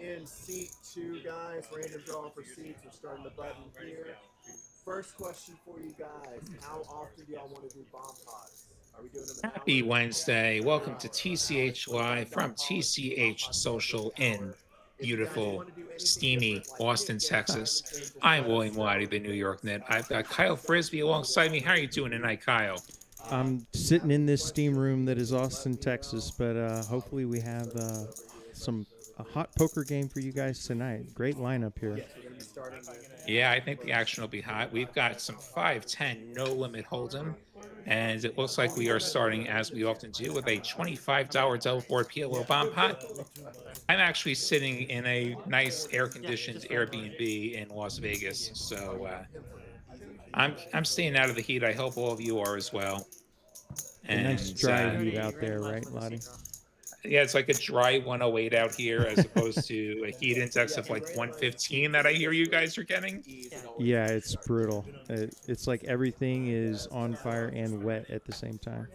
in seat 2, guys. Random draw for seats. We're starting the button here. First question for you guys. How often do y'all want to do bomb pots? Are we doing them an hour? Happy Wednesday. Welcome to TCH Live from TCH Social in beautiful, steamy Austin, Texas. I'm William Waddy, the New York Net. I've got Kyle Frisbee alongside me. How are you doing tonight, Kyle? I'm sitting in this steam room that is Austin, Texas, but hopefully we have a hot poker game for you guys tonight. Great lineup here. Yeah, I think the action will be hot. We've got some 5-10 no limit hold'em, and it looks like we are starting, as we often do, with a $25 double board PLO bomb pot. I'm actually sitting in a nice air-conditioned Airbnb in Las Vegas, so I'm staying out of the heat. I hope all of you are as well. A nice dry heat out there, right, Lottie? Yeah, it's like a dry 108 out here as opposed to a heat index of like 115 that I hear you guys are getting. Yeah, it's brutal. It's like everything is on fire and wet at the same time.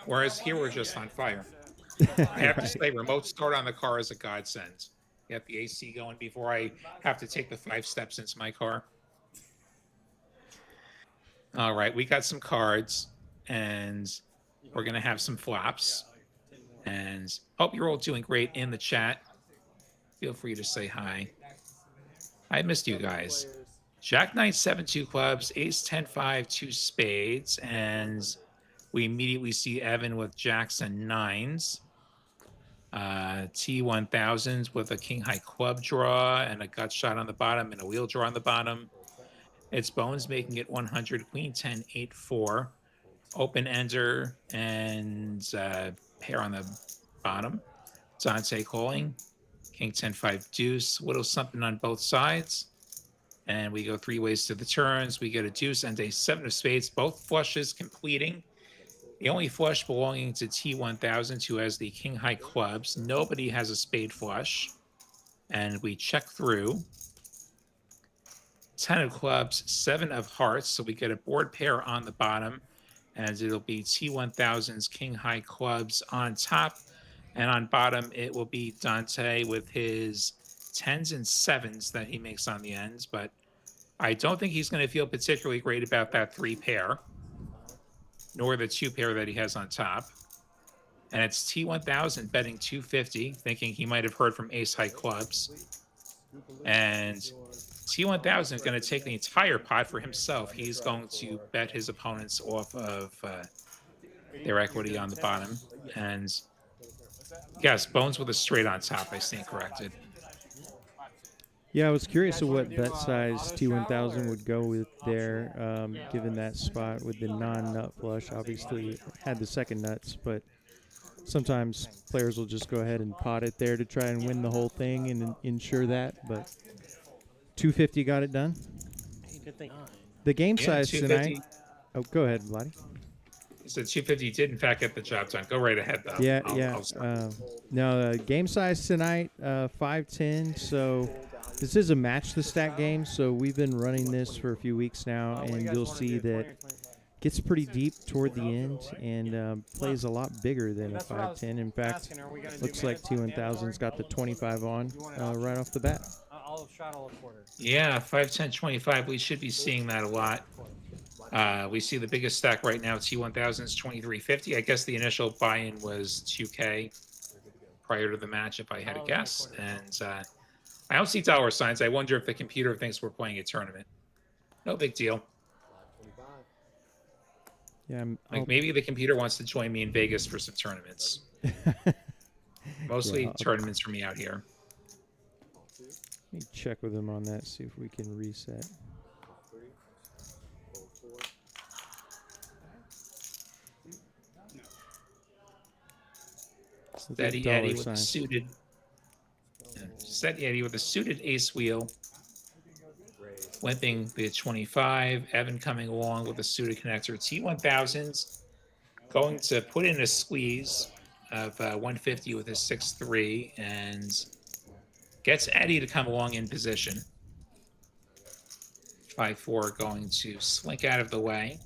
Whereas here we're just on fire. I have to say, remote start on the car is a godsend. Get the AC going before I have to take the 5 steps into my car. All right, we got some cards, and we're going to have some flops. And hope you're all doing great in the chat. Feel free to say hi. I missed you guys. Jack 9, 7-2 clubs, Ace 10-5, 2 spades, and we immediately see Evan with Jacks and 9s. T1000s with a King High club draw and a gut shot on the bottom and a wheel draw on the bottom. It's Bones making it 100, Queen 10, 8-4. Open ender and pair on the bottom. Dante calling. King 10-5 deuce. Little something on both sides. And we go 3 ways to the turns. We get a deuce and a 7 of spades. Both flushes completing. The only flush belonging to T1000, who has the King High clubs. Nobody has a spade flush. And we check through. 10 of clubs, 7 of hearts. So we get a board pair on the bottom. And it'll be T1000's King High clubs on top. And on bottom, it will be Dante with his 10s and 7s that he makes on the ends. But I don't think he's going to feel particularly great about that 3 pair, nor the 2 pair that he has on top. And it's T1000 betting 250, thinking he might have heard from Ace High clubs. And T1000 is going to take the entire pot for himself. He's going to bet his opponents off of their equity on the bottom. And yes, Bones with a straight on top, I stand corrected. Yeah, I was curious of what bet size T1000 would go with there, given that spot with the non-nut flush. Obviously, had the second nuts, but sometimes players will just go ahead and pot it there to try and win the whole thing and ensure that. But 250 got it done. The game size tonight. Oh, go ahead, Lottie. So 250 did in fact get the job done. Go right ahead, though. Yeah, no, game size tonight, 5-10. So this is a match the stack game. So we've been running this for a few weeks now, and you'll see that gets pretty deep toward the end and plays a lot bigger than a 5-10. In fact, looks like T1000's got the 25 on right off the bat. Yeah, 5-10, 25. We should be seeing that a lot. We see the biggest stack right now, T1000's 2350. I guess the initial buy-in was 2K prior to the match, if I had to guess. And I don't see dollar signs. I wonder if the computer thinks we're playing a tournament. No big deal. Yeah, like maybe the computer wants to join me in Vegas for some tournaments. Mostly tournaments for me out here. Let me check with him on that, see if we can reset. Steady Eddie with a suited. Steady Eddie with a suited ace wheel. Limping the 25. Evan coming along with a suited connector. T1000's going to put in a squeeze of 150 with his 6-3 and gets Eddie to come along in position. 5-4 going to slink out of the way.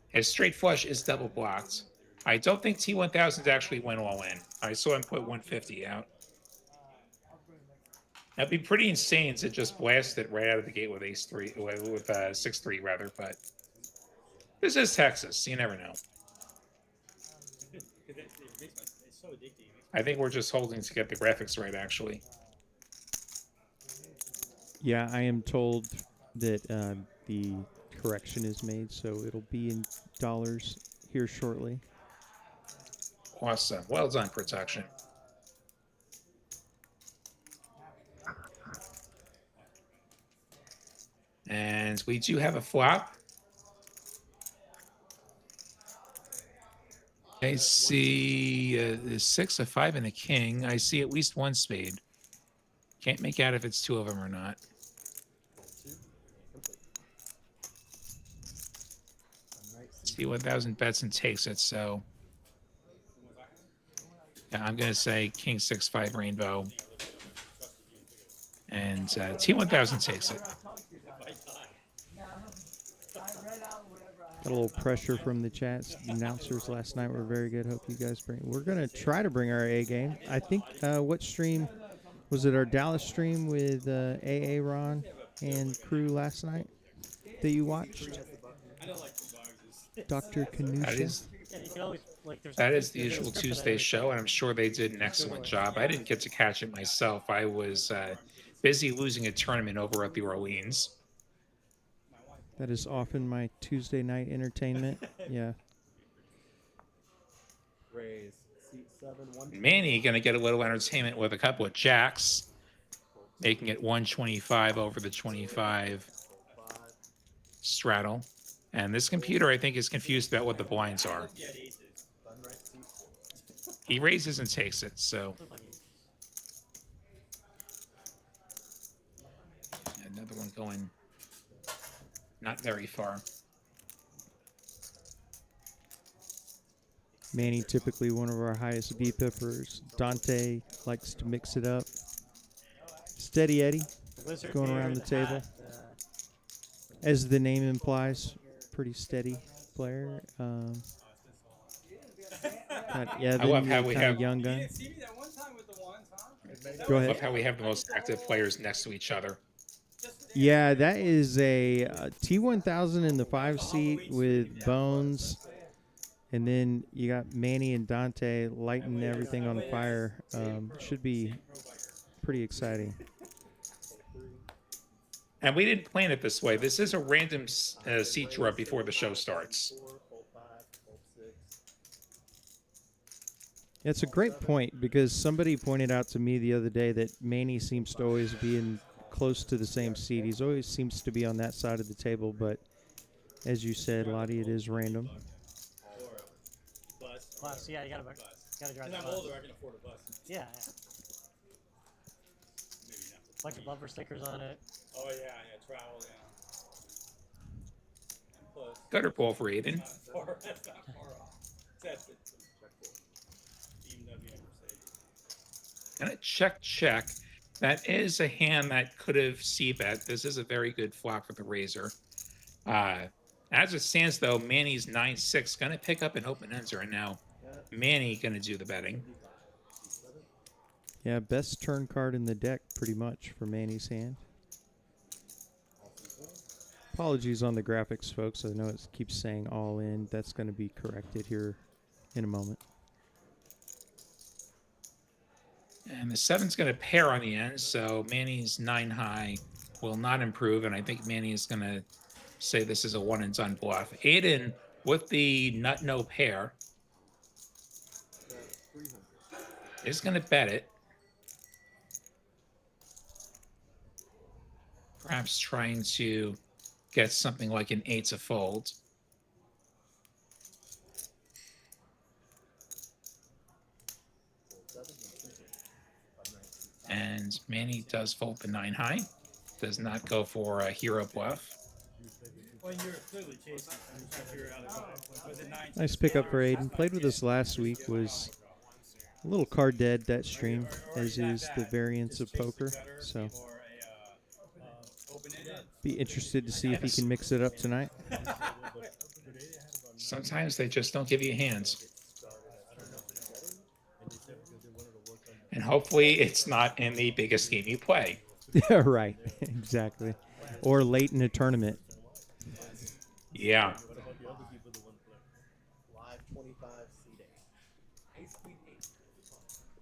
His straight flush is double blocked. I don't think T1000 actually went all in. I saw him put 150 out. That'd be pretty insane to just blast it right out of the gate with ace three, with 6-3 rather. But this is Texas. You never know. I think we're just holding to get the graphics right, actually. Yeah, I am told that the correction is made, so it'll be in dollars here shortly. Awesome. Well done, production. And we do have a flop. I see a 6, a 5, and a king. I see at least one spade. Can't make out if it's two of them or not. T1000 bets and takes it, so yeah, I'm going to say king 6-5 rainbow. And T1000 takes it. Got a little pressure from the chats. The announcers last night were very good. Hope you guys bring. We're gonna try to bring our A game. I think what stream was it? Our Dallas stream with AA Ron and crew last night that you watched. Dr. Kanusha. That is the usual Tuesday show, and I'm sure they did an excellent job. I didn't get to catch it myself. I was busy losing a tournament over at the Orleans. That is often my Tuesday night entertainment. Yeah. Manny going to get a little entertainment with a couple of jacks, making it 125 over the 25 straddle. And this computer, I think, is confused about what the blinds are. He raises and takes it, so. Another one going not very far. Manny, typically one of our highest VPIPers. Dante likes to mix it up. Steady Eddie going around the table. As the name implies, pretty steady player. Yeah, I love how we have young gun. Go ahead. I love how we have the most active players next to each other. Yeah, that is a T1000 in the 5 seat with Bones. And then you got Manny and Dante lighting everything on fire. Should be pretty exciting. And we didn't plan it this way. This is a random seat draw before the show starts. It's a great point because somebody pointed out to me the other day that Manny seems to always be in close to the same seat. He's always seems to be on that side of the table, but as you said, Lottie, it is random. Bus, yeah, you gotta drive the bus. I'm older, I can afford a bus. Yeah. Bunch of bumper stickers on it. Oh yeah, travel, yeah. Gutter ball for Aiden. That's not far off. That's it. And a check. That is a hand that could have c-bet. This is a very good flop for the razor. As it stands, though, Manny's 9-6 going to pick up an open ender, and now Manny going to do the betting. Yeah, best turn card in the deck, pretty much, for Manny's hand. Apologies on the graphics, folks. I know it keeps saying all in. That's going to be corrected here in a moment. And the 7's going to pair on the end, so Manny's 9 high will not improve, and I think Manny is going to say this is a one-and-done bluff. Aiden with the nut no pair is going to bet it. Perhaps trying to get something like an 8 to fold. And Manny does fold the 9 high. Does not go for a hero bluff. Nice pickup for Aiden. Played with us last week. Was a little card dead that stream, as is the variance of poker. So be interested to see if he can mix it up tonight. Sometimes they just don't give you hands. And hopefully it's not in the biggest game you play. Yeah, right. Exactly. Or late in a tournament. Yeah. What about the other people that want to play? Live 25 seating. Ace queen eight.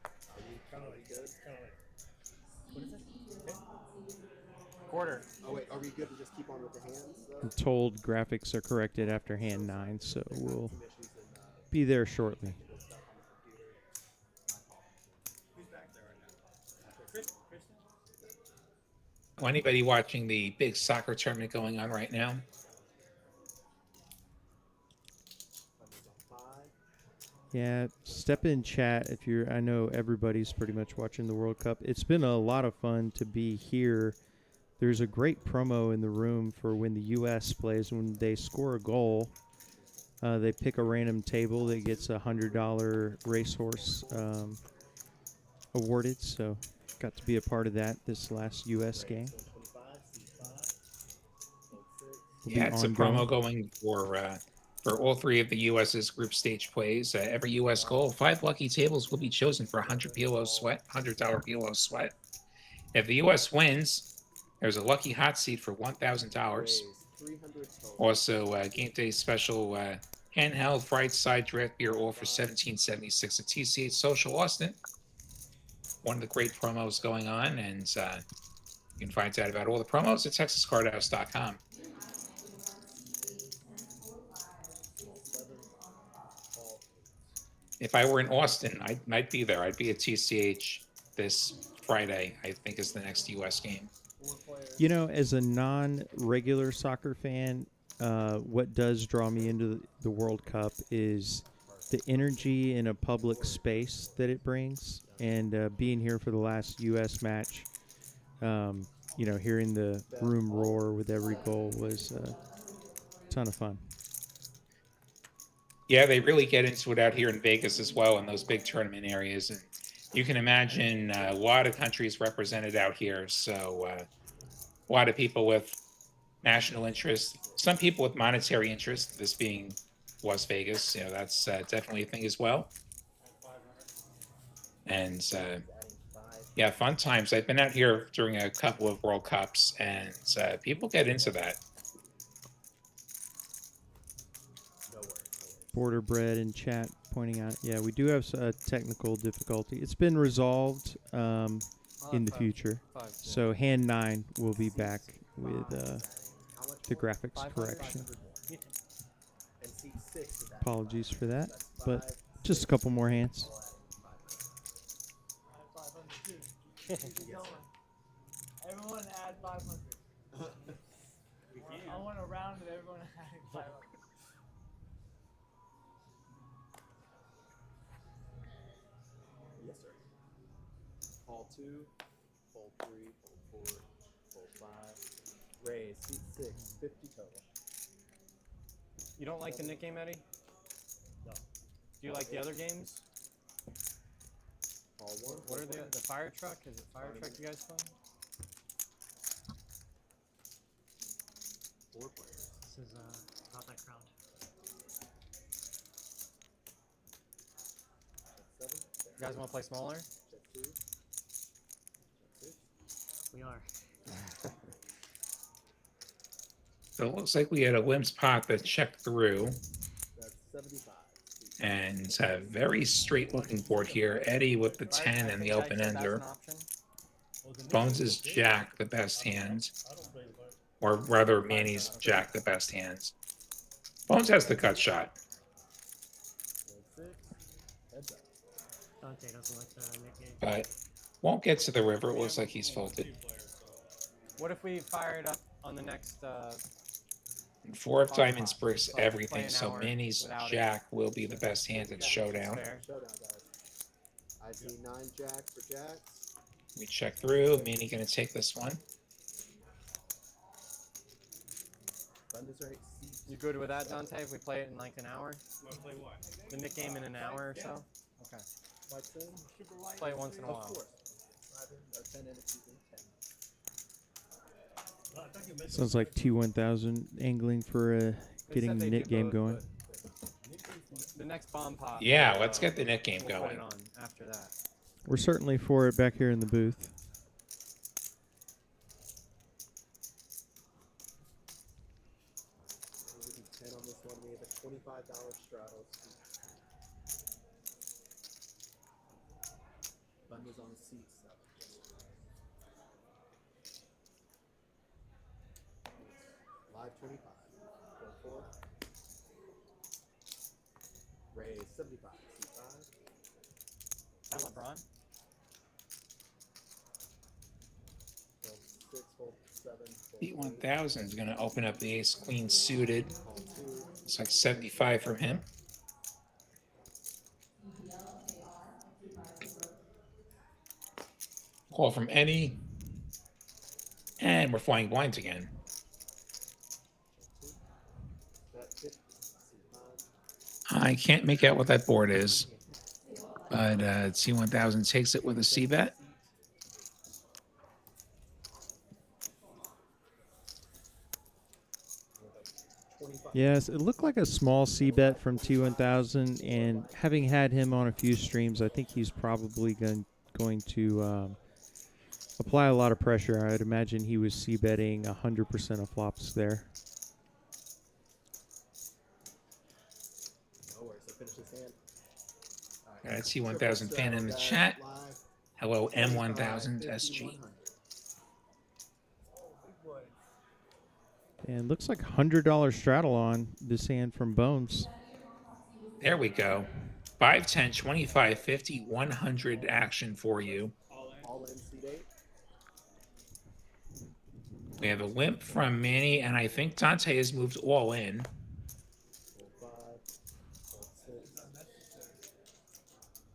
Are we Kind of good? like, what is it? Quarter. Oh wait, are we good to just keep on with the hands though? I'm told graphics are corrected after hand 9, so we'll Some issues in be there shortly. technical stuff on the computer. My apologies. Who's back there right now? Kristen? Well, anybody watching the big soccer tournament going on right now? Thumbers on 5. Yeah, step in chat if you're. I know everybody's pretty much watching the World Cup. It's been a lot of fun to be here. There's a great promo in the room for when the U.S. plays. When they score a goal, they pick a random table that gets a $100 racehorse awarded. So, got to be a part of that this last U.S. game. 25, C5. Load 6. Will Yeah, be it's a ongoing. promo going for all 3 of the U.S.'s group stage plays. Every U.S. goal, 5 lucky tables will be chosen for $100 PLO sweat. If the U.S. wins, there's a lucky hot seat for $1,000. Raise 300 total. Also, game day special handheld fried side draft beer all for $17.76 at TCH Social Austin. One of the great promos going on, and you can find out about all the promos at TexasCardhouse.com. If I were in Austin, I might be there. I'd be at TCH this Friday, I think is the next U.S. game. You know, as a non-regular soccer fan, what does draw me into the World Cup is the energy in a public space that it brings. And being here for the last U.S. match, you know, hearing the room roar with every goal was a ton of fun. Yeah, they really get into it out here in Vegas as well in those big tournament areas. And you can imagine a lot of countries represented out here. So a lot of people with national interest, some people with monetary interest, this being Las Vegas, you know, that's definitely a thing as well. And yeah, fun times. I've been out here during a couple of World Cups, and people get into that. Border Bread in chat pointing out, yeah, we do have a technical difficulty. It's been resolved in the future. So hand 9 will be back with the graphics correction. And seat 6 is at Apologies for that, That's but 5. just a couple more hands. Everyone add 500. I want a round of everyone adding 500. Yes, sir. Call 2, fold 3, fold 4, fold 5. Raise, seat 6, 50 total. You don't like the Nick game, Eddie? No. Do you like the other games? Call 1. What are the fire truck? Is it fire truck you guys play? 4 players. This is not that crowned. Check 7. Check You guys want to play smaller? Check 2. Check 6. We are. So it looks like we had a limps pot that checked through, That's 75. and a very straight looking board here. Eddie with the 10 and the open ender. Bones is Jack, the best hand. I don't play the card. Or rather, Manny's Jack, the best hand. Bones has the cut shot. Load 6. Heads up. Dante doesn't like the Nick game. But won't get to the river. It looks like he's folded. What if we fire it up on the next? 4 of diamonds breaks Play everything, an so hour Manny's without it. Jack will be the best hand at showdown. Fair. Showdown, guys. I see 9 jacks for jacks. We check through. Manny gonna take this one. Brenda's right. Seat You good with that, Dante? If we play it in like an hour, You want to play what? the Nick game in an hour or so. Okay. White in. Let's play it once in a Of while. course. 5 in, or 10 in if you think 10. I thought you mentioned Sounds like T1000 angling for They getting said the they knit do game both, going. but The next bomb pot. Yeah, let's get the Nick game we'll put going. it on after that. We're certainly for it back here in the booth. 25. Go for it. Raise 75. C5. That LeBron. Fold 6, fold 7, fold 8. P1000 is going to open up the ace queen suited. Call 2. It's like 75 from him. Call from Eddie. And we're flying blinds again. Bet 50. C5. I can't make out what that board is. But T1000 takes it with a C bet. Yes, it looked like a small C bet from T1000, and having had him on a few streams, I think he's probably going to apply a lot of pressure. I'd imagine he was C betting 100% of flops there. No worries. I finished this hand. Got a T1000 fan in the chat. Hello, M1000 SG. And looks like $100 straddle on this hand from Bones. There we go. 5, 10, 25, 50, 100 action for you. All in seat 8. We have a limp from Manny, and I think Dante has moved all in. Fold 5. Fold 6.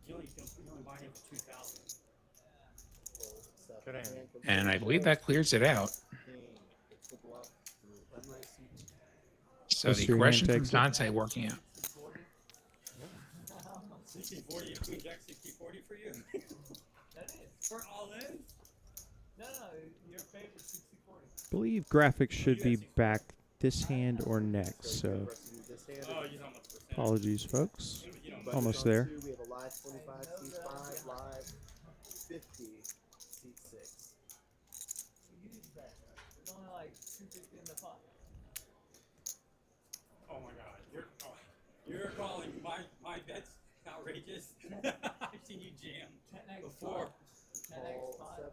You only buying it for 2,000. Fold 7. Good hand. Hand from And I King. believe that clears it out. King. It's the bluff. Button right seat. So That's the your hand question from takes it. Dante working out. 60-40, Queen Jack 60-40 for you? That is. For all in? No, your favorite 60-40. I believe graphics should be back this hand or next, so For us to use this hand. Oh, you know how much percent. apologies, folks. You know, Button Almost on there. 2, we have a live 25, C5, live 50, seat 6. There's only like 250 in the pot. oh my God. You're calling my bets outrageous. I've seen you jam 10x before. 10x Fold pot. 7,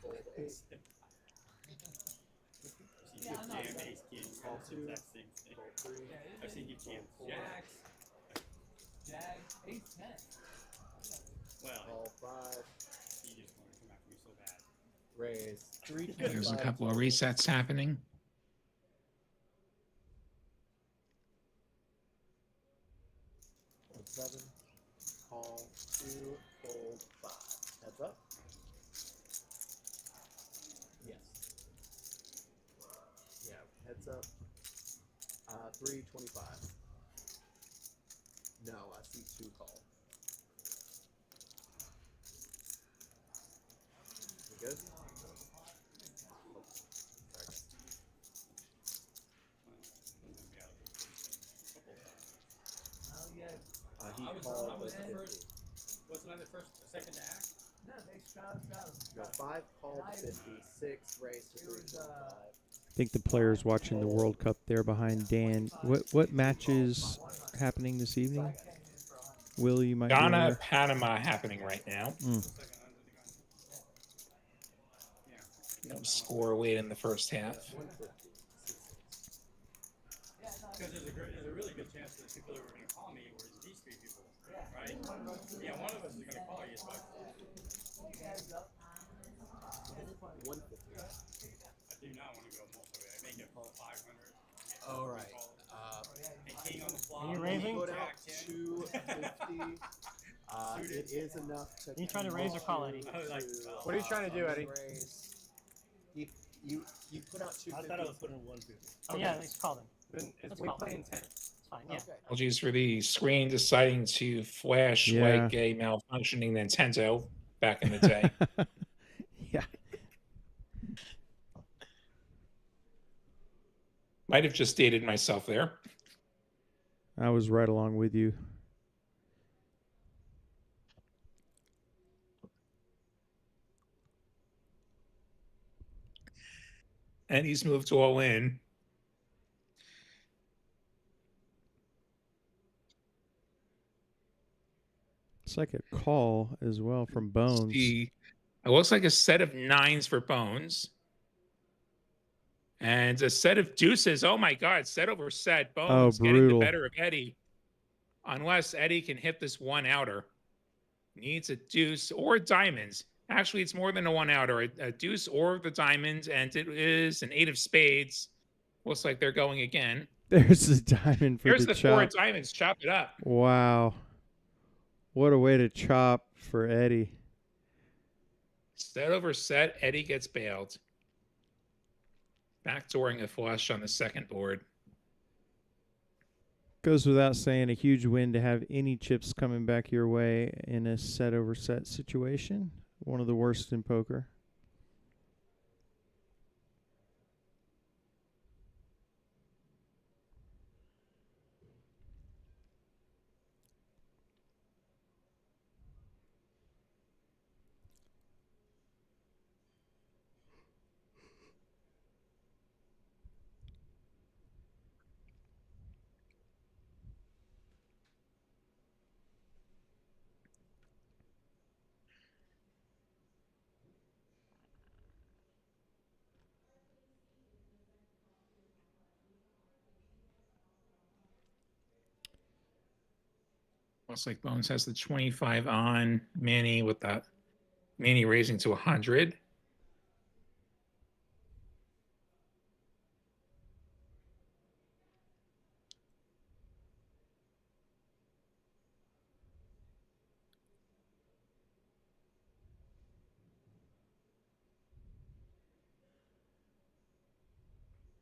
fold 8. I've seen you I'm not jam saying- ace king. Call That's the 2, exact same thing. fold 3. I've seen you jam jacks. Jags, ace 10. Well, Call 5, you just want to come after me so bad. raise 3. There's a couple of resets happening. Fold 7, call 2, fold 5. Heads up. Yes. Yeah, heads up. 325. No, I see 2 call. You good? Oh, sorry. Oh, yeah. He I was called the with 50. first. Wasn't I the first, second to act? No, they straddle. You got 5 called 50, 6 raised to It was, 325. I think the players watching the World Cup there behind Dan. What matches happening this evening? Will, you might be Ghana, aware? Panama happening right now. Mm. No score away in the first half. 150. Because there's a really good chance that the people that were going to call me were these 3 people, right? Yeah, one of us is going to call you, but 150. I do not want to go multi-way. I may get 500. All right. And king on the flop. Are you raising? Put out Jack 10. 250. It is enough to. Are you trying to raise or call, Eddie? I was like, What are you trying to do, Eddie? You put out 250. I thought I was putting 150. Oh, yeah, let's call them. Then Let's we call. play in 10. It's fine, yeah. Okay. Apologies for the screen deciding to flash Yeah. like a malfunctioning Nintendo back in the day. Yeah. Might have just dated myself there. I was right along with you. And he's moved all in. It's like a call as well from Bones. It looks like a set of 9s for Bones. And a set of deuces. Oh my God, set over set. Oh, Bones getting the brutal. better of Eddie. Unless Eddie can hit this one outer. Needs a deuce or diamonds. Actually, it's more than a one outer. A deuce or the diamonds, and it is an 8 of spades. Looks like they're going again. There's the diamond for Here's the the 4 chop. of diamonds. Chop it up. Wow. What a way to chop for Eddie. Set over set. Eddie gets bailed. Backdooring a flush on the second board. Goes without saying, a huge win to have any chips coming back your way in a set over set situation. One of the worst in poker. Looks like Bones has the 25 on. Manny with that. Manny raising to 100.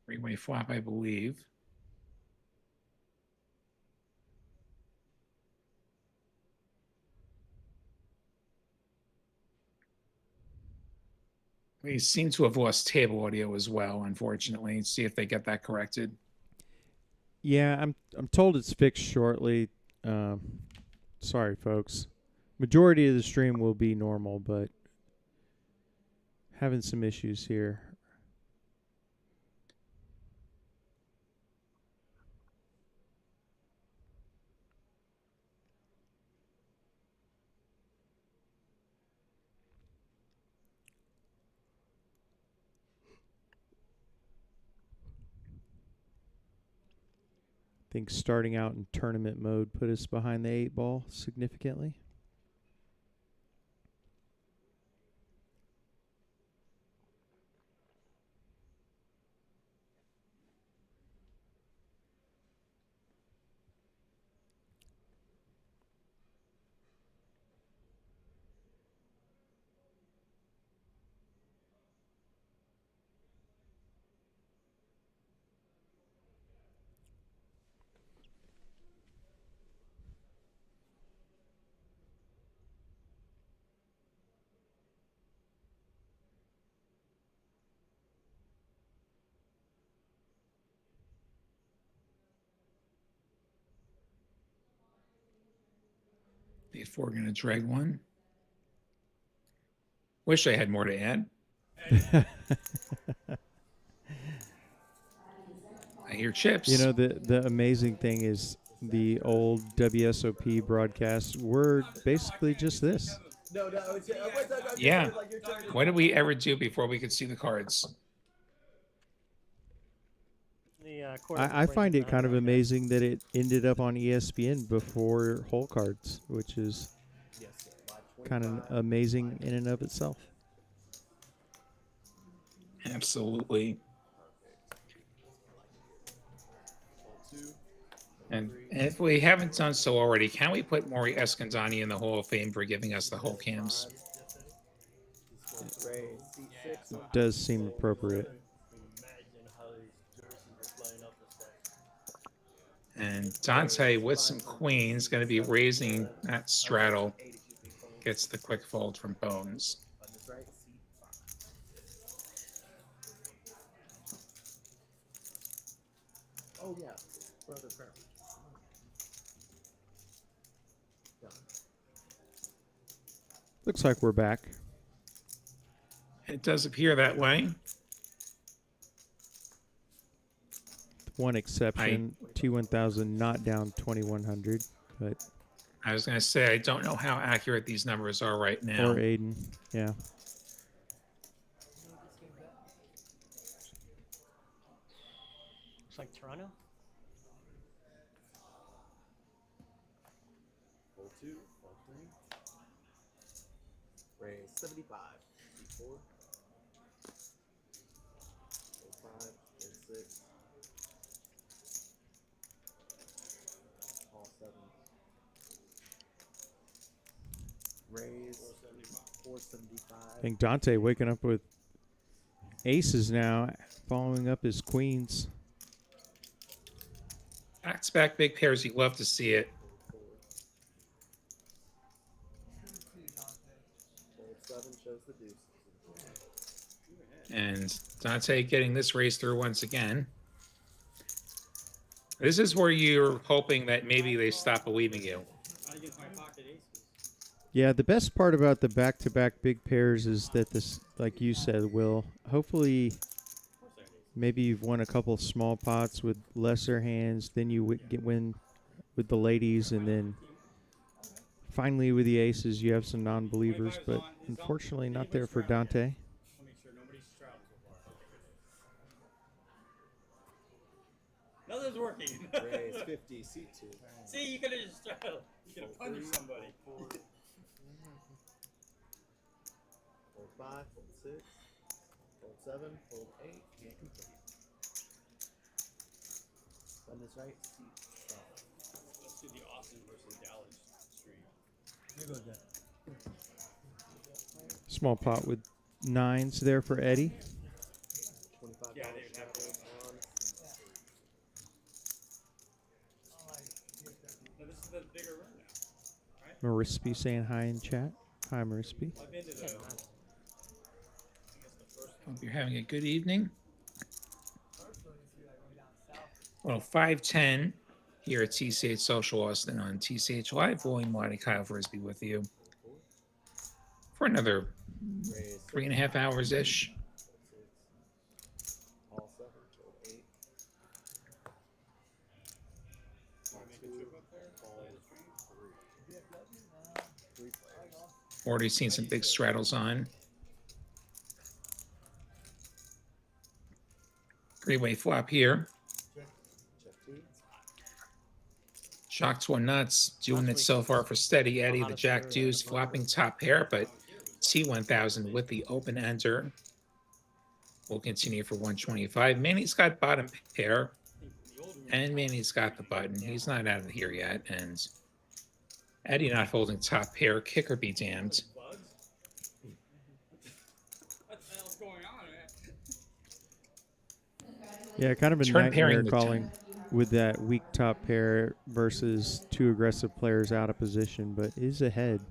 Three-way flop, I believe. We seem to have lost table audio as well, unfortunately. Let's see if they get that corrected. Yeah, I'm told it's fixed shortly. Sorry, folks. Majority of the stream will be normal, but having some issues here. I think starting out in tournament mode put us behind the 8-ball significantly. If we're going to drag one. Wish I had more to add. I hear chips. You know, the amazing thing is the old WSOP broadcasts were basically just this. No, it's, Yeah. like you're trying to- What did we ever do before we could see the cards? I find it kind of amazing that it ended up on ESPN before hole cards, which is Yes, sir. Live kind of 25. amazing in and of itself. Absolutely. And if we haven't done so already, can we put Maury Escandani in the Hall of Fame for giving us the whole cams? Great. Seat 6. It does seem appropriate. And Dante with some queens going to be raising that straddle. Gets the quick fold from Bones. On this right, seat 5. Oh, yeah. Brother Brown. Done. Looks like we're back. It does appear that way. One exception, T1000 not down 2100, but I was going to say, I don't know how accurate these numbers are right now. or Aiden, yeah. Looks like Toronto. Fold 2, fold 3. Raise 75. D4. Fold 5, fold 6. Call 7. Raise 475. I think Dante waking up with aces now, following up his queens. Back-to-back big pairs. You love to see it. Fold 7 shows the deuce. And Dante getting this race through once again. This is where you're hoping that maybe they stop believing you. I get my pocket aces. Yeah, the best part about the back-to-back big pairs is that this, like you said, Will, hopefully maybe you've won a couple small pots with lesser hands, then you win with the ladies, and then finally with the aces you have some non-believers, but unfortunately not there for Dante. I'll make sure nobody's straddled so far. Okay, good. Nothing's working. Raise 50. C2. See, you could have just straddled. You could have punished somebody. Fold 5, fold 6. Fold 7, fold 8. Can't complete. Run this right. C7. Let's do the Austin versus Dallas stream. Small pot with nines there for Eddie. $25 Yeah, they would have to. on. No, this is the bigger room now. Marispy saying hi in chat. Hi, Marispy. I've been to the. I guess the first Hope you're having a good evening. Well, 5:10 here at TCH Social Austin on TCH Live. William Marty, Kyle Frisbee with you for another Raise 3.5 hours-ish. All 7, fold 8. Call 2, fold 3. 3 players. Already seen some big straddles on. Three-way flop here. Check 2. Shock to a nuts, doing it so far for steady Eddie. The Jack Deuce flopping top pair, but T1000 with the open ender. We'll continue for 125. Manny's got bottom pair, and Manny's got the button. He's not out of here yet, and Eddie not holding top pair. Kicker be damned. bugs. What the hell's going on, man? Yeah, kind of a Turn nightmare pairing the calling with that weak top pair versus two aggressive players out of position, but is ahead.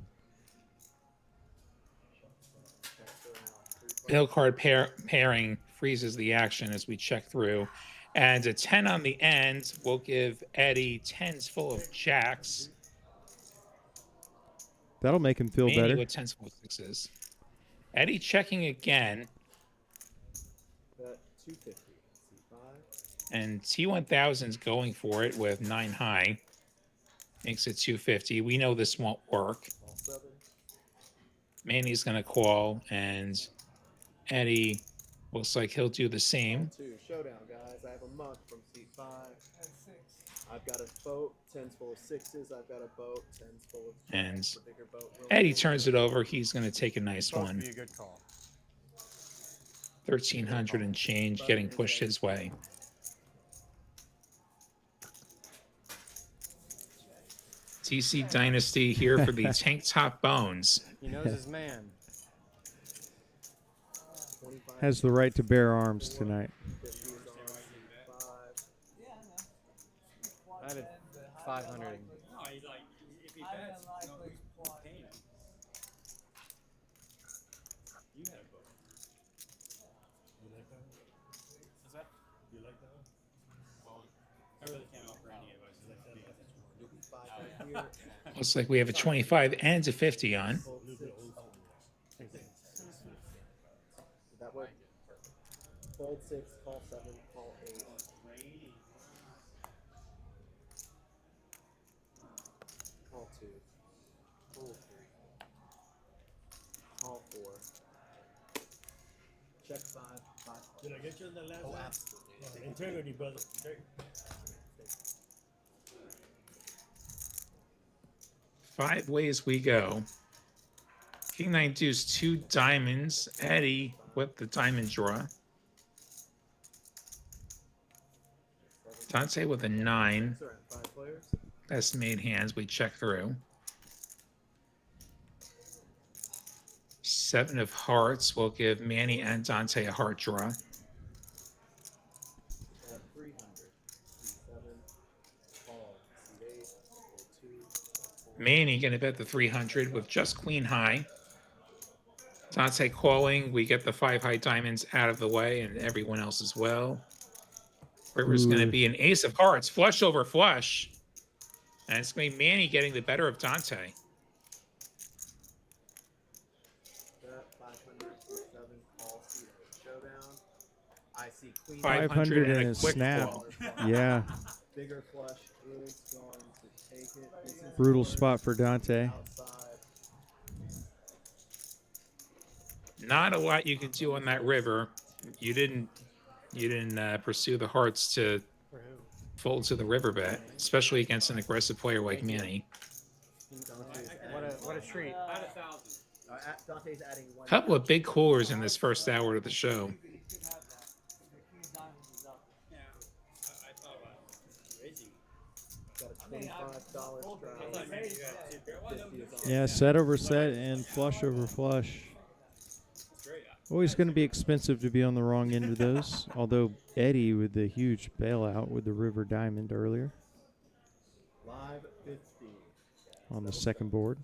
Hill card pairing freezes the action as we check through. And a 10 on the end will give Eddie 10s full of jacks. That'll make him feel Manny better. with 10s full of sixes. Eddie checking again. Bet 250. C5. And T1000's going for it with 9 high. Makes it 250. We know this won't work. Call 7. Manny's going to call, and Eddie looks like he'll do the same. 2. Showdown, guys. I have a muck from C5. I've got a boat. 10s full of 6s. I've got a boat. 10s full of And jacks. The bigger boat will Eddie win. turns it over. He's going to take a nice Supposed one. to be a good call. 1,300 and change getting pushed his way. TC Dynasty here for the tank top bones. He knows his man. 25. Has the right to bear arms tonight. 50 is on C5. I had 500. No, he's like, if he bets, no, he's paying him. You had a boat. You like that? What's that? You like that? Well, I really can't offer any advice. Like that, You'll be 5 right here. Looks like we have a 25 and a 50 on. Fold 6. That way. Fold 6, call 7, call 8. Call 2. Call 3. Call 4. Check 5. 5. Did I get you in the last Oh, one? absolutely. Yeah, integrity, brother. Okay. 5 ways we go. King 9 deuce, 2 diamonds. Eddie with the diamond draw. Dante with a 9. Sir, 5 players. Best made hands we check through. 7 of hearts will give Manny and Dante a heart draw. 300. C7. Call. C8. 2. Manny gonna bet the 300 with just queen high. Dante calling. We get the 5 high diamonds out of the way and everyone else as well. River's going to be an ace of hearts, flush over flush. And it's going to be Manny getting the better of Dante. 500. C7. Call. C8. Showdown. I see queen. 500 and and a a quick snap. call. Yeah, Bigger flush is going to take it. This is brutal yours. spot for Dante. Outside. Not a lot you can do on that river. You didn't pursue the hearts to For who? fold to the river bet, especially against an aggressive player like Manny. What a treat. Dante's adding 1. Couple of big coolers in this first hour of the show. Yeah. I thought about raising. Got a $25 strike. 50 is on. Yeah, set over set and flush over flush. Always going to be expensive to be on the wrong end of those. Although Eddie with the huge bailout with the river diamond earlier Live 50. on the second board.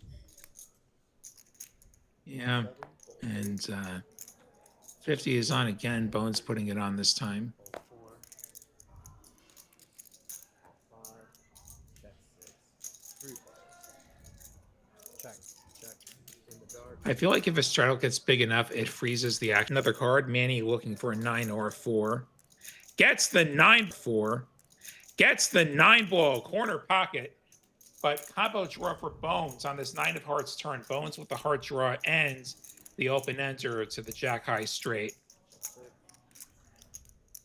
Yeah, and 50 is on again. Bones putting it on this time. 5. Check 6. 3 players. Check. Check. In the dark. I feel like if a straddle gets big enough, it freezes the action. Another card. Manny looking for a 9 or a 4. Gets the 9-4. Gets the 9 ball corner pocket. But combo draw for Bones on this 9 of hearts turn. Bones with the heart draw ends the open ender to the jack high straight.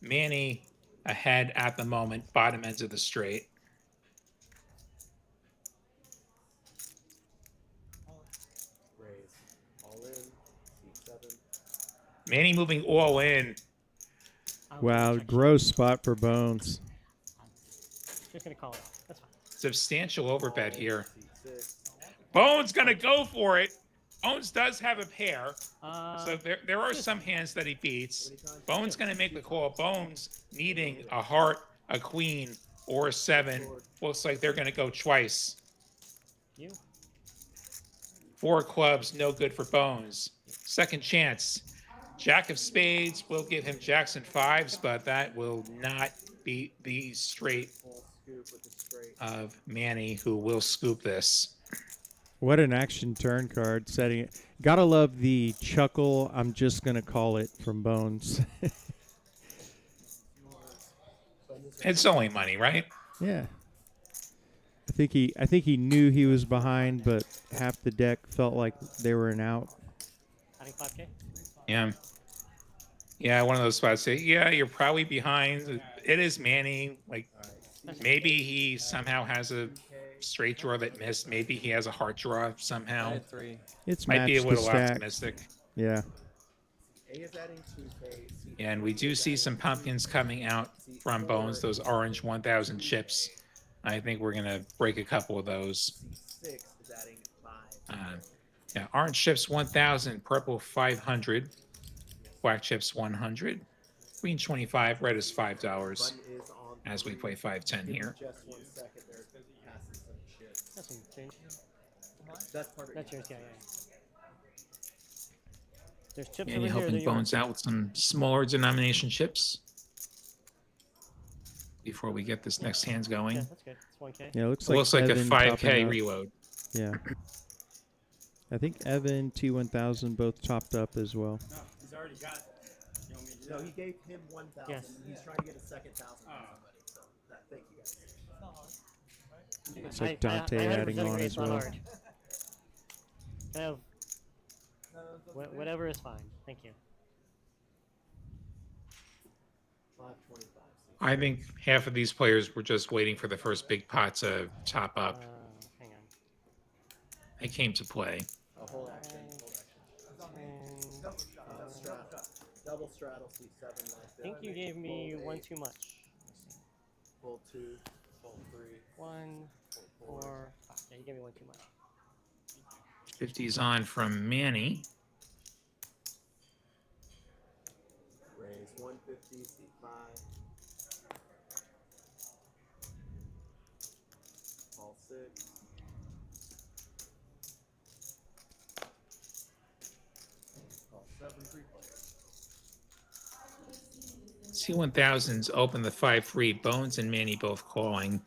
Manny ahead at the moment, bottom ends of the straight. Raise. All in. C7. Manny moving all in. Wow, gross spot for Bones. Just gonna call it. That's fine. Substantial overbet here. C6. Bones gonna go for it. Bones does have a pair, Uh, so there are some hands that he beats. Bones gonna make the call. Bones needing a heart, a queen, or a 7. Looks like they're gonna go twice. you. 4 clubs, no good for Bones. Second chance. Jack of spades will give him jacks and 5s, but that will not beat the straight Full scoop with the straight. of Manny, who will scoop this. What an action turn card setting it. Gotta love the chuckle. I'm just gonna call it from Bones. It's only money, right? Yeah. I think he knew he was behind, but half the deck felt like they were an out. Adding 5K. Yeah. Yeah, one of those spots. Say, yeah, you're probably behind. It is Manny. Like, maybe he somehow has a straight draw that missed. Maybe he has a heart draw somehow. Added 3. It's Might be a matched the little stack. optimistic. Yeah. A is adding 2K. C4 And we do see some pumpkins coming out from Bones, those orange 1,000 chips. I think we're going to break a couple of those. C6 is adding 5. Yeah, orange chips 1,000, purple 500, black chips 100, green 25, red is $5 Button is on. as we play 5-10 here. Just 1 second. They're passing some chips. That's some change. That's part of That's yours. Yeah, yeah. There's chips Manny over here. helping that you want. Bones out with some smaller denomination chips before we get this next hands Yeah, going. that's good. It's 1K. Yeah, it looks It looks like a Evan 5K topping up. reload. Yeah. I think Evan, T1000 both topped up as well. No, he's already got it. You want me to do No, that? he gave him 1,000. Yes. He's trying to get a second 1,000 from somebody. So thank you guys. Looks like Dante I adding 100% on agree, as it's not well. hard. Kind of, whatever is fine. Thank you. 525. I think half of these players were just waiting for the first big pot to top up. Hang on. They came to play. Oh, hold action. Double straddle seat 7 like I think you gave me one too much. Full 2, full 3. 1, 4. Yeah, you gave me one too much. 50's on from Manny. Raise 150, seat 5. Call 6. Call 7, 3 players. T1000's open the 5-3. Bones and Manny both calling.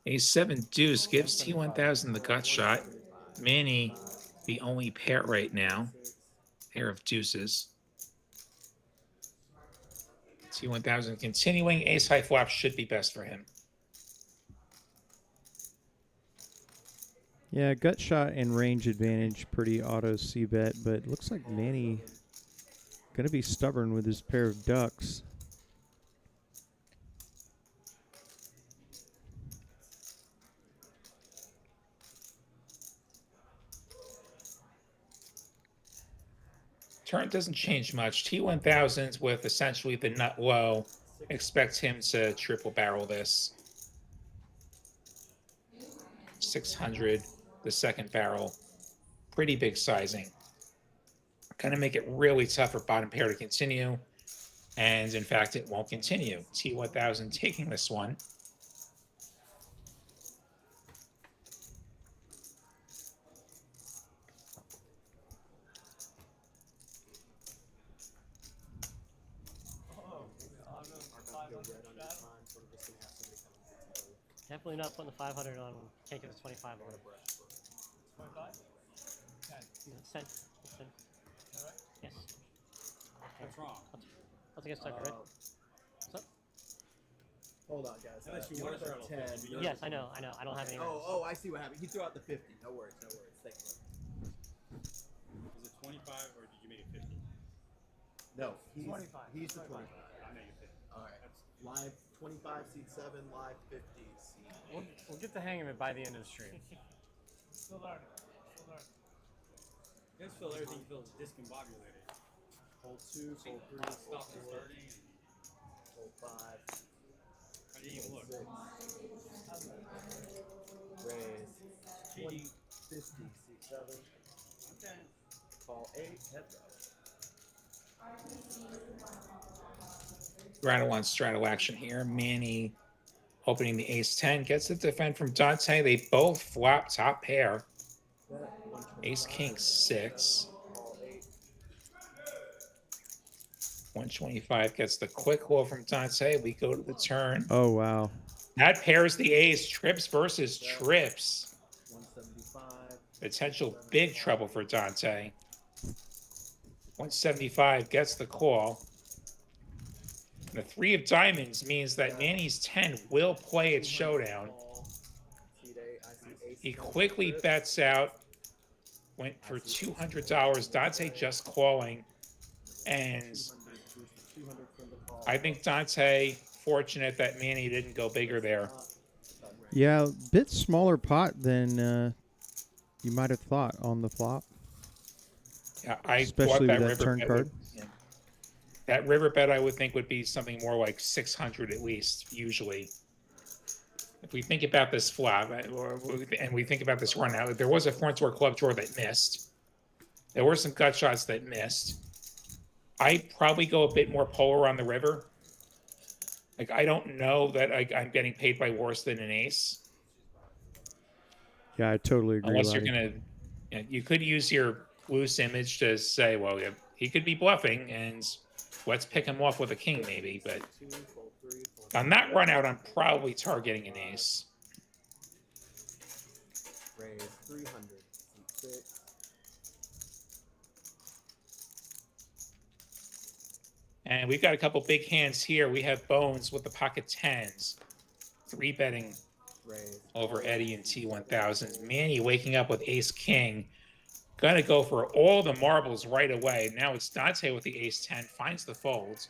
A7 deuce gives T1000 the gut shot. Manny, the only pair right now. Pair of deuces. T1000 continuing. Ace high flop should be best for him. Yeah, gut shot and range advantage, pretty auto c-bet, but looks like Manny going to be stubborn with his pair of ducks. Turn doesn't change much. T1000's with essentially the nut low. Expect him to triple barrel this. 600, the second barrel. Pretty big sizing. Going to make it really tough for bottom pair to continue. And in fact, it won't continue. T1000 taking this one. Definitely not putting the 500 on. Can't get the 25 on. 25? 10. No, send. Send. Alright. Yes. That's wrong. I'll take a sucker, right? What's up? Hold on, guys. Unless you He want went to for straddle 10. fifty. Yes, I know. I don't have any. Oh, I see what happened. He threw out the 50. No worries, no worries. Thank you. Is it 25 or did you make it 50? No, he's 25. He's the 25. I made it 50. All right. Live 25, seat 7, live 50, seat We'll get the hang of it by the end of the stream. Still learning. Still learning. You guys feel everything feels discombobulated. Hold 2, hold 3, Stop hold the 4, starting. hold 5, How do you even look? 6. Raise Cheating. 50, seat 7. Okay. Call 8, head row. Straddle on straddle action here. Manny opening the ace-10. Gets the defend from Dante. They both flop top pair. Ace-king 6. Call 8. 125 gets the quick call from Dante. We go to the turn. Oh, wow. That pairs the ace. Trips versus trips. 175. Potential big trouble for Dante. 175 gets the call. The 3 of diamonds means that Manny's 10 will play its showdown. Call. Seat 8. I see ace. He 10 quickly trip. bets out. Went for $200. Dante just calling. And 200 from the call. I think Dante, fortunate that Manny didn't go bigger there. Yeah, bit smaller pot than you might have thought on the flop. Yeah, I Especially thought that with that river turn bet card. would- yeah. That river bet I would think would be something more like 600 at least, usually. If we think about this flop, and we think about this run now, there was a front door club draw that missed. There were some gut shots that missed. I'd probably go a bit more polar on the river. Like, I don't know that I'm getting paid by worse than an ace. Yeah, I totally agree. Unless you're Lottie. going to, you could use your loose image to say, well, yeah, he could be bluffing, and let's pick him off with a king maybe. But 2, fold 3, fold on that run out, I'm probably targeting an ace. raise 300, seat 6. And we've got a couple big hands here. We have Bones with the pocket 10s. 3-betting Raise. over Eddie and T1000. Manny waking up with ace king. Gonna go for all the marbles right away. Now it's Dante with the ace-10, finds the fold,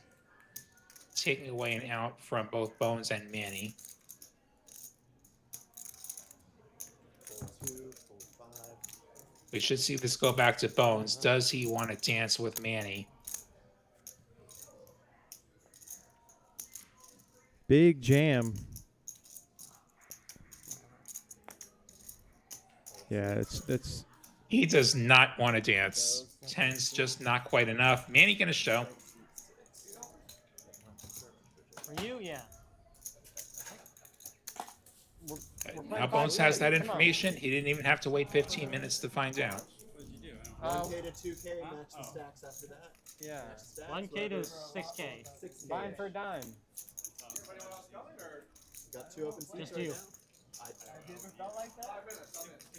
taking away an out from both Bones and Manny. Full 2, full 5. We should see this go back to Bones. Does he want to dance with Manny? Big jam. Yeah, it's He does not want to dance. 10's just not quite enough. Manny gonna show. For you, yeah. Now Bones has that information. He didn't even have to wait 15 minutes to find out. What did you do? 1K to 2K, match the stacks after that. Yeah. Match the stacks, 1K to whoever, 6K. 6K. Buying for a dime. Got 2 open seats Just right you. now.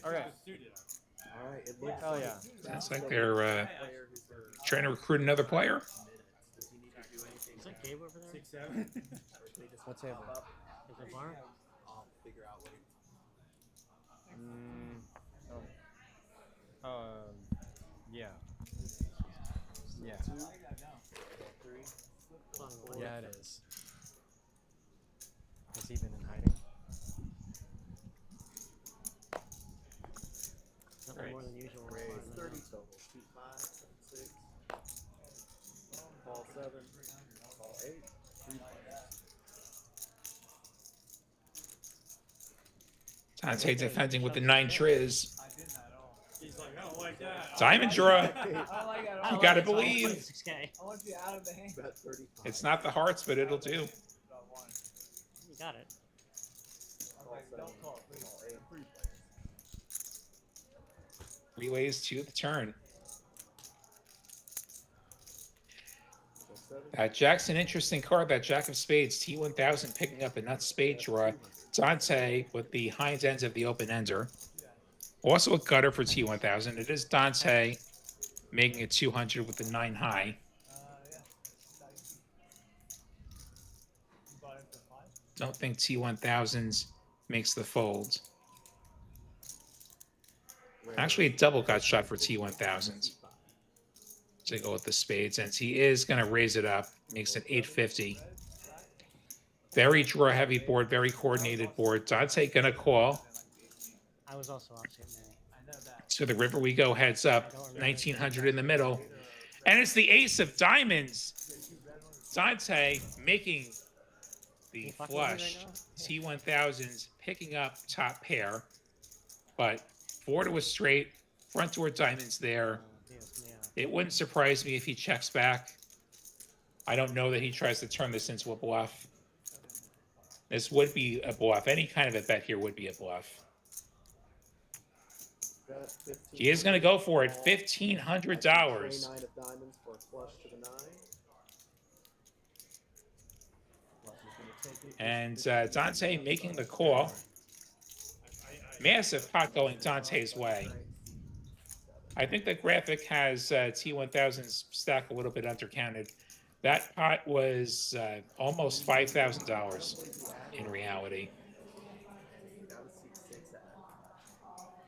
Okay. All right, it looks Hell like yeah. Sounds like they're player who's trying to recruit another player. does he need to do anything? Is that Gabe over there? 6, 7. Or can he just What pop table? up? Is it bar? I'll figure out what he Yeah. Yeah. 2, 3. Yeah, it is. Has he been in hiding? Nothing Right. more than usual. Raise 30 total. 2, 5, 6. Ball 7. Ball 8. 3 Dante defending with the 9 triz. He's like, I don't like that. Diamond draw. I You like gotta it, so I'm believe. putting 6K. Bet 35. It's not the hearts, but it'll do. You got it. Ball 7. Ball 8. Relays to the turn. Ball 7. That Jack's an interesting card. That Jack of Spades, T1000 picking up a nut spade draw. Dante with the hind ends of the open ender. Also a gutter for T1000. It is Dante making it 200 with the 9 high. Don't think T1000s makes the fold. Actually, a double got shot for T1000s. To go with the spades, and he is going to raise it up. Makes it 850. Very draw heavy board, very coordinated board. Dante going to call. I was also opposite Manny. To the river we go, heads up. 1900 in the middle. And it's the ace of diamonds. Dante making the flush. T1000s picking up top pair. But 4 to a straight. Front door diamonds there. It wouldn't surprise me if he checks back. I don't know that he tries to turn this into a bluff. This would be a bluff. Any kind of a bet here would be a bluff. Bet 15. He is going to go for it. $1,500. 29 of diamonds for a flush to the 9. Flush is gonna take it. And Dante making the call. Massive pot going Dante's way. I think the graphic has T1000's stack a little bit undercounted. That pot was almost $5,000 in reality.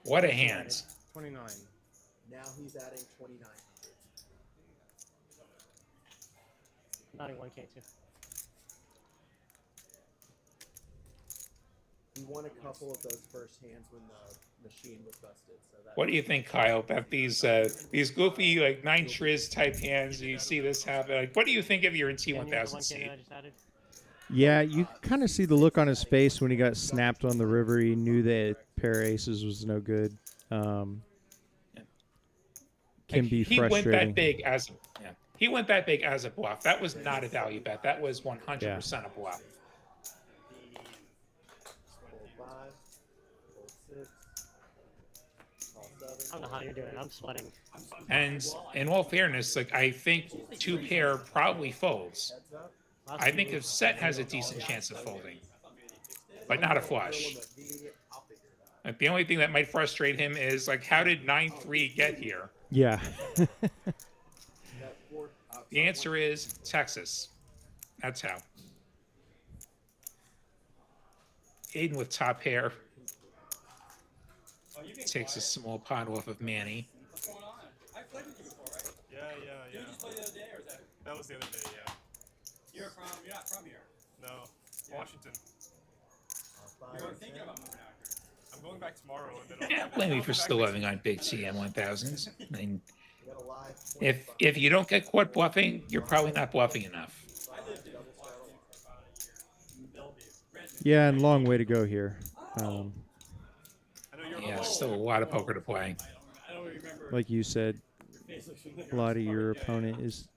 What a hand. 29. Now he's adding 29. Not in 1K too. He won a couple of those first hands when the machine was busted. So that What do you think, Kyle, about these goofy like 9 triz type hands? You see this happen. Like, what do you think if you're in And you have the T1000 1K seat? that I just added? yeah. You kind of see the look on his face when he got snapped on the river. He knew that pair of aces was no good. Can be He went frustrating. that big as he went that big as a bluff. That was not a value bet. That was 100% a bluff. full 5, full 6, full 7. I don't know how you're doing. I'm sweating. And in all fairness, like I think 2 pair probably folds. Heads up. Last I think two if set has a decent chance of folding, but not a flush. I'll figure it out. Like, the only thing that might frustrate him is like, how did 9-3 get here? Yeah. That 4, The answer is Texas. That's how. Aiden with top pair takes a small pot off of Manny. That was the other day, yeah. You're not from here. No, Yeah. Washington. You were thinking about moving out here. I'm going back tomorrow. And then Can't blame me for still living on big TM 1000s. I mean, We got a live if you don't get caught bluffing, you're probably not bluffing enough. I lived in Washington for about a year. Bellevue. Redmond. Yeah, and long way to go here. I know you're Yeah, still a lot of poker to play. I don't remember. Like you said, Your face looks familiar. a lot of your opponent is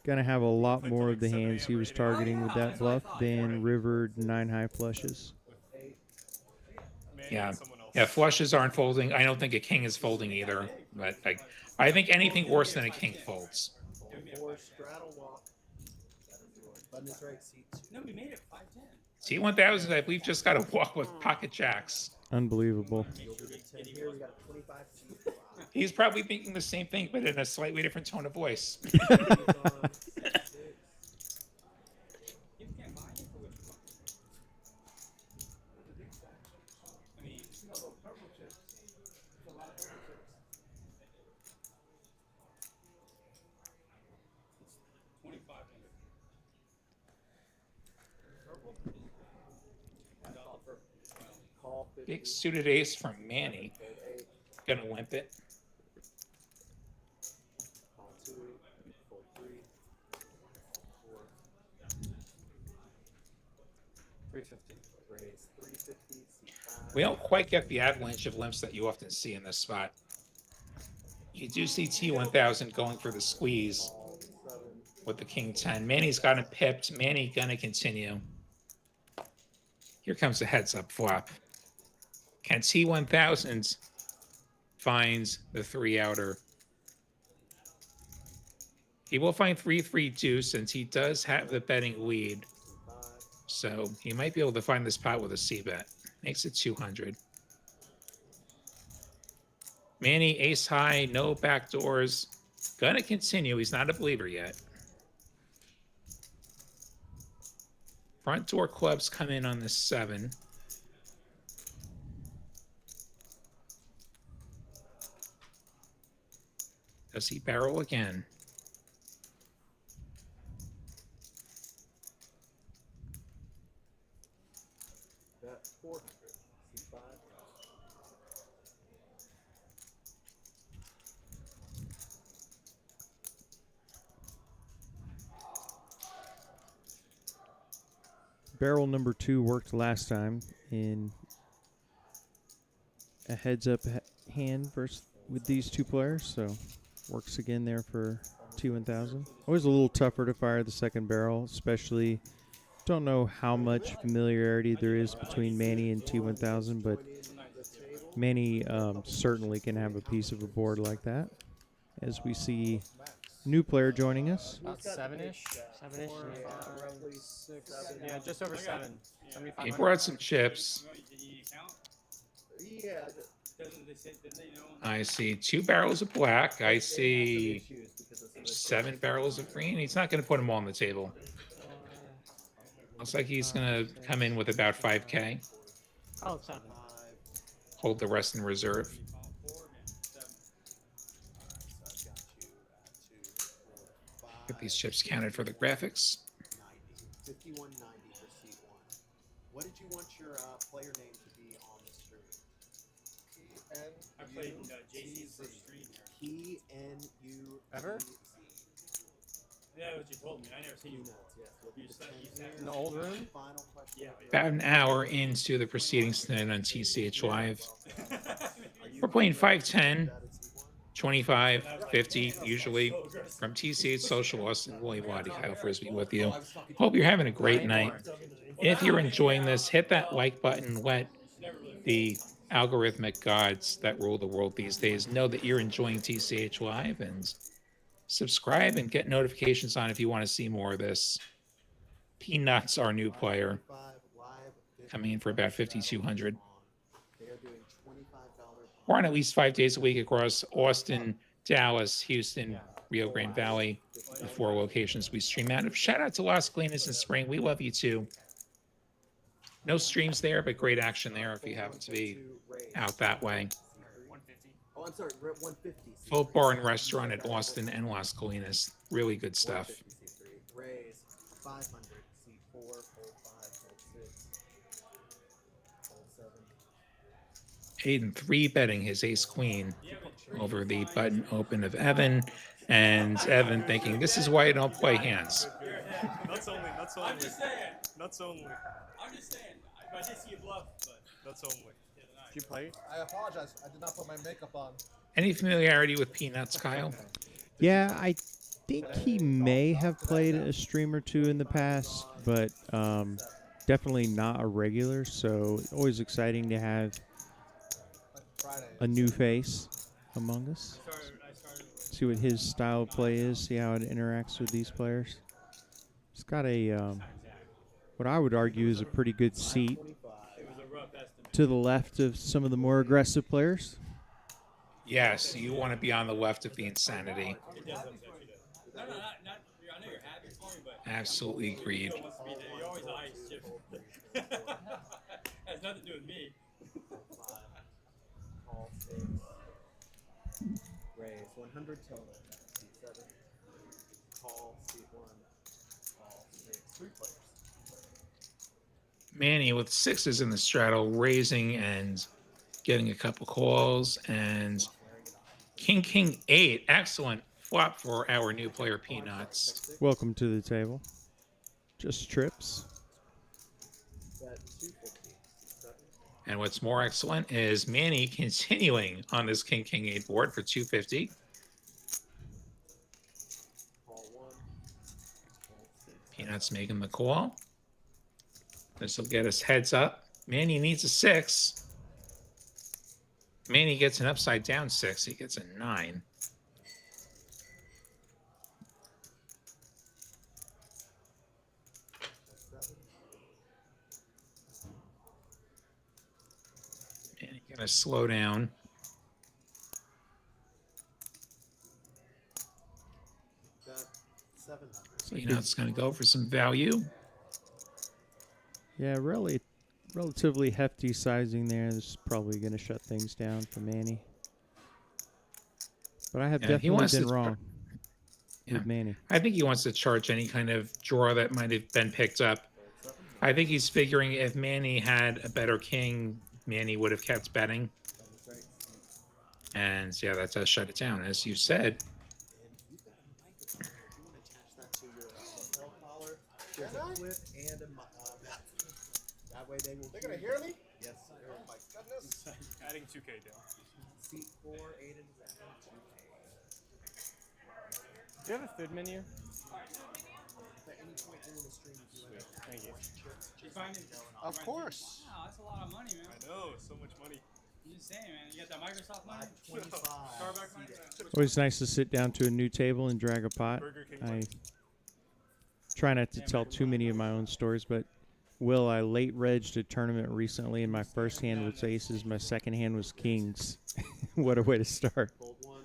going to have a lot more of the hands he was targeting with that bluff than river 9 high flushes. Manny Yeah. and someone else. Yeah, flushes aren't folding. I don't think a king is folding either. But I think anything worse than a king folds. Four straddle walk. Button is right, seat 2. No, we made it 5-10. T1000, I believe, just got a walk with pocket jacks. Unbelievable. You'll be at 10 here. We got 25 seats. He's probably thinking the same thing, but in a slightly different tone of voice. You can't buy it for which one? I mean, 2,500. Call 50. Big suited ace from Manny. Fold 8. Gonna limp it. Call 2. Fold 3. 4. 350. Raise 350. Seat 5. We don't quite get the avalanche of limps that you often see in this spot. You do see T1000 going for the squeeze Call 7. with the king 10. Manny's got him pipped. Manny gonna continue. Here comes the heads up flop. Can T1000 finds the 3-outer? He will find 3-3 deuce since he does have the betting lead. So he might be able to find this pot with a C bet. Makes it 200. Manny ace high, no backdoors. Gonna continue. He's not a believer yet. Front door clubs come in on the 7. Does he barrel again? Bet 400. Seat 5. Barrel number 2 worked last time in a heads-up hand versus with these two players, so works again there for T1000. Always a little tougher to fire the second barrel, especially don't know how much familiarity there is between Manny and T1000, but Manny certainly can have a piece of a board like that. As we see new player joining us. About 7-ish. 7-ish. Roughly 6. 7. Yeah, just over 7. He 7,500. brought some chips. Did you count? Yeah. Doesn't they say, didn't they know? I see 2 barrels of black. I see 7 barrels of green. He's not going to put them all on the table. Looks like he's going to come in with about 5K. Oh, 7. Hold the rest in reserve. Get these chips counted for the graphics. 51.90 for seat 1. What did you want your player name to be on the stream? I played JC's first stream here. PNU. Ever? Yeah, what you told me. I never seen you before. You sat In the old room? Final question. Yeah. About an hour into the proceedings tonight on TCH Live. We're playing 5-10, 25, 50, usually. From TCH Social Austin, William Waddy, Kyle Frisbee with you. Hope you're having a great night. If you're enjoying this, hit that like button. Let the algorithmic gods that rule the world these days know that you're enjoying TCH Live, and subscribe and get notifications on if you want to see more of this. Peanuts, our new player, coming in for about 5,200. They are doing $25. We're on at least 5 days a week across Austin, Dallas, Houston, Rio Grande Valley, the 4 locations we stream out of. Shout out to Las Colinas and Spring. We love you too. No streams there, but great action there if you happen to be out that way. 150. Oh, I'm sorry. 150. Full bar and restaurant at Austin and Las Colinas. Really good stuff. 150. 500. Seat 4, hole 5, hole 6, hole 7. Aiden 3-betting his ace queen over the button open of Evan, and Evan thinking this is why I don't play hands. Nuts only. Nuts only. I'm just saying. Nuts only. I'm just saying. I did see a bluff, but Nuts only. Did you play? I apologize. I did not put my makeup on. Any familiarity with peanuts, Kyle? Yeah, I think he may have played a stream or two in the past, but definitely not a regular. So always exciting to have Friday. a new face among us. I started. See what his style of play is. See how it interacts with these players. It's got a what I would argue is a pretty good seat It was a rough estimate. to the left of some of the more aggressive players. Yes, you want to be on the left of the insanity. It does upset you, though. No, not. I know you're happy for me, but Absolutely agreed. you almost be there. You're always the ice chip. Has nothing to do with me. Hole 6. Raise 100 total. Seat 7. Call, seat 1. Call, 6. 3 players. Manny with 6s in the straddle, raising and getting a couple calls, and King 8, excellent flop for our new player Peanuts. Welcome to the table. Just trips. Bet 250. Seat 7. And what's more excellent is Manny continuing on this King 8 board for 250. Call 1. Call 6. Peanuts making the call. This will get us heads up. Manny needs a 6. Manny gets an upside down 6. He gets a 9. Manny gonna slow down. Bet 700. Peanuts gonna go for some value. Yeah, really, relatively hefty sizing there. This is probably going to shut things down for Manny. But I have Yeah, he definitely wants been to- wrong Yeah. with Manny. I think he wants to charge any kind of draw that might have been picked up. I think he's figuring if Manny had a better king, Manny would have kept betting. And yeah, that does shut it down, as you said. Attach that to your lapel collar. There's a clip and a mat. That way they will. They're gonna hear me? Yes, sir. Oh my goodness. Adding 2K down. Seat 4, Aiden is at 2K. Do you have a food menu? At any point during the stream, if you want to. Thank you. You find it? Of course. Wow, that's a lot of money, man. I know. So much money. I'm just saying, man. You got that Microsoft money? 525. Starbucks money? Always nice to sit down to a new table and drag a pot. Burger King I money. try not to tell too many of my own stories, but Will, I late regged a tournament recently, and my first hand was aces, my second hand was kings. What a way to start. Fold 1.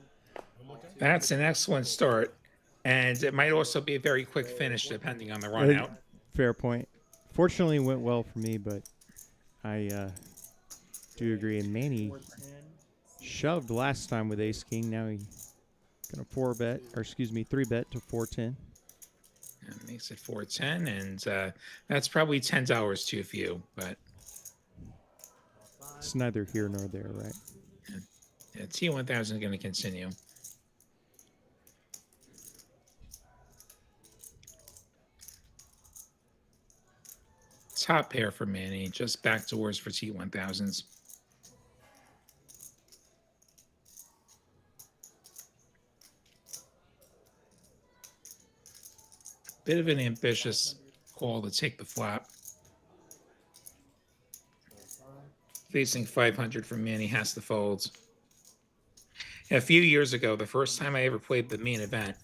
That's an excellent start. And it might also be a very quick finish depending on the run out. Fair point. Fortunately, it went well for me, but I do agree. And Manny 410. shoved last time with ace king. Now he's gonna 3-bet to 410. And makes it 410, and that's probably $10 too few, but It's neither here nor there, right? yeah, T1000 is going to continue. Top pair for Manny, just backdoors for T1000s. Bit of an ambitious call to take the flop. Facing 500 from Manny, has to fold. A few years ago, the first time I ever played the main event,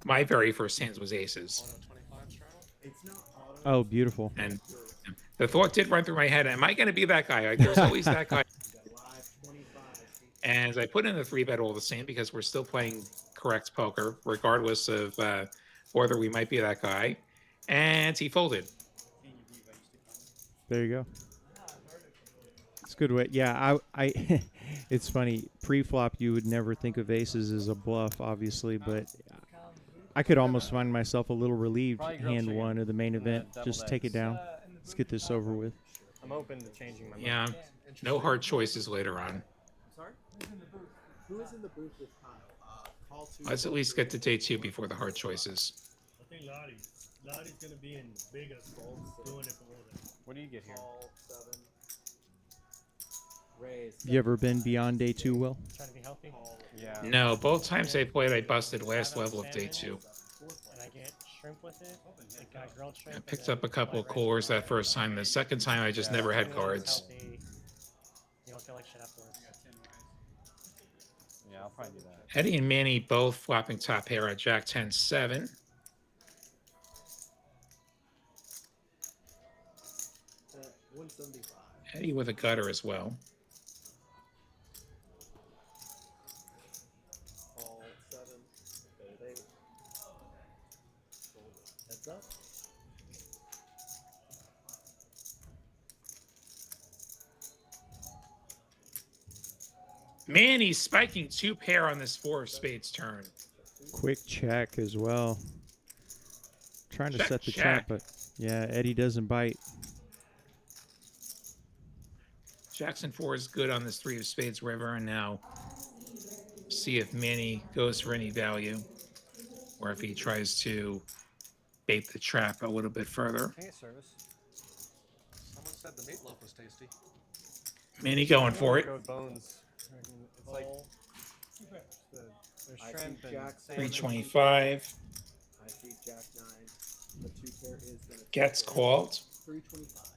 my very first hands was aces. It's not auto. Oh, beautiful. And the thought did run through my head, am I going to be that guy? Like, there's always that guy. Live 25. And I put in the 3-bet all the same because we're still playing correct poker, regardless of whether we might be that guy. And he folded. There you go. It's a good way. Yeah, I it's funny. Pre-flop, you would never think of aces as a bluff, obviously, but I could almost find myself a little relieved Probably grilled hand chicken. one of the main And event. deviled Just take it eggs. down. Let's get this over with. I'm open to changing my mind. Yeah, no hard choices later on. I'm sorry? Who is in the booth with Kyle? Call two. Let's at least get to day 2 before the hard choices. I think Lottie's gonna be in Vegas doing it for them. What do you get here? Call 7. Raise. Have you ever been beyond day 2, Will? Trying to be healthy. Yeah. No, both times I played, I busted last level of day 2. And I get shrimp with it. Like grilled shrimp. I and picked then up a couple of white rice coolers and that first time. The second time, I just never had it's cards. healthy. You don't feel like shit afterwards. Yeah, I'll probably do that. Eddie and Manny both flopping top pair at Jack 10-7. 175. Eddie with a gutter as well. Call 7. Go with 8. Heads up. Manny spiking 2 pair on this 4 of spades turn. Quick check as well. Trying to Check, set the check. trap, but yeah, Eddie doesn't bite. Jackson 4 is good on this 3 of spades river, and now see if Manny goes for any value or if he tries to bait the trap a little bit further. Can I get service? Someone said the meatloaf was tasty. Manny going for it. Go with bones. It's like there's I see shrimp and Jack salmon. 325 I see Jack 9. The 2 pair is going to gets called, 325.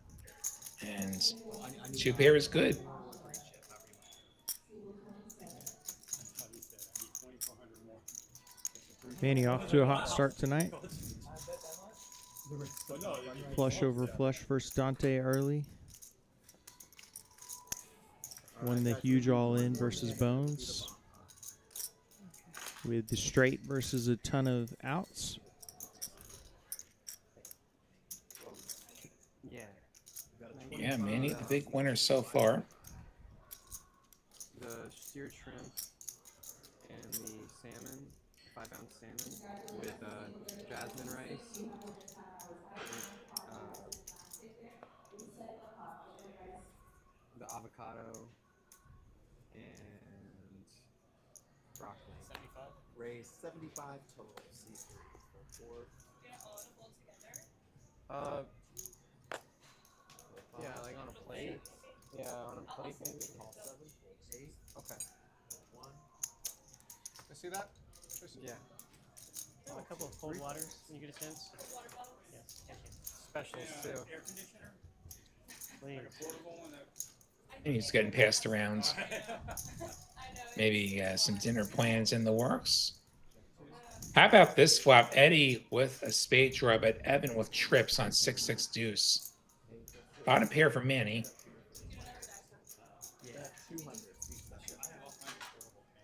and 2 pair is good. Manny off to a hot start tonight. Flush over flush versus Dante early. Won the huge all-in versus Bones. With the straight versus a ton of outs. Yeah. Yeah, Manny, the big winner so far. The seared shrimp and the salmon, 5-ounce salmon with jasmine rice. The avocado and broccoli. Raise 75 total. C3 for 4. Yeah, like on a plate. Yeah, on a plate maybe. Call 7. 8. Okay. 1. You see that? Yeah. A couple of cold waters when you get a chance. Yes, thank you. Specials too. Please. He's getting passed around. Maybe some dinner plans in the works. How about this flop? Eddie with a spade draw, but Evan with trips on 6-6 deuce. Bottom pair for Manny. Yeah, 200.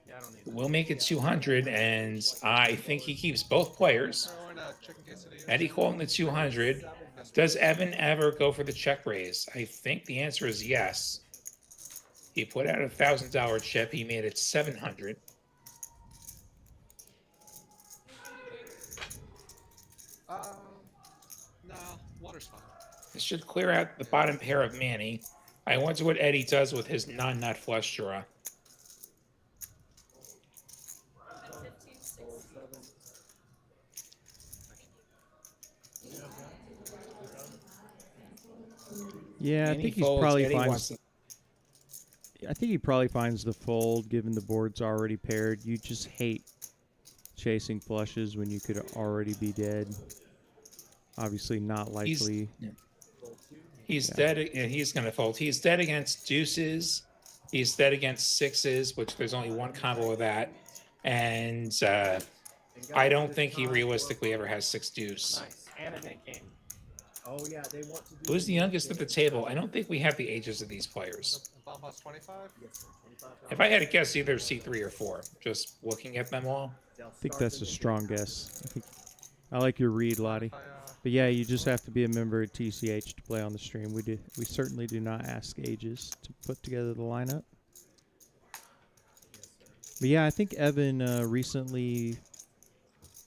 Yeah, I don't need that. We'll make it 200, and I think he keeps both players. Throwing a chicken quesadilla. Eddie calling the 200. Does Evan ever go for the check raise? I think the answer is yes. He put out a $1,000 chip. He made it 700. No, water's fine. This should clear out the bottom pair of Manny. I wonder what Eddie does with his non-nut flush draw. Yeah, I Manny think folds, Eddie wants to- I think he probably finds the fold, given the board's already paired. You just hate chasing flushes when you could already be dead. Obviously not likely. He's dead. And he's going to fold. He's dead against deuces. He's dead against sixes, which there's only one combo of that. And I don't think he realistically ever has 6 deuce. Nice. And a nick game. Oh, yeah, they want to do. Who's the youngest at the table? I don't think we have the ages of these players. Bomb House 25? Yes, sir. 25. If I had to guess, either C3 or 4. Just looking at them all. They'll I think start that's them a to strong guess. I like your read, Lottie. But yeah, you just have to be a member of TCH to play on the stream. We certainly do not ask ages to put together the lineup. But yeah, I think Evan recently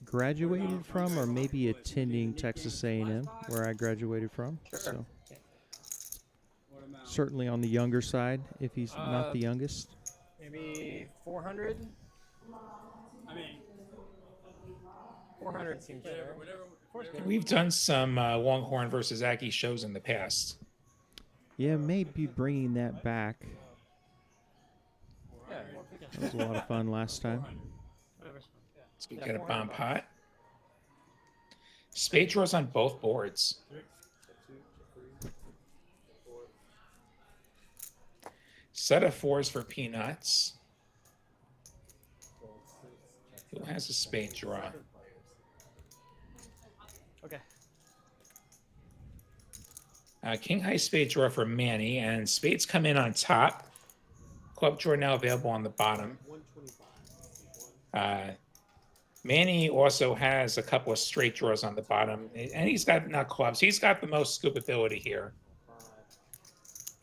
graduated from, or maybe attending Texas A&M, where I graduated from. So certainly on the younger side, if he's not the youngest. Maybe 400. I mean, 400 seems fair. We've done some Longhorn versus Aggie shows in the past. Yeah, maybe bringing that back. Yeah, That was a lot of fun last time. whatever's fun. So we get a bomb pot. Spade draws on both boards. Set of fours for Peanuts. Who has a spade draw? Okay. King high spade draw for Manny, and spades come in on top. Club draw now available on the bottom. Manny also has a couple of straight draws on the bottom, and he's got not clubs. He's got the most scoopability here.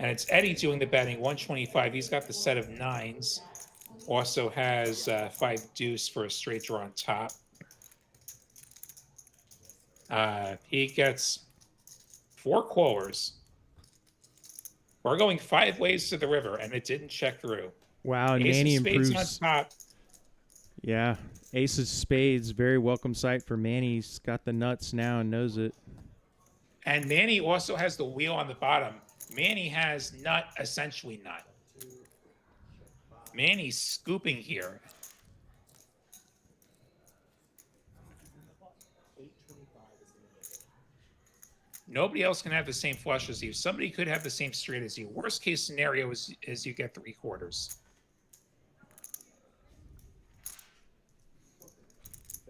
And it's Eddie doing the betting, 125. He's got the set of nines. Also has 5 deuce for a straight draw on top. He gets 4 callers. We're going 5 ways to the river, and it didn't check through. Wow, and Ace Manny of spades improves. on top. Yeah, ace of spades, very welcome sight for Manny. He's got the nuts now and knows it. And Manny also has the wheel on the bottom. Manny has nut, essentially nut. Manny's scooping here. Nobody else can have the same flush as you. Somebody could have the same straight as you. Worst case scenario is you get 3 quarters.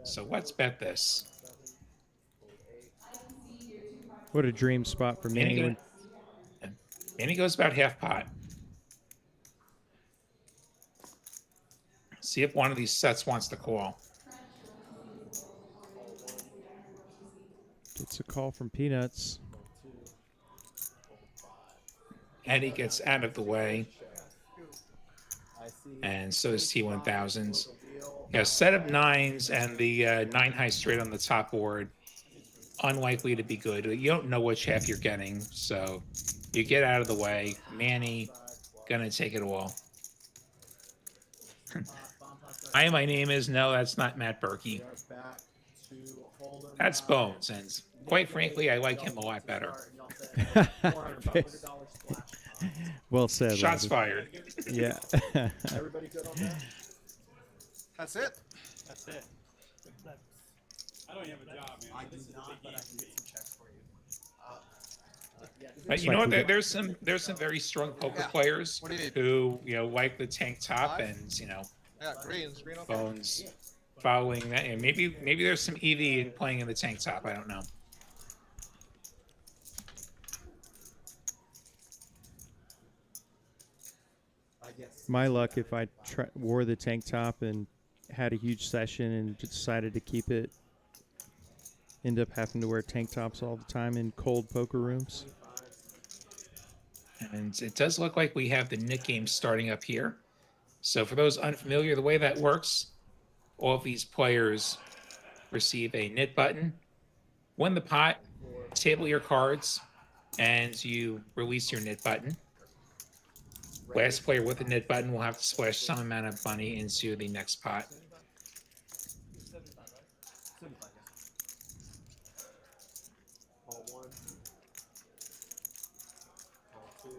So let's bet this. What a dream spot for Manny. Manny goes about half pot. See if one of these sets wants to call. Gets a call from Peanuts. Eddie gets out of the way. And so does T1000s. Yeah, set of nines and the 9 high straight on the top board. Unlikely to be good. You don't know which half you're getting, so you get out of the way. Manny gonna take it all. Hi, my name is. No, that's not Matt Berkey. That's Bones, and quite frankly, I like him a lot better. Well said. Shots Leslie. fired. Yeah. Everybody good on that? That's it. That's it. I don't even have a job, man. I do not, but I can get some checks for you. But you know what? There's some very strong poker Yeah. players What do you need? who like the tank top 5? and Yeah, greens. Green okay. Bones following that. And maybe there's some EV in playing in the tank top. I don't know. My luck if I wore the tank top and had a huge session and decided to keep it. End up having to wear tank tops all the time in cold poker rooms. And it does look like we have the Nick game starting up here. So for those unfamiliar, the way that works, all of these players receive a knit button, win the pot, table your cards, and you release your knit button. Last player with the knit button will have to splash some amount of money into the next pot.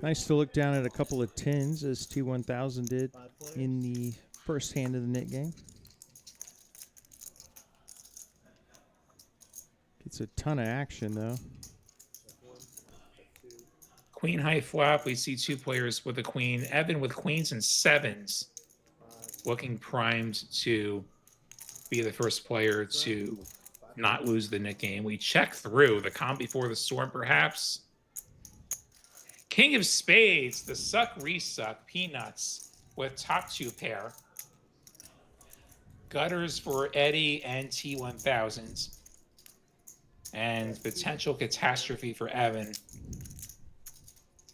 Nice to look down at a couple of tens as T1000 did in the first hand of the knit game. Gets a ton of action though. Queen high flop, we see 2 players with a queen. Evan with queens and 7s, looking primed to be the first player to not lose the knit game. We check through the calm before the storm, perhaps. King of spades, the suck resuck, Peanuts with top 2 pair. Gutters for Eddie and T1000s. And potential catastrophe for Evan.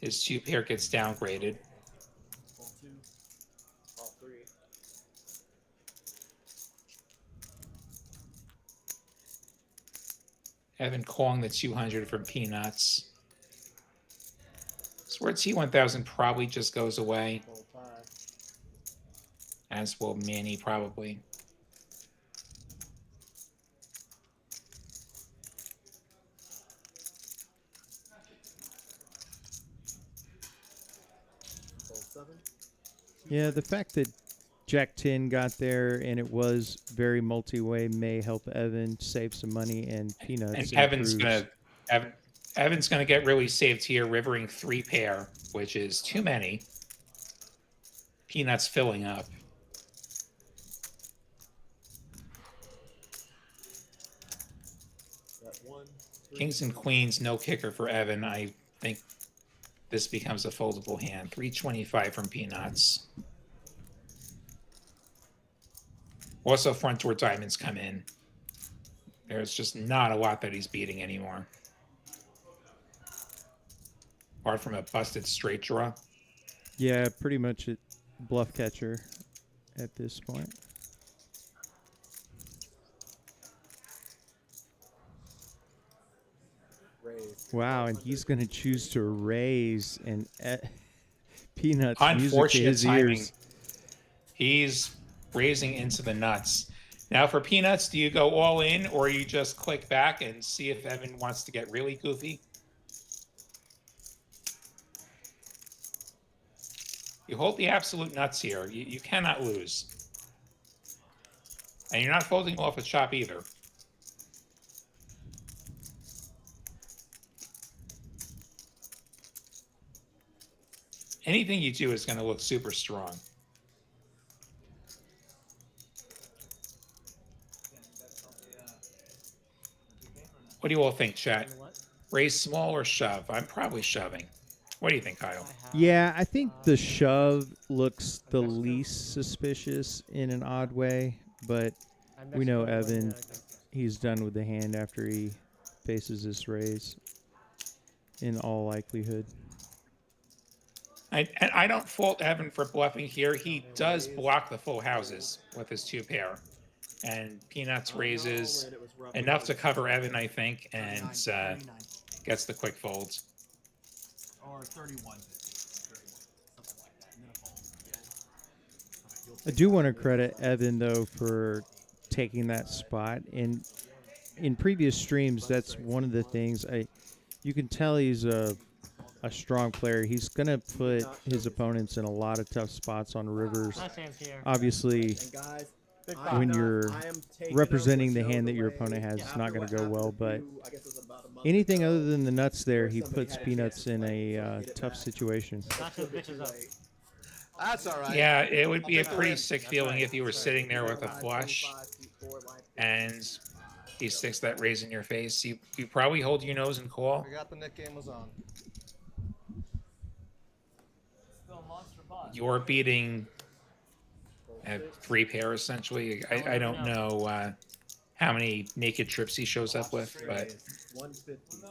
His 2 pair gets downgraded. Evan calling the 200 from Peanuts. So where T1000 probably just goes away, Full five. as will Manny probably. Full seven. Yeah, the fact that Jack 10 got there and it was very multi-way may help Evan save some money, and Peanuts And Evan's improves. Evan's gonna get really saved here, rivering 3 pair, which is too many. Peanuts filling up. That one. Three. Kings and queens, no kicker for Evan. I think this becomes a foldable hand. 325 from Peanuts. Also, front door diamonds come in. There's just not a lot that he's beating anymore. Apart from a busted straight draw. Yeah, pretty much a bluff catcher at this point. Raise. Wow, and he's going to choose to raise, and Peanuts music to Unfortunate his timing. ears. He's raising into the nuts. Now for Peanuts, do you go all in or you just click back and see if Evan wants to get really goofy? You hold the absolute nuts here. You cannot lose. And you're not folding off a chop either. Anything you do is going to look super strong. What do you all think, chat? What? Raise small or shove? I'm probably shoving. What do you think, Kyle? Yeah, I think the shove looks the least suspicious in an odd way, but we know Evan, he's done with the hand after he faces this raise, in all likelihood. And I don't fault Evan for bluffing here. He does block the full houses with his 2 pair. And Peanuts raises enough to cover Evan, I think, and gets the quick folds. Or 31. I do want to credit Evan, though, for taking that spot. In previous streams, that's one of the things you can tell he's a strong player. He's going to put his opponents in a lot of tough spots on rivers. Nice hands here. Obviously, And guys, when you're I am taking representing over the hand that your the opponent has, way it's not going to after go what well. happened But to you, I guess it was about a month anything ago, other than the nuts there, where he somebody puts had a Peanuts chance in to a get it tough back. situation. Knock those bitches up. That's all right. Yeah, it would be a I'll take pretty that. sick That's feeling right. if you were sitting there with a flush and he sticks that raise in your face. You probably hold your nose and call. We got the Nick game was on. You're beating at 3 pair, essentially. I don't know how many naked trips he shows up with, but 150.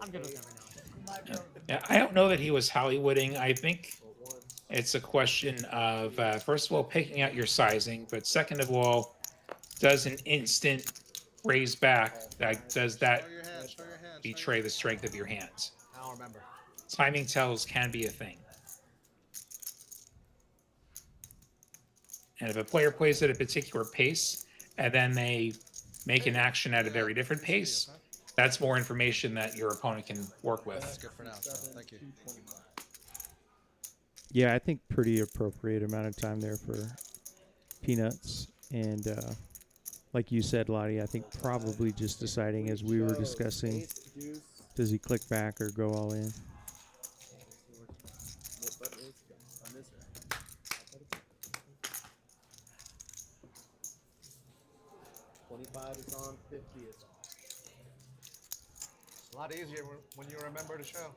I'm good with every now. yeah, I don't know that he was Hollywooding. I think it's a question of, first of all, picking out your sizing, but second of all, does an instant raise back, does that Show your hand. Show your hand. betray the strength of your hands? I don't remember. Timing tells can be a thing. And if a player plays at a particular pace and then they make an action at a very different pace, that's more information that your opponent can work That's with. good for now. So thank you. Yeah, I think pretty appropriate amount of time there for Peanuts. And like you said, Lottie, I think probably just deciding, as we were discussing, does he click back or go all in? Is on, 50 is on. It's a lot easier when you remember to show.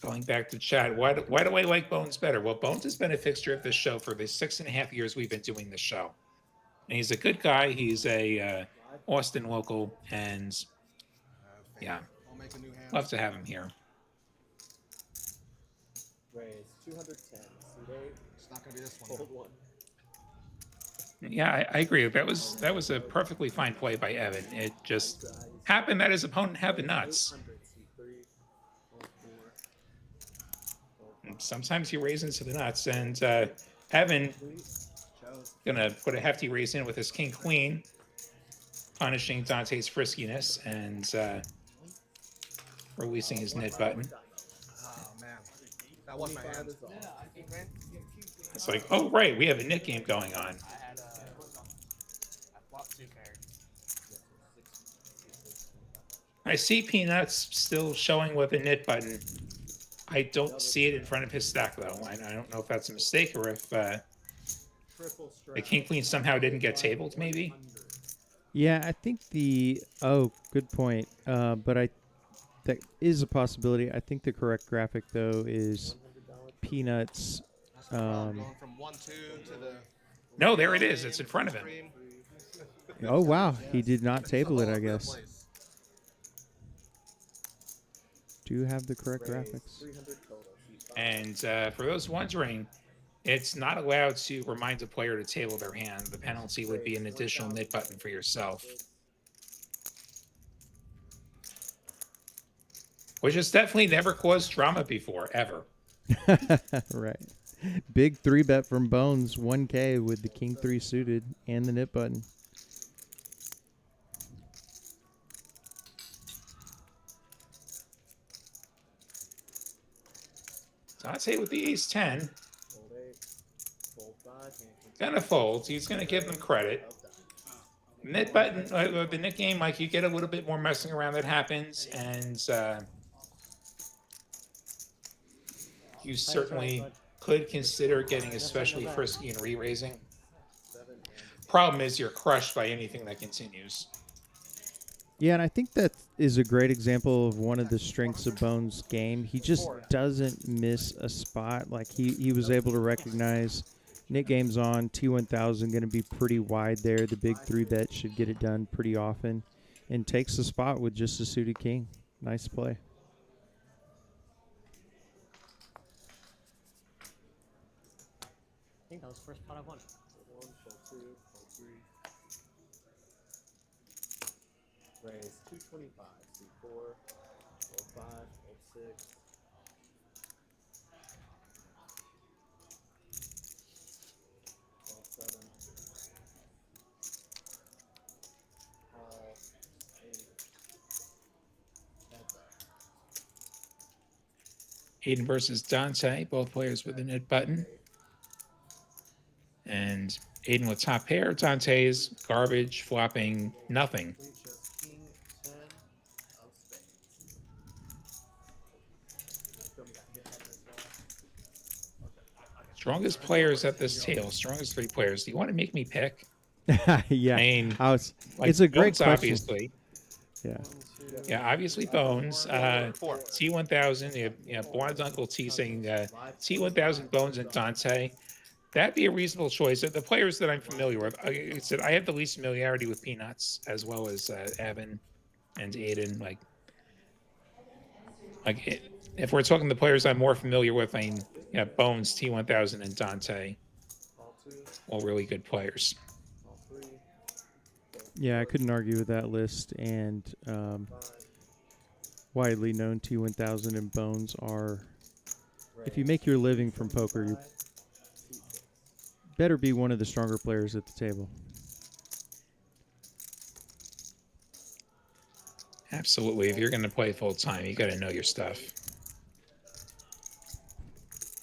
Going back to chat, why do I like Bones better? Well, Bones has been a fixture of this show for the 6.5 years we've been doing this show. And he's a good guy. He's a Austin local, and yeah, I'll make a new hand. love to have him here. Raise 210. Suit 8. It's not gonna be this one. Fold 1. Yeah, I agree. That was a perfectly fine play by Evan. It just happened that his opponent had the nuts. 800. Suit 3. Fold 4. And sometimes you raise into the nuts, and Evan gonna put a hefty raise in with his king queen, punishing Dante's friskiness and releasing his nit button. Oh man, that was my hand. It's like, oh right, we have a nit game going on. I had I flopped 2 pairs. I see Peanuts still showing with a nit button. I don't see it in front of his stack though. I don't know if that's a mistake or if Triple the king queen somehow didn't get tabled. Maybe. Yeah, I think good point. But that is a possibility. I think the correct graphic though is Peanuts. Going from 1-2 to the. No, there it is. It's in front of him. Oh wow, he did not table it. I guess. Do you have the correct graphics? 300 total. And for those wondering, it's not allowed to remind a player to table their hand. The penalty would be an additional nit button for yourself. Which has definitely never caused drama before, ever. Right. Big 3-bet from Bones, 1K with the king 3 suited and the nit button. Dante with the ace 10. Fold 8. Fold 5. Gonna fold. He's gonna give them credit. Nit button, the nit game, like you get a little bit more messing around that happens, and you certainly could consider getting especially frisky and re-raising. Problem is you're crushed by anything that continues. Yeah, and I think that is a great example of one of the strengths of Bones' game. He just doesn't miss a spot. Like he was able to recognize nit game's on, T1000 going to be pretty wide there. The big 3-bet should get it done pretty often, and takes the spot with just a suited king. Nice play. I think that was the first pot I won. Fold 1. Fold 2. Fold 3. Raise 225. Suit 4. Fold 5. Fold 6. Fold 7. Call 8. Aiden versus Dante, both players with the nit button. And Aiden with top pair, Dante is garbage, flopping nothing. Please just king 10 of spades. Still got hit button as well. Strongest players at this table, strongest 3 players. Do you want to make me pick? Yeah, I mean, like, it's a great Bones, question. Obviously. Yeah. Yeah, obviously Bones. T1000, you have Blonde's Uncle T saying T1000, Bones, and Dante. That'd be a reasonable choice. The players that I'm familiar with, I said I have the least familiarity with Peanuts, as well as Evan and Aiden. If we're talking the players I'm more familiar with, I mean, yeah, Bones, T1000, and Dante, Call 2. all really good players. Call 3. Yeah, I couldn't argue with that list. And widely known T1000 and Bones are, if you make your living from poker, you better be one of the stronger players at the table. Absolutely. If you're going to play full time, you got to know your stuff.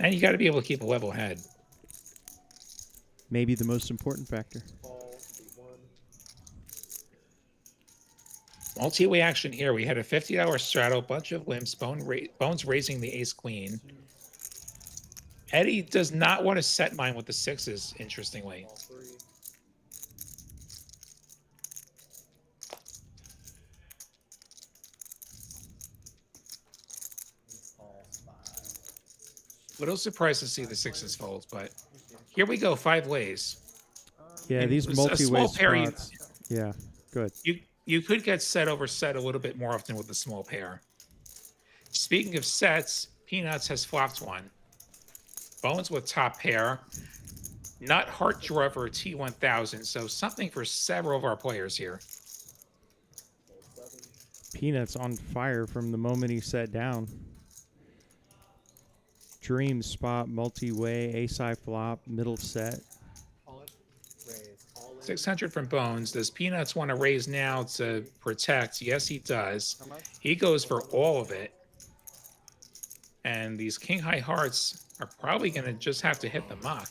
And you got to be able to keep a level head. Maybe the most important factor. Call Suit 1. Multi-way action here. We had a $50 straddle, bunch of limps, Bones raising the ace queen. Eddie does not want to set mine with the 6s, interestingly. Call 3. Call 5. Little surprised to see the 6s fold, but here we go, 5 ways. Yeah, And these a multi-way small pair, spots. Yeah, good. You could get set over set a little bit more often with a small pair. Speaking of sets, Peanuts has flopped one. Bones with top pair. Nut heart draw for T1000. So something for several of our players here. Peanuts on fire from the moment he sat down. Dream spot, multi-way, ace-high flop, middle set. Raise. All in. 600 from Bones. Does Peanuts want to raise now to protect? Yes, he does. He goes for all of it. And these king high hearts are probably going to just have to hit the muck.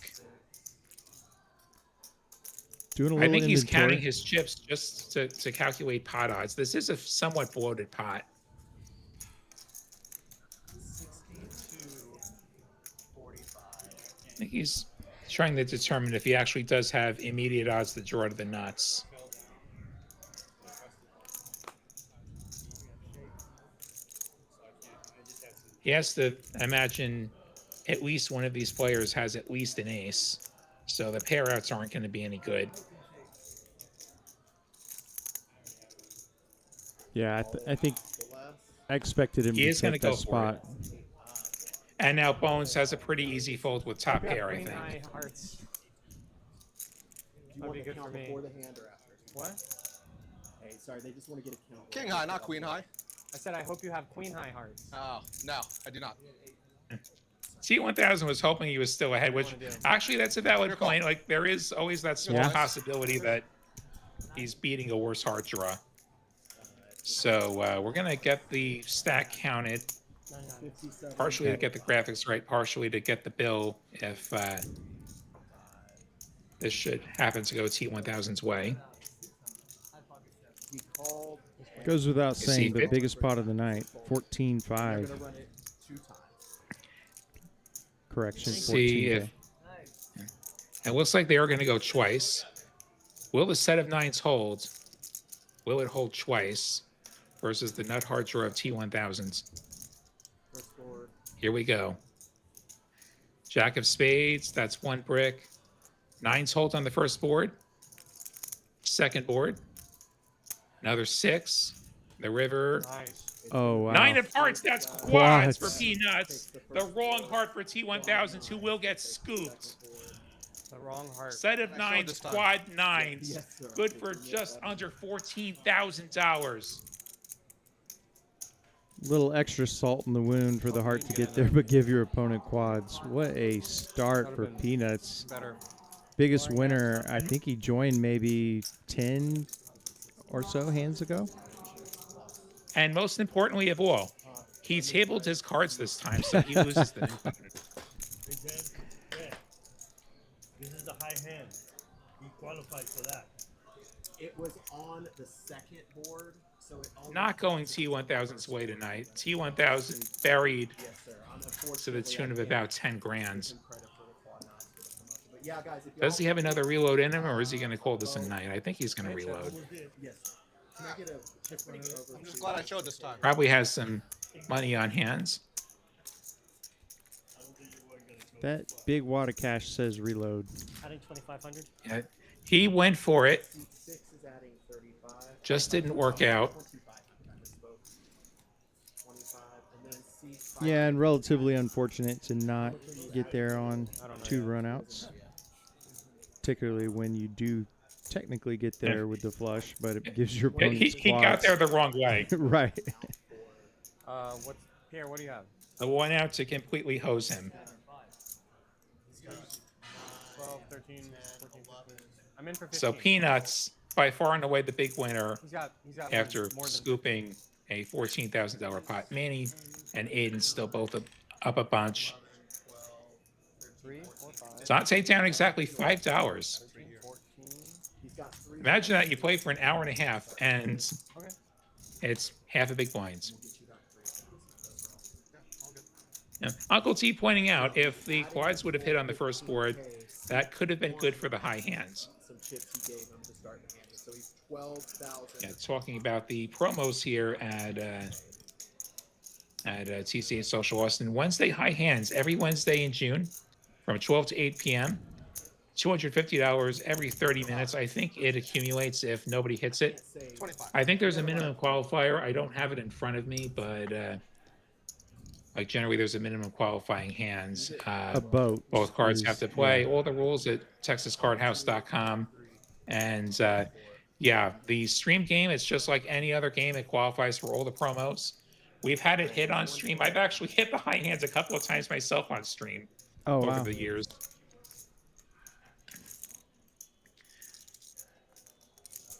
Doing a I little think he's inventory. counting his chips just to calculate pot odds. This is a somewhat bloated pot. 62-45. I think he's trying to determine if he actually does have immediate odds to draw to the nuts. He has to imagine at least one of these players has at least an ace. So the pair outs aren't going to be any good. Yeah, I think The less. I expected him He to is gonna take go that for spot. And now Bones has a pretty easy fold with top pair, I Queen think. high hearts. Do you That'd want be the good count for me. before the hand or after? What? Hey, sorry, they just want to get a count. King high, not queen high. I said I hope you have queen high hearts. Oh, no, I do not. T1000 was hoping he was still ahead, which actually that's a valid point. Like there is always that small Yeah. possibility that he's beating a worse heart draw. So we're gonna get the stack counted, 57. partially to get the graphics right, partially to get the bill if this should happen to go T1000's way. He called. Goes without see, saying, but it- biggest pot of the night, They're 14-5. going to run it 2 times. Correction, See 14K. if it looks like they are going to go twice. Will the set of nines hold? Will it hold twice versus the nut heart draw of T1000s? First board. Here we go. Jack of spades, that's 1 brick. Nines hold on the first board. Second board. Another 6. The river. Nice. Oh, wow. 9 of hearts, that's quads for Quads. Peanuts. The wrong heart for T1000s, who will get scooped. The wrong heart. Set of I showed nines, this time. quad nines. Yes, sir. Good for just under $14,000. Little extra salt in the wound for the heart to get there, but give your opponent quads. What a start for Peanuts. Better. Biggest winner, I think he joined maybe 10 or so hands ago. And most importantly of all, he tabled his cards this time, so he loses the new opponent. This is the high hand. He qualified for that. It was on the second board, so it only. Not going T1000's way tonight. T1000 buried Yes, sir. to the tune of about 10 grand. But yeah, guys, if Does he y'all- have another reload in him, or is he going to call this a night? I think he's going to reload. Yes. Can I get a chip runner over? I'm just to- glad I showed this time. Probably has some money on hands. That big wad of cash says reload. Adding 2,500. Yeah, he went for it, Seat 6 is adding 35. just didn't work out. 25. I misspoke. 25, and then seat 5. Yeah, and relatively unfortunate to not get there on 2 runouts. Particularly when you do technically get there with the flush, but it gives your Yeah, opponent's he got quads. there the wrong way. Right. What's Pierre? What do you have? The one out to completely hose him. 12, 13, 14, 15. I'm in for 15. So Peanuts, by far and away the big winner He's got after more than scooping a $14,000 pot. Manny and Aiden still both up a bunch. 3, 4, 5, Dante down exactly $5. 13, 14. He's got 3. Imagine that you play for an hour and a half and Okay. it's half a big blinds. Yeah. Uncle T pointing out if the quads would have hit on the first board, that could have been good for the high hands. Some chips he gave him to start the hand. So he's 12,000. Yeah, talking about the promos here at TCH Social Austin. Wednesday high hands every Wednesday in June from 12 to 8 p.m. $250 every 30 minutes. I think it accumulates if nobody hits it. Say 25. I think there's a minimum qualifier. I don't have it in front of me, but Like generally, there's a minimum qualifying hands. A boat. Both cards is- have to play. yeah. All the rules at TexasCardHouse.com. And yeah, the stream game, it's just like any other game. It qualifies for all the promos. We've had it hit on stream. I've actually hit the high hands a couple of times myself on stream Oh, over wow. the years.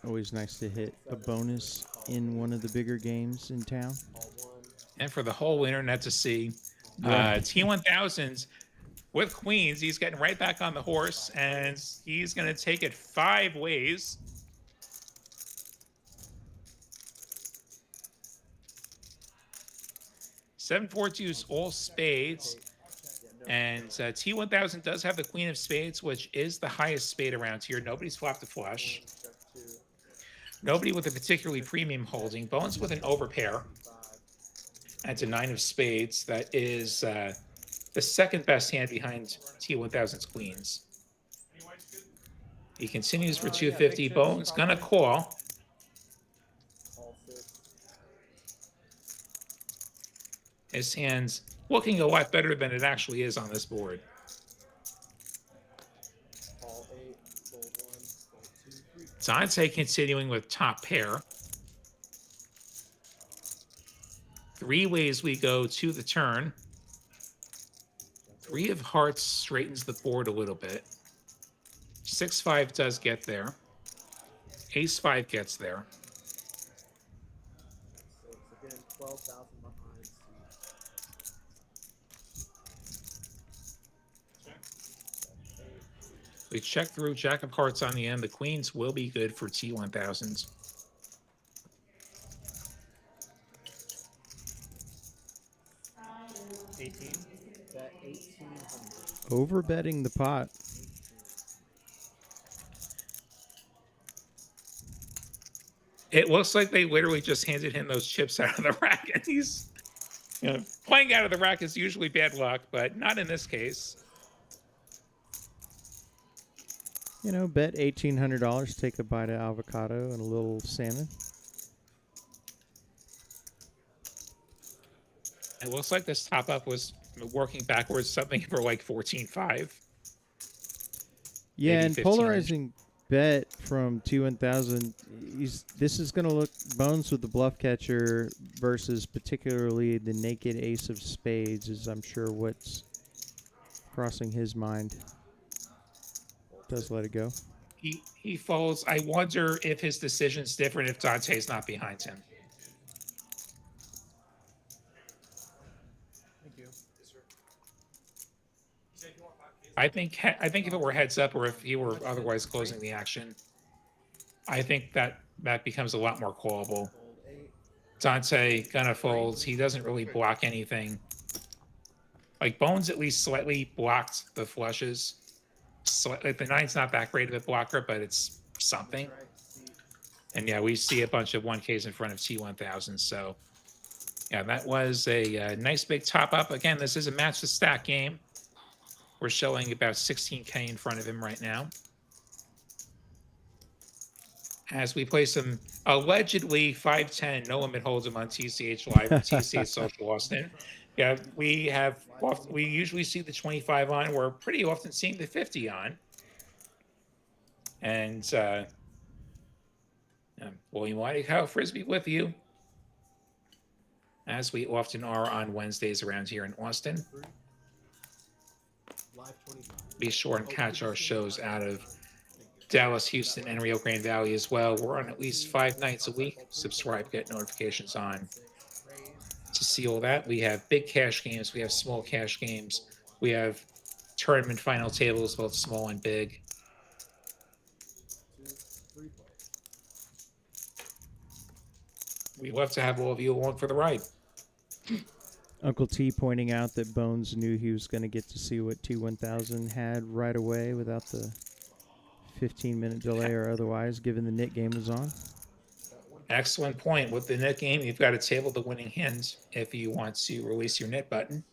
Always nice to hit a bonus in one of the bigger games in town. And for the whole internet to see, T1000s with queens, he's getting right back on the horse, and he's going to take it 5 ways. Seven, 4 deuce, all spades. And T1000 does have the queen of spades, which is the highest spade around here. Nobody's flopped a flush. Nobody with a particularly premium holding. Bones with an overpair. That's a 9 of spades. That is the second best hand behind T1000's queens. He continues for 250. Bones gonna call. His hand's looking a lot better than it actually is on this board. Dante continuing with top pair. 3 ways we go to the turn. 3 of hearts straightens the board a little bit. 6-5 does get there. Ace-5 gets there. Again, 12,000 behind. We check through Jack of Hearts on the end. The queens will be good for T1000s. Bet 1,800. Over betting the pot. It looks like they literally just handed him those chips out of the rack, and he's, you know, playing out of the rack is usually bad luck, but not in this case. You know, bet $1,800, take a bite of avocado and a little salmon. It looks like this top up was working backwards, something for like 14.5. Yeah, Maybe and 1500. polarizing bet from T1000. This is going to look bones with the bluff catcher versus particularly the naked ace of spades is, I'm sure, what's crossing his mind. Does let it go. He folds. I wonder if his decision's different if Dante's not behind him. Thank you. I think if it were heads up or if he were otherwise closing the action, I think that becomes a lot more callable. Dante gonna folds. He doesn't really block anything. Like Bones at least slightly blocked the flushes. Like the 9's not that great of a blocker, but it's something. And yeah, we see a bunch of 1Ks in front of T1000. So yeah, that was a nice big top up. Again, this is a match to stack game. We're showing about 16K in front of him right now. As we play some allegedly 510 no limit hold'em on TCH Live or TCH Social Austin. Yeah, we usually see the 25 on. We're pretty often seeing the 50 on. And William White, Kyle Frisbee with you, as we often are on Wednesdays around here in Austin. Be sure and catch our shows out of Dallas, Houston, and Rio Grande Valley as well. We're on at least 5 nights a week. Subscribe, get notifications on to see all that. We have big cash games. We have small cash games. We have tournament final tables, both small and big. We love to have all of you along for the ride. Uncle T pointing out that Bones knew he was going to get to see what T1000 had right away without the 15-minute delay or otherwise, given the knit game was on. Excellent point. With the knit game, you've got to table the winning hand if you want to release your knit button.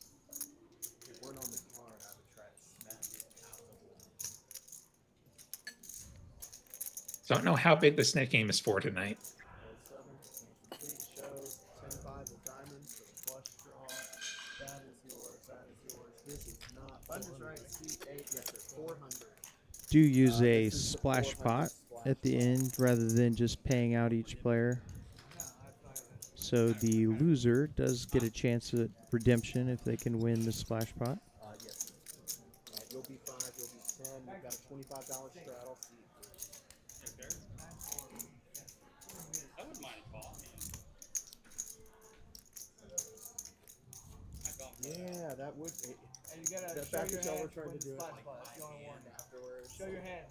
Don't know how big this knit game is for tonight. Seat 8, yes, sir. 400. Do use a This is the splash 400 pot splash at the pot. end rather than just paying out each player. So the loser does get a chance at redemption if they can win the splash pot. Yes, sir. You'll be 5, you'll be 10. You've got a $25 straddle seat. I wouldn't mind a call. Yeah, that would be. And you gotta The show fact your that y'all were hand to trying win to the do it splash like pot. by You only hand won. afterwards. Show your hand.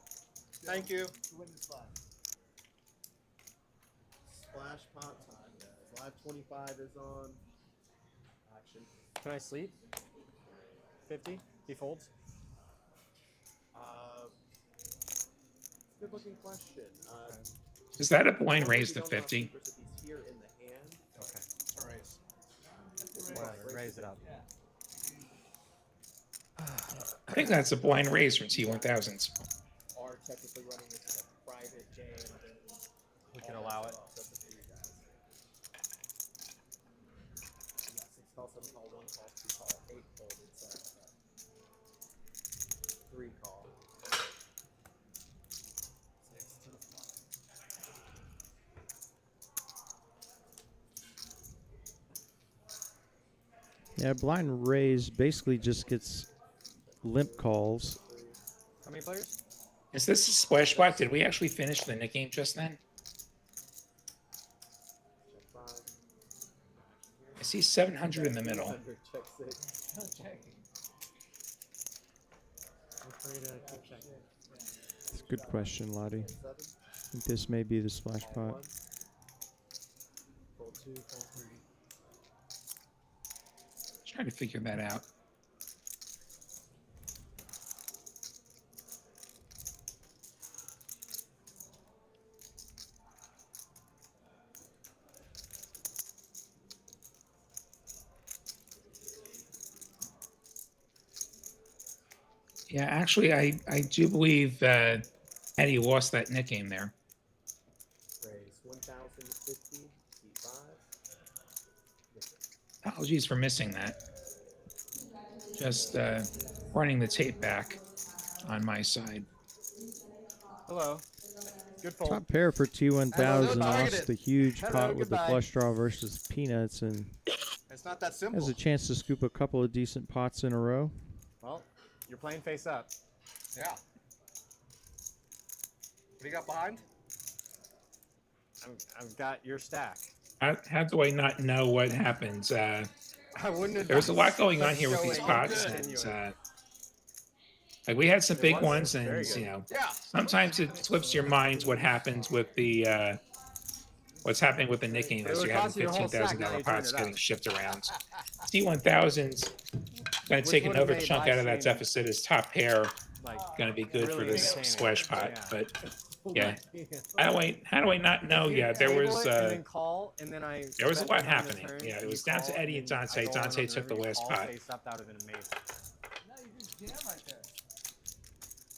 Thank you. To win the splash. Splash pot time, guys. Live 25 is on. Action. Can I sleep? 50? He folds? Good looking question. Is that a blind normally raise we to don't allow 50? keepers if he's here in the hand. All right. Whatever, raise it up. I think that's a blind raise for T1000s. Are technically running this as a private game. We can allow it. That's up to you guys. Yeah, 6 call, 7 call, 1 call, 2 call, 8 folded, 7 call. 3 call. 6 to the flop. Yeah, blind raise basically just gets limp calls. How many players? Is this a splash pot? Did we actually finish the Nick game just then? Check 5. I see 700 in the middle. 300, check 6. I'm afraid to keep checking. It's a good question, Lottie. 7. I think this may be the splash Call pot. 1. Fold 2, fold 3. Trying to figure that out. Yeah, actually, I do believe Eddie lost that Nick game there. Raise 1,050, seat 5. Yes, sir. Apologies for missing that. Just running the tape back on my side. Hello. Good fold. Top pair for T1000 Hello, lost the huge Hello, pot with the goodbye. flush draw versus Peanuts and It's not that simple. has a chance to scoop a couple of decent pots in a row. Well, you're playing face up. Yeah. What do you got behind? I've got your stack. How do I not know what happens? I wouldn't. There's a lot going on here with Showing these pots. continuing. And, like we had some big was ones, and very good. you know, Yeah. sometimes it slips your minds what happens with the what's happening with the Nick game It as would you're having cost you the whole stack $15,000 now you turn pots it getting up. shipped around. T1000's going to take Which another would've made chunk out of that live streaming, deficit. His top pair Like, going to be good for really this entertaining. splash pot, Yeah. but yeah. How do I not know? Yeah, there Table was it and then call, and then there was a bet lot on the happening. turn, Yeah, it you was down to call, Eddie and then I Dante. go on Dante on took the river, you last call pot. face up, that would have been amazing. No, you just jam right there.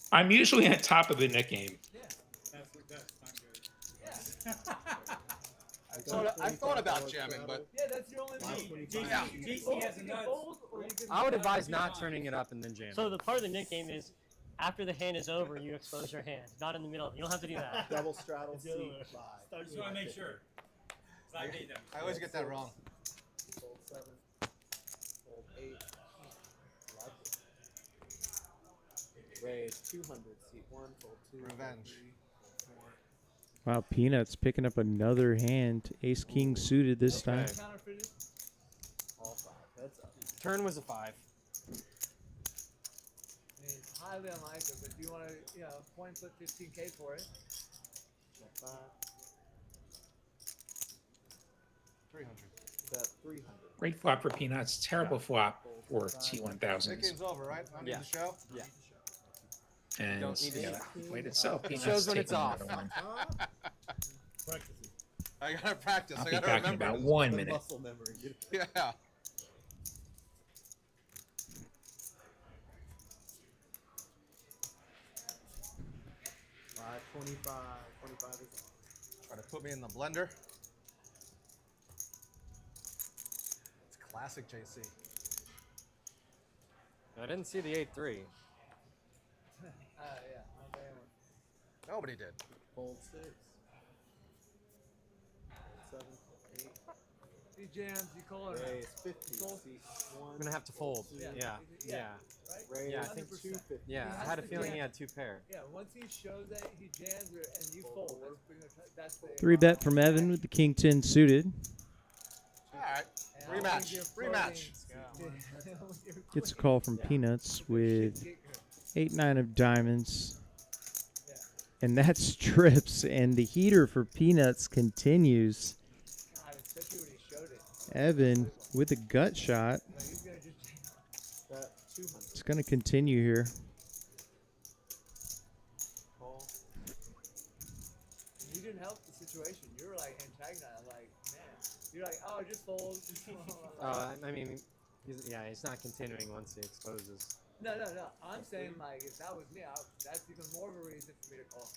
I'm usually on top of the Nick game. I thought about jamming, but Yeah, that's your only lead. yeah. JC has a nuts. Or you can I would advise not turning it up and then jamming. So the part of the Nick game is after the hand is over, you expose your hand, not in the middle. You don't have to do that. Double straddle seat 5. Just want to make sure. So I made them. I always get that wrong. Fold 7. Fold 8. Like it. Raise 200, seat 1, fold 2. Revenge. Fold 3, fold 4. Wow, Peanuts picking up another hand. Ace King suited this time. counterfeited. All 5. Heads up. Turn was a 5. I mean, it's highly unlikely, but if you want to, coin flip 15K for it. Check 5. 300. Bet 300. Great flop for Peanuts. Terrible flop for That T1000s. game's over, right? I need Yeah. the show. Yeah. And Don't need to yeah, see that played itself. Peanuts shows when taking it's off. another one. I gotta practice. I'll I be gotta back in remember. about this. 1 The minute. muscle memory. Yeah. Five 25. 25 is on. Try to put me in the blender. It's classic JC. I didn't see the 8-3. Nobody did. Fold 6. 7, 8. He jams, you call it. Raise 50. Fold. Seat 1. I'm gonna have to fold. Yeah. Yeah. Yeah. Raise Yeah, I think- 250. Yeah. I had a feeling he had 2 pair. Yeah, once he shows that he jams and you fold, that's pretty much that's fold. 3-bet from Evan with the king 10 suited. All right. And I don't Rematch. think you're Rematch. folding. Gets a call from Peanuts with 8-9 of diamonds. And that strips, and the heater for Peanuts continues. God, especially when he showed it. Evan with a gut shot. Like, he's gonna just Bet 200. It's going to continue here. Call. you didn't help the situation. You were like antagonized, like, man. You're like, oh, just fold. I mean, he's not continuing once he exposes. No. I'm saying, like, if that was me, that's even more of a reason for me to call.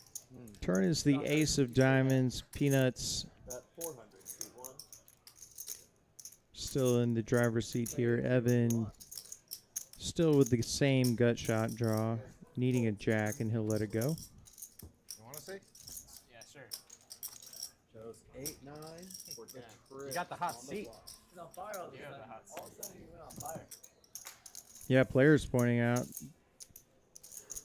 Turn is the ace of diamonds. Peanuts Bet 400. Seat 1. still in the driver's seat here. Evan still with the same gut shot draw, needing a jack, and he'll let it go. You want to see? Yeah, sure. Shows 8, 9. We're just You got the hot on seat. block. He's on fire all of a Yeah, sudden. the hot All of a sudden, he went on fire. Yeah, players pointing out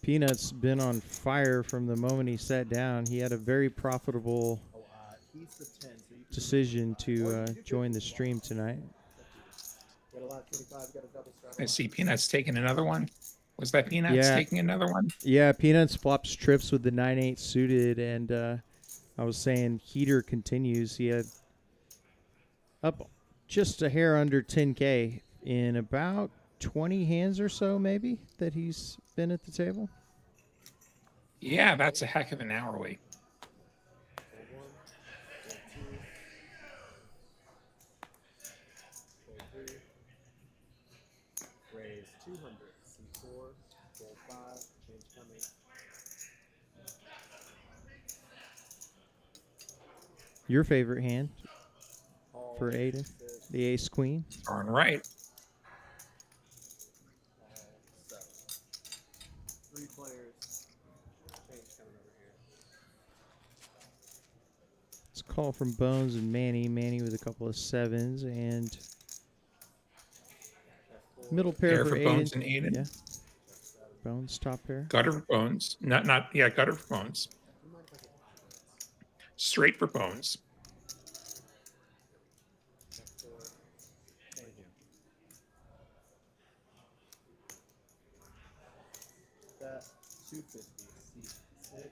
Peanuts been on fire from the moment he sat down. He had a very profitable Oh, he's the 10. So you can decision to join the stream tonight. get a lot 25. Got a double strike. I see Peanuts taking another one. Was that Peanuts Yeah. taking another one? Yeah, Peanuts flops trips with the 9-8 suited, and I was saying heater continues. He had up just a hair under 10K in about 20 hands or so, maybe, that he's been at the table. Yeah, that's a heck of an hourly. Fold 1. Fold 2. Fold 3. Raise 200. Seat 4. Fold 5. Change coming. Your favorite hand Call. for Aiden, 6. the ace queen. Darn right. Call. 7. 3 players. Change coming over here. It's a call from Bones and Manny. Manny with a couple of 7s, and Bet 4. middle pair, Pair for for Aiden. Bones and Aiden. Yeah, Bones top pair. Gutter for Bones. Yeah, gutter for Bones. Straight for Bones. Bet 4. Change. Bet 250. Seat 6.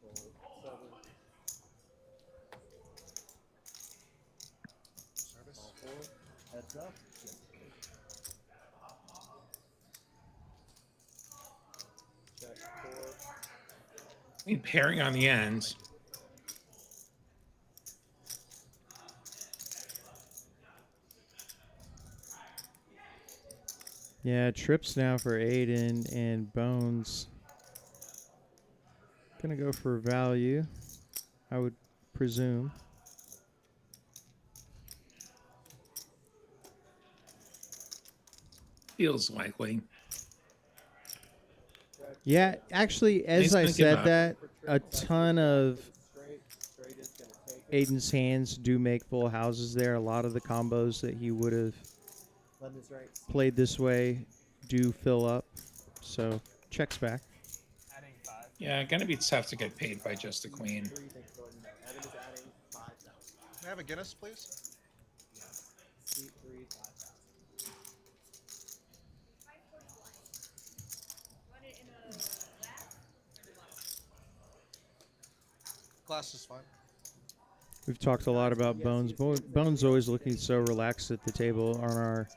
Fold 7. Service. Call 4. Heads up. Check 4. I mean, pairing on the ends. Yeah, trips now for Aiden, and Bones gonna go for value, I would presume. Feels likely. Yeah, actually, as He's I gonna give said up. that, a ton of Straight. Straight is going to take it. Aiden's hands do make full houses there. A lot of the combos that he would have Lend is right. played this way do fill up, so checks back. Adding 5. Yeah, gonna be tough to get paid by just the queen. 3. Thanks for letting me know. Evan is adding 5,000. Can I have a Guinness, please? Seat 3. 5,000. Glass is fine. We've talked a lot about Bones. Bones always looking so relaxed at the table. On our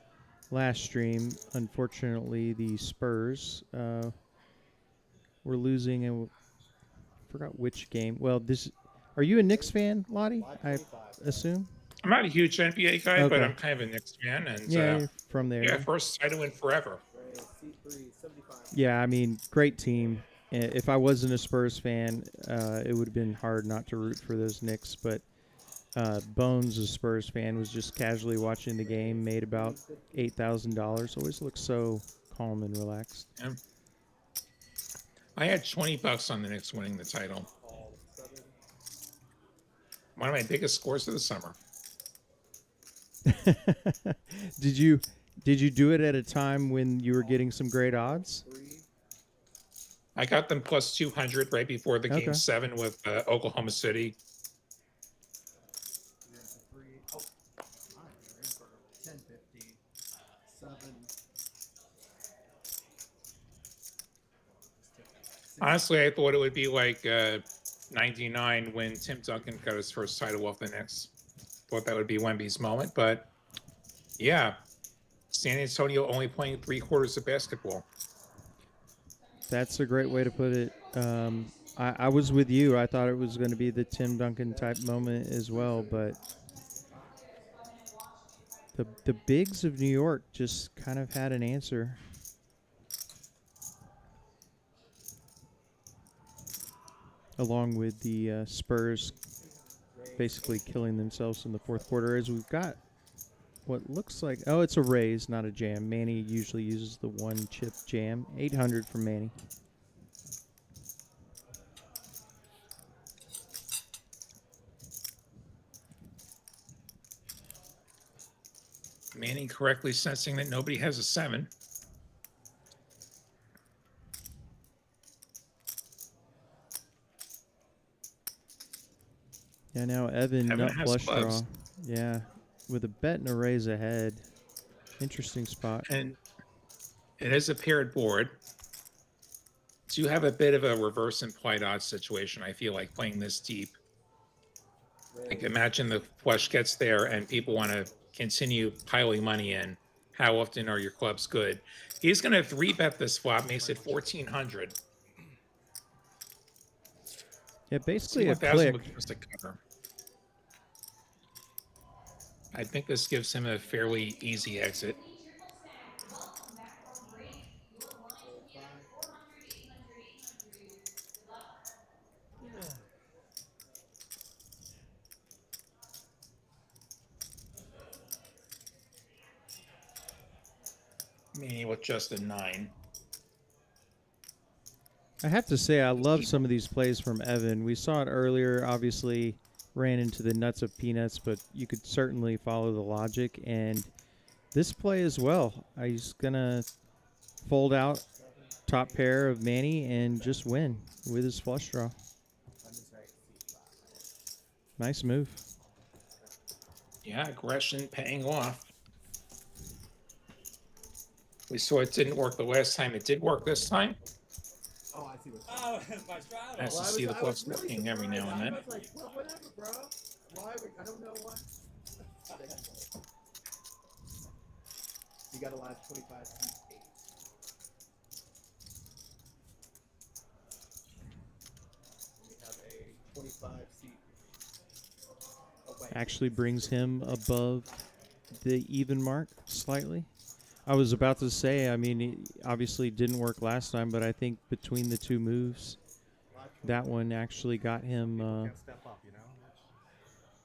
last stream, unfortunately, the Spurs were losing, and forgot which game. Well, this. Are you a Knicks fan, Lottie? I 525. assume. I'm not a huge NBA guy, but Okay. I'm kind of a Knicks fan, and Yeah, you're from there. yeah, first try to win forever. Raise. Seat 3. 75. Yeah, I mean, great team. If I wasn't a Spurs fan, it would have been hard not to root for those Knicks. But Bones, a Spurs fan, was just casually watching the game, made about $8,000. Always looks so calm and relaxed. Yeah. I had $20 on the Knicks winning the title. One of my biggest scores of the summer. Did you do it at a time when you were getting some great odds? I got them plus 200 right before the Okay. game 7 with Oklahoma City. Oh, all right, we're in for 10-50, 7. Honestly, I thought it would be like 99 when Tim Duncan got his first title off the Knicks. Thought that would be Wemby's moment, but yeah, San Antonio only playing 3/4 of basketball. That's a great way to put it. I was with you. I thought it was going to be the Tim Duncan type moment as well, but the bigs of New York just kind of had an answer. Along with the Spurs basically killing themselves in the fourth quarter, as we've got what looks like, oh, it's a raise, not a jam. Manny usually uses the one chip jam. 800 from Manny. Manning correctly sensing that nobody has a 7. Yeah, now Evan Evan nut has flush clubs. draw. Yeah, with a bet and a raise ahead. Interesting spot. And it is a paired board. So you have a bit of a reverse implied odds situation, I feel like, playing this deep. Like, imagine the flush gets there and people want to continue piling money in. How often are your clubs good? He's going to 3-bet this flop, makes it 1,400. Yeah, basically a 1,000 click. with just a cover. I think this gives him a fairly easy exit. Meaning with just a 9. I have to say, I love some of these plays from Evan. We saw it earlier, obviously ran into the nuts of peanuts, but you could certainly follow the logic. And this play as well. He's going to fold out top pair of Manny and just win with his flush draw. Nice move. Yeah, aggression paying off. We saw it didn't work the last time. It did work this time. Oh, I see what's Oh, it's my strategy. Nice to see the bluffs working every now and then. I was like, well, whatever, bro. Why? I don't know why. You got a last 25 feet. 8. We have a 25 seat. Oh, wait. Actually brings him above the even mark slightly. I was about to say, I mean, it obviously didn't work last time, but I think between the two moves, that one actually got him Can't step up, you know?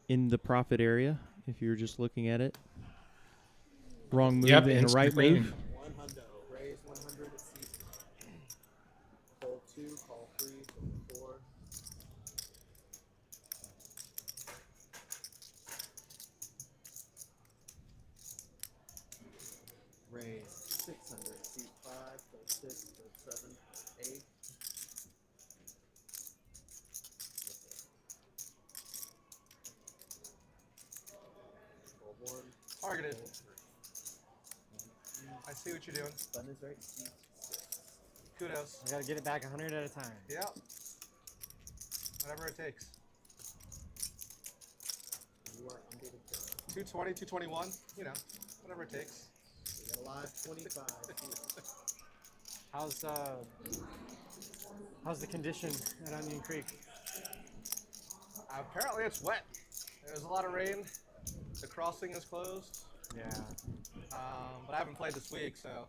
in the profit area, if you're just looking at it. Wrong move Yep, and a instant right green. move. 100. Raise 100 at seat. Fold 2, call 3, fold 4. Raise 600, seat 5, fold 6, fold 7, 8. Fold 1. Targeted. Fold 3. I see what you're doing. Button is right, seat 6. Kudos. You gotta get it back 100 at a time. Yeah. Whatever it takes. You are under the gun. 220, 221, you know, whatever it takes. We got a live 25. How's the condition at Onion Creek? Apparently it's wet. There's a lot of rain. The crossing is closed. Yeah. But I haven't played this week, so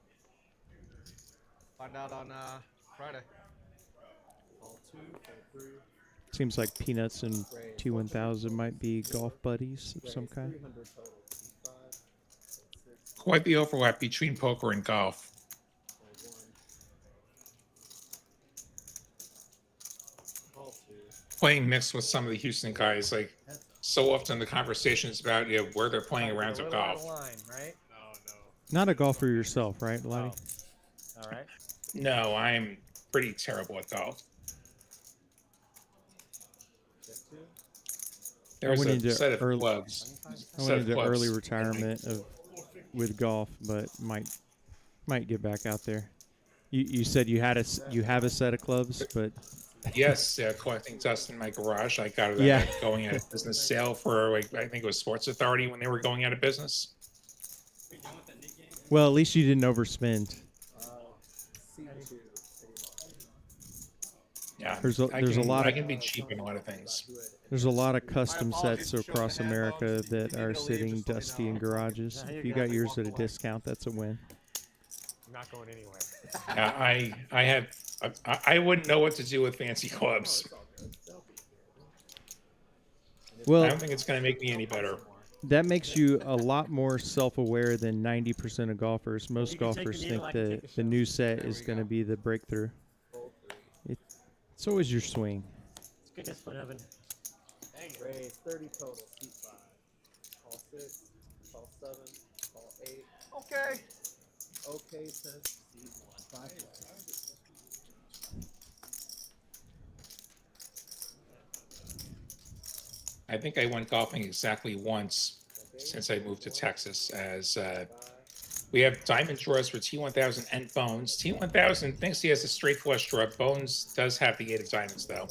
find out on Friday. Call 2, fold 3. Seems like Peanuts and T1000 might be golf buddies of some kind. 300 total. C5. Quite the overlap between poker and golf. Call 2. Playing mixed with some of the Houston guys, like so often the conversations about where they're playing rounds of golf. Line, right? No. Not a golfer yourself, right, Lottie? All right. No, I'm pretty terrible at golf. There's went a into set of early- clubs. I went into early retirement with golf, but might get back out there. You said you have a set of clubs, but Yes, collecting dust in my garage. I got it Yeah. going out of business sale for, like, I think it was Sports Authority when they were going out of business. well, at least you didn't overspend. C2. Yeah, There's a lot I of can be cheap in a lot of things. There's a lot of custom sets across America that are sitting dusty in garages. If you got yours at a discount, that's a win. I'm not going anywhere. I wouldn't know what to do with fancy clubs. I Well, don't think it's going to make me any better. that makes you a lot more self-aware than 90% of golfers. Most You can take the golfers needle, think I can that take a the shot. new set is going to be the breakthrough. It's always your swing. It's good discipline, Evan. Raise 30 total. C5. Call 6. Call 7. Call 8. Okay. Okay, says C1. 5. I think I went golfing exactly once since I moved to Texas. As we have diamond draws for T1000 and Bones. T1000 thinks he has a straight flush draw. Bones does have the 8 of diamonds, though.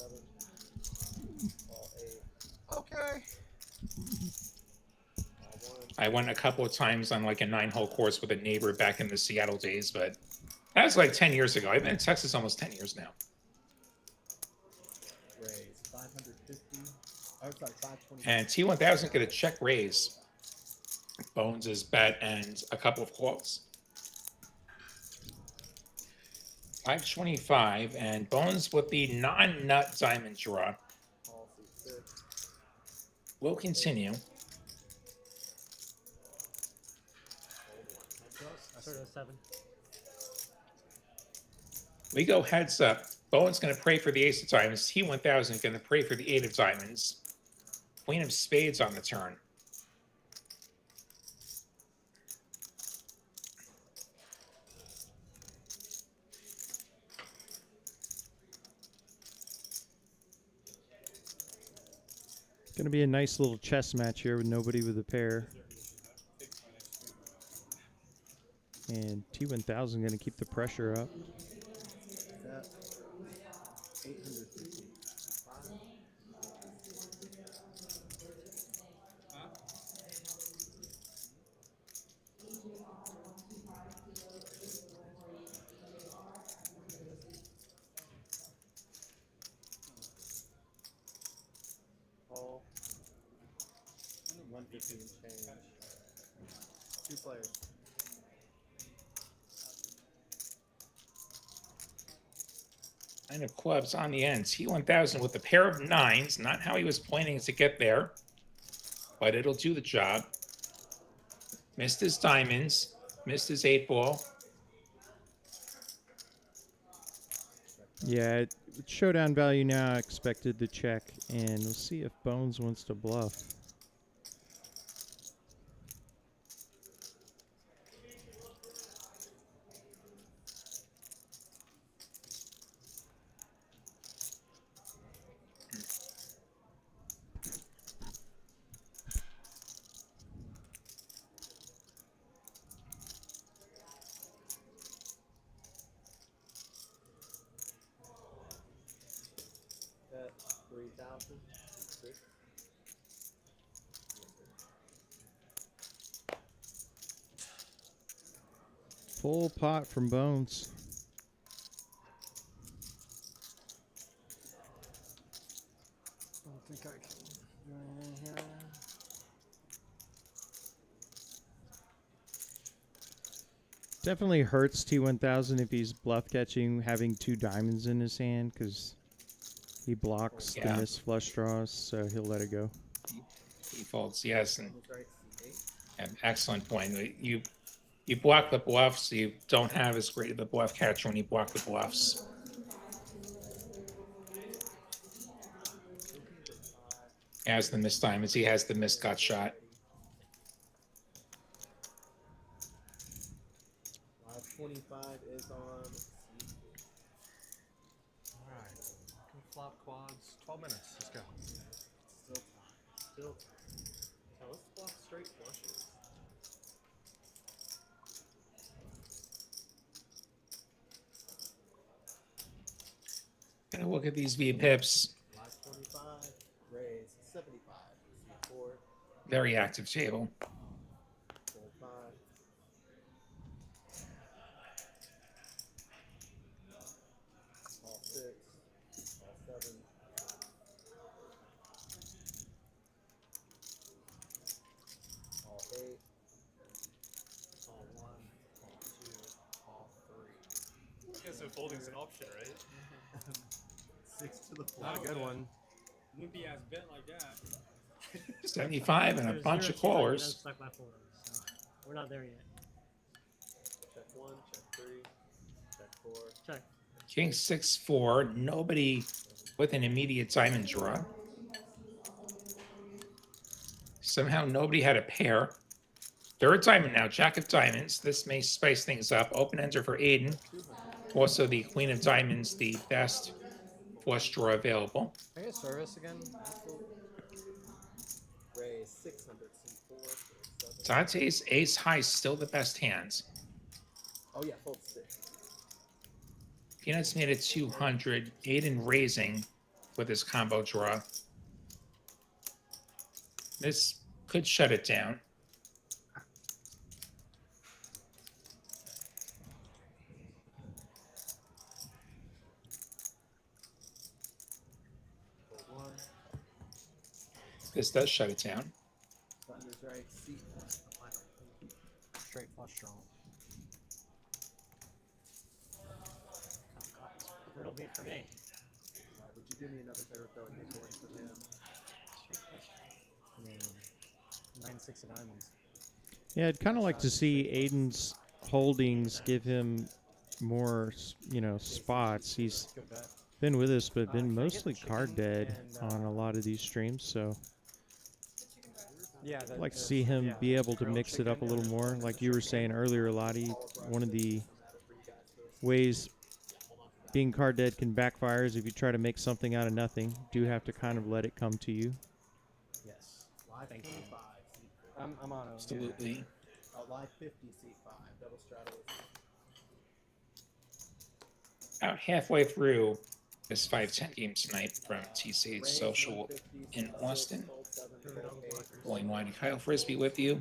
Okay. I went a couple of times on like a 9-hole course with a neighbor back in the Seattle days, but that was like 10 years ago. I've been in Texas almost 10 years now. Raise 550. Oh, sorry, 520. And T1000 get a check raise. Bones is bet and a couple of calls. 525 and Bones with the non-nut diamond draw. Call C6. Will continue. I started at 7. We go heads up. Bowen's going to pray for the ace of diamonds. T1000 going to pray for the 8 of diamonds. Queen of spades on the turn. Going to be a nice little chess match here with nobody with a pair. And T1000 going to keep the pressure up. 850. Call. 150 and change. 2 players. Nine of clubs on the end. T1000 with a pair of 9s. Not how he was planning to get there, but it'll do the job. Missed his diamonds. Missed his 8-ball. Yeah, showdown value now. I expected the check, and we'll see if Bones wants to bluff. Bet 3,000. 6. Full pot from Bones. I don't think I can do anything here. Definitely hurts T1000 if he's bluff catching, having 2 diamonds in his hand, because He blocks the Yeah. missed flush draws, so he'll let it go. He folds, yes, and Strike C8. an excellent point. You block the bluffs, you don't have as great of a bluff catcher when you block the bluffs. He has the missed diamonds. He has the missed gut shot. Live 25 is on C8. All right. Can flop quads. 12 minutes. Let's go. Still time. Still time. So let's block straight flushes. Gonna look at these V pips. Live 25. Raise 75. C4. Very active table. Fold 5. All 6. All 7. All 8. All 1. All 2. All 3. I guess if folding's an option, right? 6 to the floor. Not a good one. Wouldn't be as bent like that. 75 and a There's bunch zero of to nine, callers. I'm stuck by 4, so we're not there yet. Check 1. Check 3. Check 4. Check. King 6-4. Nobody with an immediate diamond draw. Somehow nobody had a pair. Third diamond now. Jack of diamonds. This may spice things up. Open ender for Aiden. Also the queen of diamonds, the best flush draw available. Can I get service again? Raise 600. C4. 7. Dante's ace high still the best hands. Oh yeah, fold 6. Peanuts made it 200. Aiden raising with his combo draw. This could shut it down. Fold 1. This does shut it down. Thunder's right. C. Straight flush draw. It'll be for me. Would you do me another favor throwing the coin for him? 9-6 of diamonds. Yeah, I'd kind of like to see Aiden's holdings give him more, spots. He's Good bet. been with us, but been mostly card dead on a lot of these streams. So Yeah. I'd like to see him be able to mix it up a little more. Like you were saying earlier, Lottie, one of the ways being card dead can backfire is if you try to make something out of nothing. You do have to kind of let it come to you. Yes. Live Thank you. 25. C4. I'm on it. Absolutely. Live 50. C5. Double straddle. About halfway through this 5-10 game tonight from TCH Social in Austin. Bowling Wine, Kyle Frisbee with you.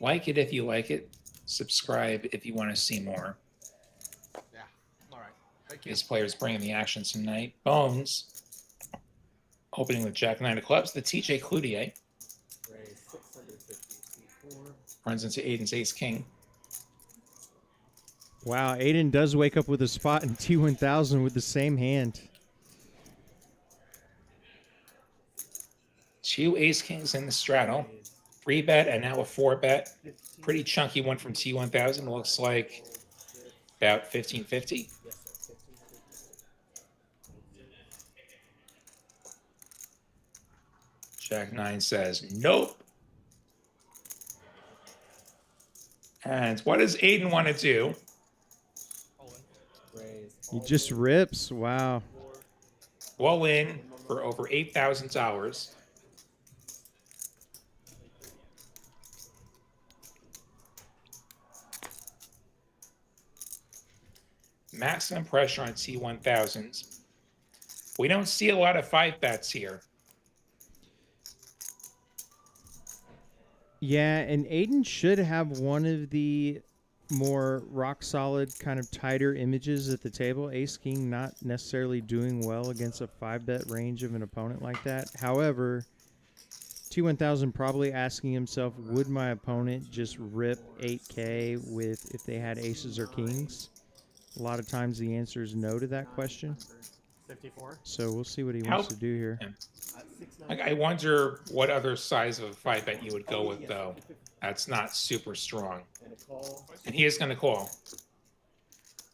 Like it if you like it. Subscribe if you want to see more. Yeah. All right. Thank you. These players bringing the action tonight. Bones opening with Jack 9 of clubs. The TJ Cloutier Raise 650. C4. runs into Aiden's ace king. Wow, Aiden does wake up with a spot in T1000 with the same hand. 2 ace kings in the straddle. 3-bet and now a 4-bet. Pretty chunky one from T1000. Looks like about 1550. Yes, sir. 1550. Jack 9 says nope. And what does Aiden want to do? Raise. He just rips. Wow. All in for over $8,000. Maximum pressure on T1000s. We don't see a lot of 5-bets here. Yeah, and Aiden should have one of the more rock solid, kind of tighter images at the table. Ace King not necessarily doing well against a 5-bet range of an opponent like that. However, T1000 probably asking himself, would my opponent just rip 8K with if they had aces or kings? A lot of times the answer is no to that question. 54. So we'll see what he How- wants to do here. Yeah. At 6-9. I wonder what other size of a 5-bet you would go with, though. That's not super strong. And a call. And he is going to call.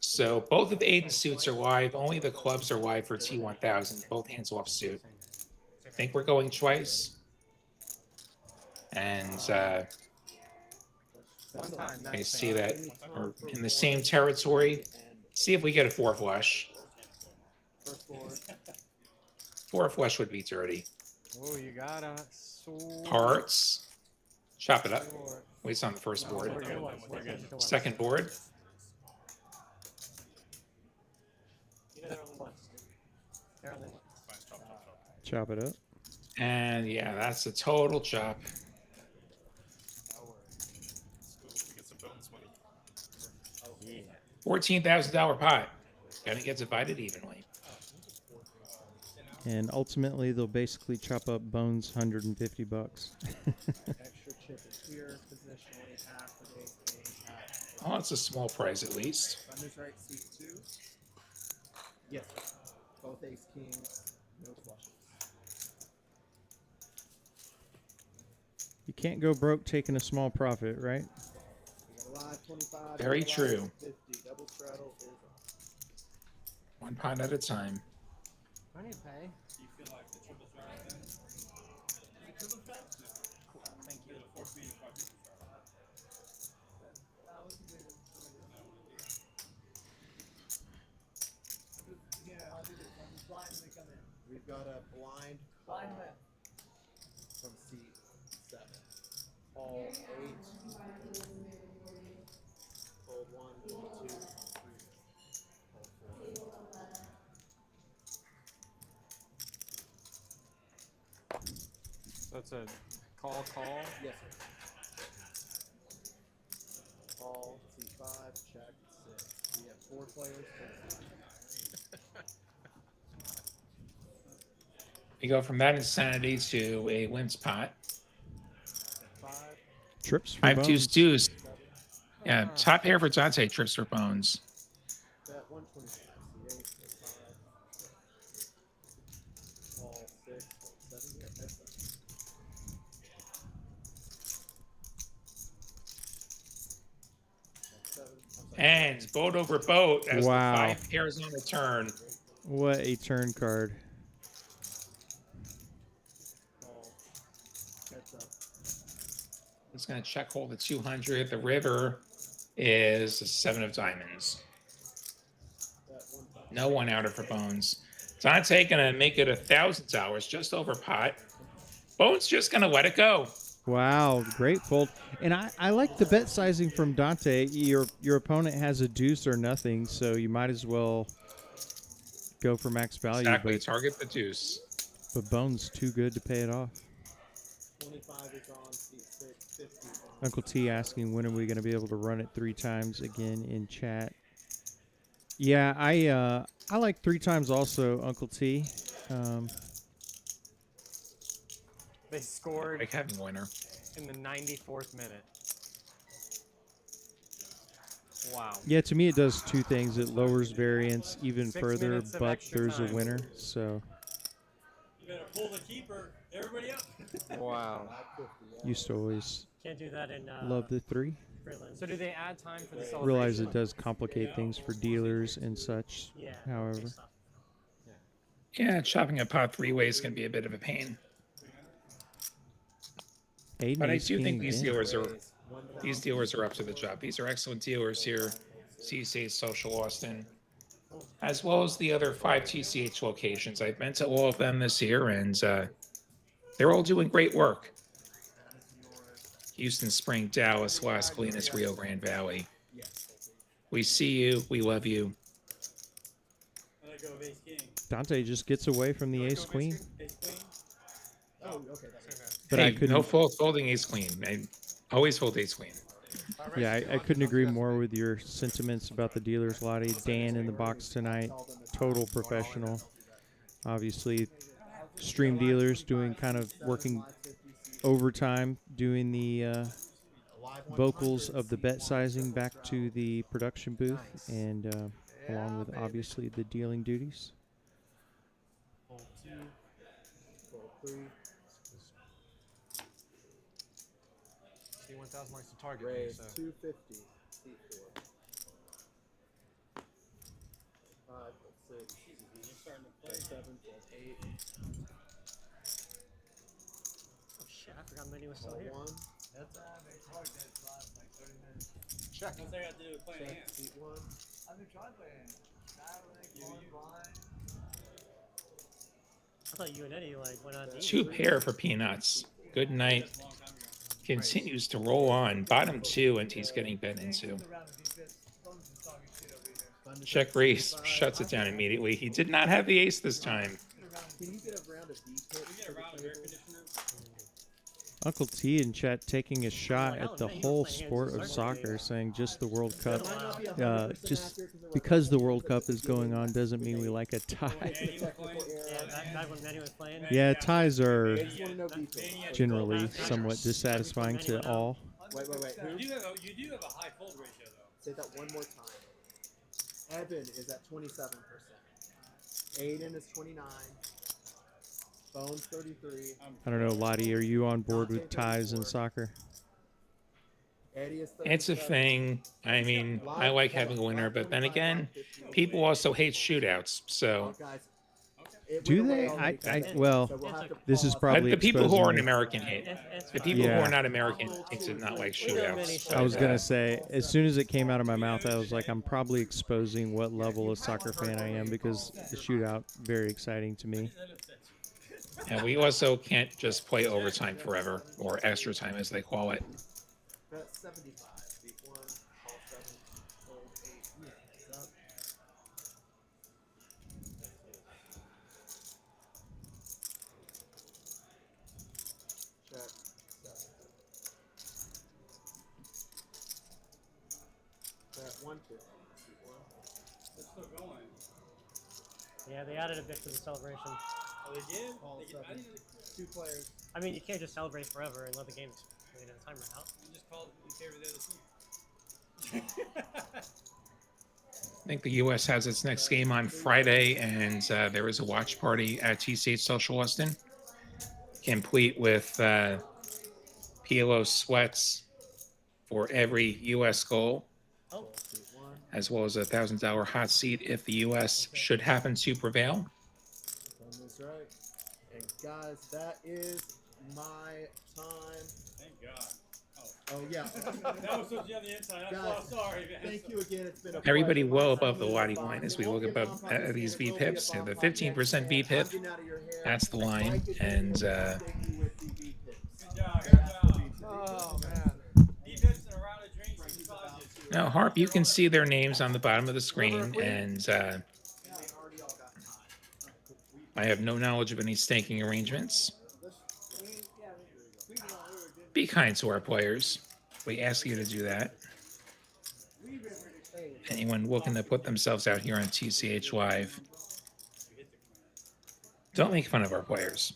So both of Aiden's suits are live. Only the clubs are live for T1000. Both hands off suit. I think we're going twice. And One time. I see that we're in the same territory. See if we get a 4 flush. First board. 4 flush would be dirty. Oh, you got a Hearts. Chop it up. Waits on the first board. Second board. Chop it up. And yeah, that's a total chop. Get some bonus money. $14,000 pot. Gonna get divided evenly. And ultimately, they'll basically chop up Bones' $150. Extra chip is here. Positionally half for the ace king. Half. Oh, it's a small prize at least. Thunder's right, seat 2. Yes. Both ace kings. No flushes. You can't go broke taking a small profit, right? We got a live 25. Very live true. 50. Double treadle is on. One pot at a time. I need to pay. Do you feel like the triple threat right there? Is it triple threat? No. Cool. Thank you. The 4 speed quadruple threat. We've got a blind Blind win. from seat 7. All 8. Fold 1, 2, 3. All 4. So it's a call. Yes, sir. Call, C5, check, 6. We have 4 players. We go from that insanity to a wins pot. 5, Trips for 5 Bones. deuce deuce. Yeah, top pair for Dante. Trips for Bones. bet 125. C8, 5. Call, 6, 7. We have heads up. And boat over boat as Wow. the 5 pairs on the turn. What a turn card. Call, heads up. It's going to check hold the 200. The river is a 7 of diamonds. Bet 1,000. No one outer for Bones. Dante going to make it $1,000 just over pot. Bones just going to let it go. Wow, great fold. And I like the bet sizing from Dante. Your opponent has a deuce or nothing, so you might as well go for max value. Exactly. Target the deuce. But Bones too good to pay it off. 25 is on, seat 6, 50 on. Uncle T asking when are we going to be able to run it 3 times again in chat. Yeah, I like 3 times also, Uncle T. They scored Like having winner. in the 94th minute. Wow. Yeah, to me it does 2 things. It lowers variance even 6 further, minutes of but extra there's a time. winner. So You better pull the keeper. Everybody up. Wow. used to always Can't do that in love the 3. Freeland. So do they add time for the celebration? Realize it does complicate things for dealers and such. Yeah. However, good stuff. Yeah, chopping a pot 3 ways can be a bit of a pain. Aiden But I ace do king think these again. dealers are up to the job. These are excellent dealers here. TCH Social Austin, as well as the other 5 TCH locations. I've been to all of them this year, and they're all doing great work. Houston, Spring, Dallas, Las Colinas, Rio Grande Valley. We see you. We love you. I let go of ace king. Dante just gets away from the ace queen. Ace queen. Oh, okay. That's But hey, I couldn't. no fault folding ace queen. I always fold ace queen. Yeah, I couldn't agree more with your sentiments about the dealers, Lottie. Dan in the box tonight, total professional. Obviously, stream dealers doing kind of working overtime, doing the vocals of the bet sizing back to the production booth, and along with obviously the dealing duties. Fold 2. Fold 3. T1000 likes to target me, Raise so 250. C4. 5, 6, You're starting to play. 7, 8. Oh shit! I forgot Manny was still Call here. 1. That's all I've been talking that last like 30 minutes. check. What's that got to do with playing Check. hands? Seat 1. I've been trying to play in Skylink, one blind. I thought you and Eddie like went on deep. 2 pair for peanuts. Good night. That's a long time ago. Continues to roll on. Bottom 2, and he's getting bet into. Around the defense. Thumbs is talking shit over here. Check raise. Shuts it down immediately. He did not have the ace this time. Can you get a round of D We pips get for a the round of air table? conditioner. Uncle T in chat taking a shot at the whole sport of soccer, saying just the World Cup. Just because the World Cup is going on doesn't mean we like a tie. Manny was playing. Yeah, back when Manny was playing. Yeah, ties are I just want to know D pips. generally somewhat dissatisfying to all. Wait. Who? You do have a high fold ratio though. Say that one more time. Evan is at 27%. Aiden is 29. Bones 33. I don't know, Lottie, are you on board with ties in soccer? Eddie is 37. It's a thing. I mean, I like having a winner, but then again, people also hate shootouts. So Guys, Do they? Well, this is probably the people who aren't exposing- American hate. It's The fine. people who Yeah. are not American tend to not like shootouts. I was gonna say, as soon as it came out of my mouth, I was like, I'm probably exposing what level of soccer fan I am because the shootout very exciting to me. And we also can't just play overtime forever, or extra time as they call it. Bet 75. Beat 1. Call 7. Fold 8. Heads up. Check. 7. Bet 150. Beat 1. It's still going. Yeah, they added a bit to the celebration. Oh, they did? Call They did- 7. I didn't know 2 players. I mean, you can't just celebrate forever and let the game timer out. you just called in favor of the other team. I think the U.S. has its next game on Friday, and there is a watch party at TCH Social Austin, complete with PLO sweats for every U.S. goal, Oh, Beat 1. as well as a $1,000 hot seat if the U.S. should happen to prevail. That is right. And guys, that is my time. Thank God. Oh yeah. That was supposed to be on the inside. I'm Guys, so sorry, man. Thank you again. It's been a Everybody pleasure. well above the Lottie line as we look above these VPIPs. So the 15% VPIP, that's the line. And Good job. Good job. Oh man. Defense and a round of drinks and sausages. now, Harp, you can see their names on the bottom of the screen, and I have no knowledge of any staking arrangements. Be kind to our players. We ask you to do that. Anyone looking to put themselves out here on TCH Live, don't make fun of our players.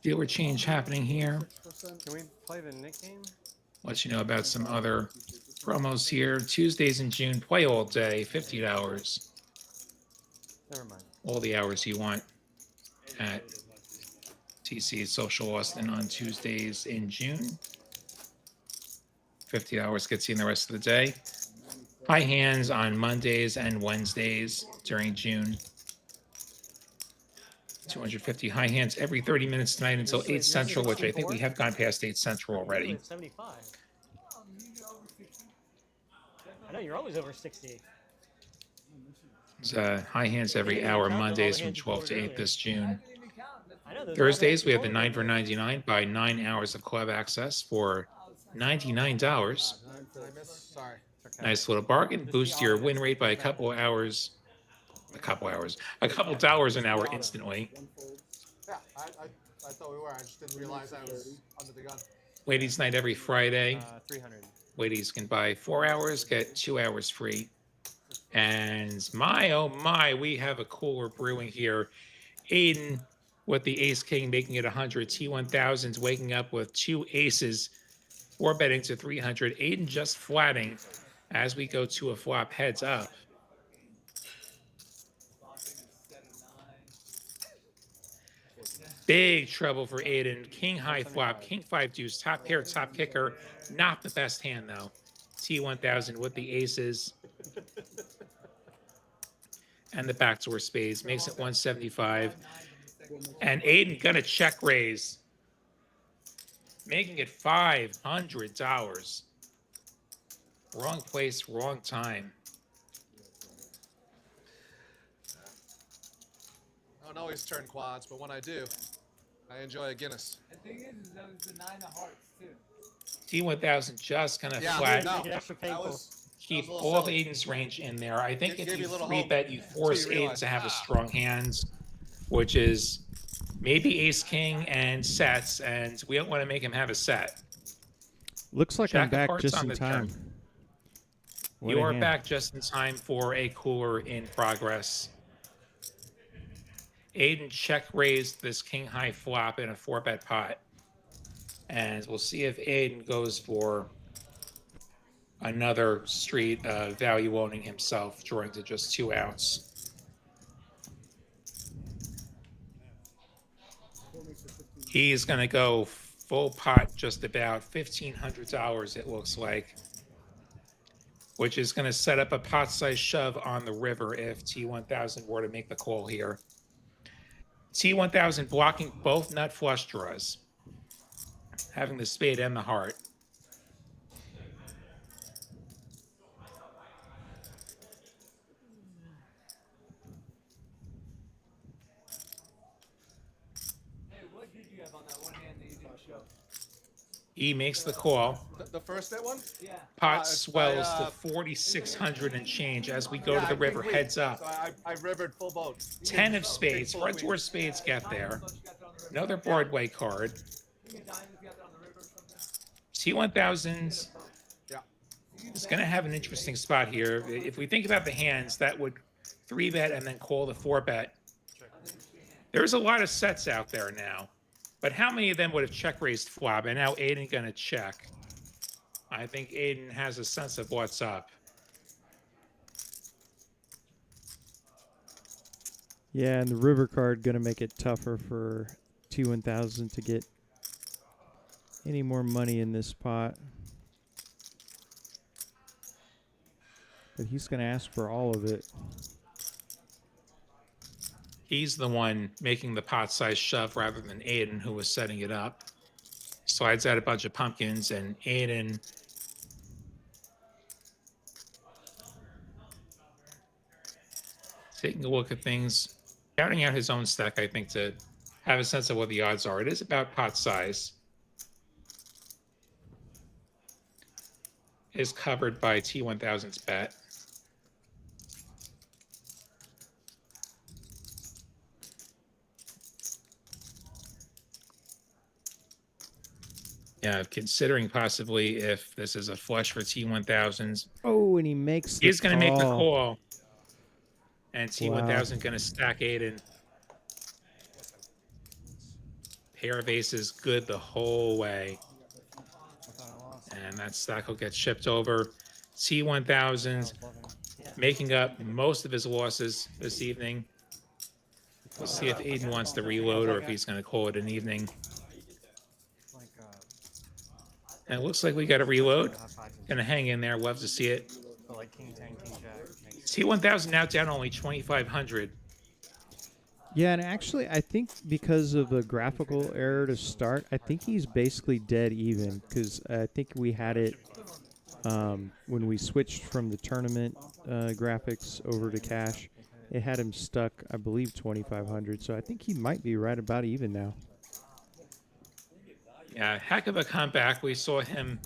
Dealer change happening here. Can we play the Nick game? Let you know about some other promos here. Tuesdays in June, play all day, $50. Never mind. All the hours you want at TC Social Austin on Tuesdays in June. $50 gets you in the rest of the day. High hands on Mondays and Wednesdays during June. 250 high hands every 30 minutes tonight until 8 Central, which I think we have gone past 8 Central already. 75. I know you're always over 60. It's, high hands every hour, Mondays from 12 to 8 this June. I know those Thursdays, we have the 9 for 99 by 9 hours of club access for $99. Did I miss? Sorry. Okay. Nice little bargain. Boost your win rate by a couple dollars an hour instantly. Yeah, I thought we were. I just didn't realize I was under the gun. Ladies' night every Friday. 300. Ladies can buy 4 hours, get 2 hours free. And my, oh my, we have a cooler brewing here. Aiden with the ace king making it 100. T1000's waking up with 2 aces. 4 betting to 300. Aiden just flatting as we go to a flop heads up. Big trouble for Aiden. King high flop, king 5 deuce, top pair, top kicker. Not the best hand though. T1000 with the aces. And the backdoor spades makes it 175. And Aiden gonna check raise, making it $500. Wrong place, wrong time. I don't always turn quads, but when I do, I enjoy a Guinness. The thing is that was the 9 of hearts too. T1000 just gonna Yeah, flat. no, Make it extra that painful. was Keep that was a little all of silly. Aiden's range in there. I think Gave if you you a little 3 hope bet, you force until you Aiden realize, to have a ah. strong hands, which is maybe ace king and sets, and we don't want to make him have a set. Looks like Jack I'm of back hearts just on in the time. turn. What You a are hand. back just in time for a cooler in progress. Aiden check raised this king high flop in a 4-bet pot. And we'll see if Aiden goes for another street value owning himself, drawing to just 2 outs. He's going to go full pot, just about $1,500, it looks like, which is going to set up a pot-sized shove on the river if T1000 were to make the call here. T1000 blocking both nut flush draws, having the spade and the heart. Hey, what did you have on that one hand that you didn't show? He makes the call. The first hit one? Yeah. Pot it's swells by, to 4,600 and change as we go Yeah, to the I river think heads up. So I rivered full boat. 10 of spades, front door spades get there. Another Broadway card. T1000 Yeah. is going to have an interesting spot here. If we think about the hands, that would 3-bet and then call the 4-bet. There's a lot of sets out there now. But how many of them would have check raised flop? And now Aiden going to check. I think Aiden has a sense of what's up. Yeah, and the river card going to make it tougher for T1000 to get any more money in this pot. But he's going to ask for all of it. He's the one making the pot-sized shove rather than Aiden, who was setting it up. Slides out a bunch of pumpkins, and Aiden taking a look at things, counting out his own stack, I think, to have a sense of what the odds are. It is about pot size. Is covered by T1000's bet. Yeah, considering possibly if this is a flush for T1000s. Oh, and he makes the He's going to make the call. call. And T1000 going to stack Aiden. Pair of aces good the whole way. And that stack will get shipped over. T1000 making up most of his losses this evening. We'll see if Aiden wants to reload or if he's going to call it an evening. And it looks like we got a reload. Gonna hang in there. Love to see it. T1000 now down only 2,500. Yeah, and actually, I think because of a graphical error to start, I think he's basically dead even, because I think we had it when we switched from the tournament graphics over to cash. It had him stuck, I believe, 2,500. So I think he might be right about even now. Yeah, heck of a comeback. We saw him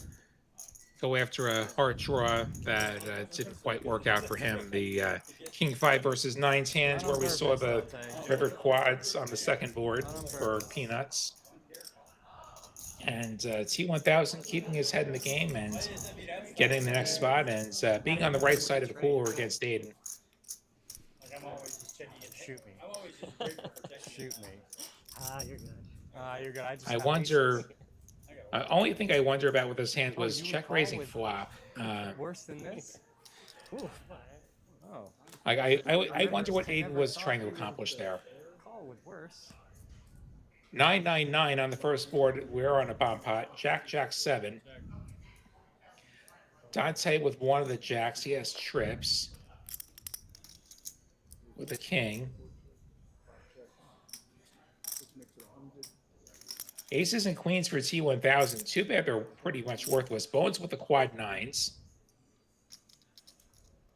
go after a heart draw that didn't quite work out for him. The King 5 versus 9's hands, where we saw the river quads on the second board for peanuts. And T1000 keeping his head in the game and getting the next spot and being on the right side of the cooler against Aiden. Like I'm always just checking it. Shoot me. I'm always just grateful for checking. Shoot me. Ah, you're good. You're good. I just I have wonder. aces. Only thing I wonder about with this hand was you would check call raising with- flop. Worse than this? Ooh. Oh. I wonder what Aiden was trying to accomplish there. Call with worse. 999 on the first board. We're on a bomb pot. Jack, Jack 7. Dante with one of the jacks. He has trips. With a king. Aces and queens for T1000. Too bad they're pretty much worthless. Bones with the quad nines.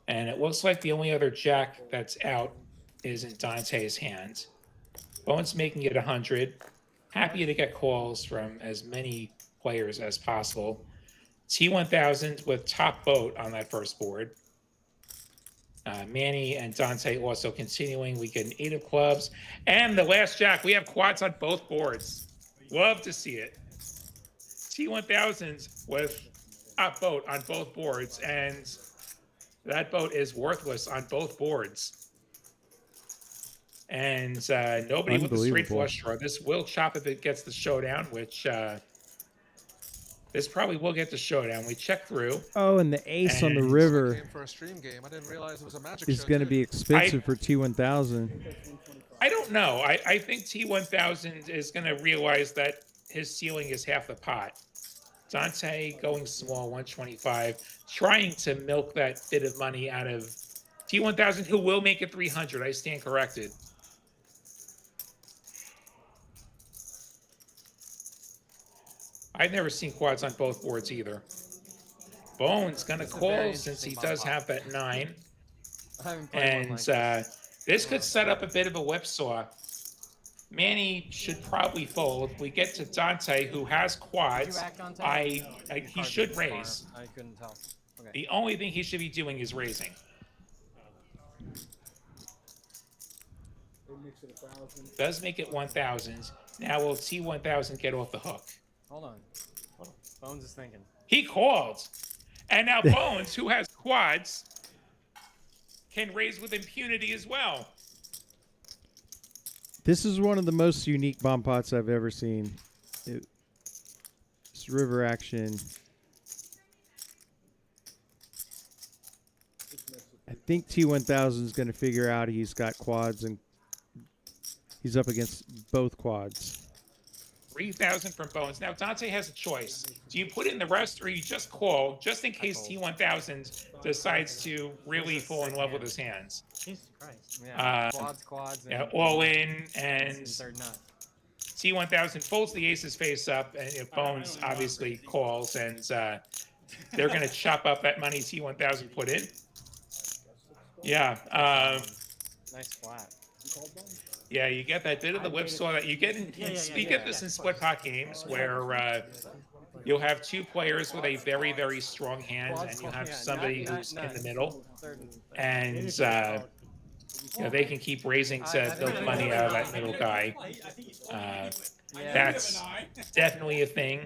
And it looks like the only other jack that's out is in Dante's hand. Bones making it 100. Happy to get calls from as many players as possible. T1000 with top boat on that first board. Manny and Dante also continuing. We get an 8 of clubs. And the last jack, we have quads on both boards. Love to see it. T1000s with top boat on both boards. And that boat is worthless on both boards. And nobody with the straight flush draw. This will chop if it gets the showdown, which this probably will get the showdown. We check through. Oh, and the ace on the river Came for a stream game. I didn't realize it was a magic is show, going to too. be expensive for T1000. I don't know. I think T1000 is going to realize that his ceiling is half the pot. Dante going small, 125, trying to milk that bit of money out of T1000, who will make it 300. I stand corrected. I've never seen quads on both boards either. Bones going to call since he does have that 9. And this could set up a bit of a whipsaw. Manny should probably fold. We get to Dante, who has quads. He should raise. I couldn't tell. Okay. The only thing he should be doing is raising. Does make it 1,000. Now will T1000 get off the hook? Hold on. Bones is thinking. He called. And now Bones, who has quads, can raise with impunity as well. This is one of the most unique bomb pots I've ever seen. It's river action. I think T1000 is going to figure out he's got quads and he's up against both quads. 3,000 from Bones. Now Dante has a choice. Do you put in the rest or you just call, just in case T1000 decides to really fall in love with his hands? Jesus Christ. Yeah. Quads. Yeah, all in, and third nut. T1000 folds the aces face up, and Bones obviously calls, and they're going to chop up that money T1000 put in. Yeah. Nice flat. Yeah, you get that bit of the whipsaw that you get in. You get this in split pot games where you'll have two players with a very, very strong hand, and you have somebody who's in the middle, and they can keep raising to build money out of that middle guy. That's definitely a thing.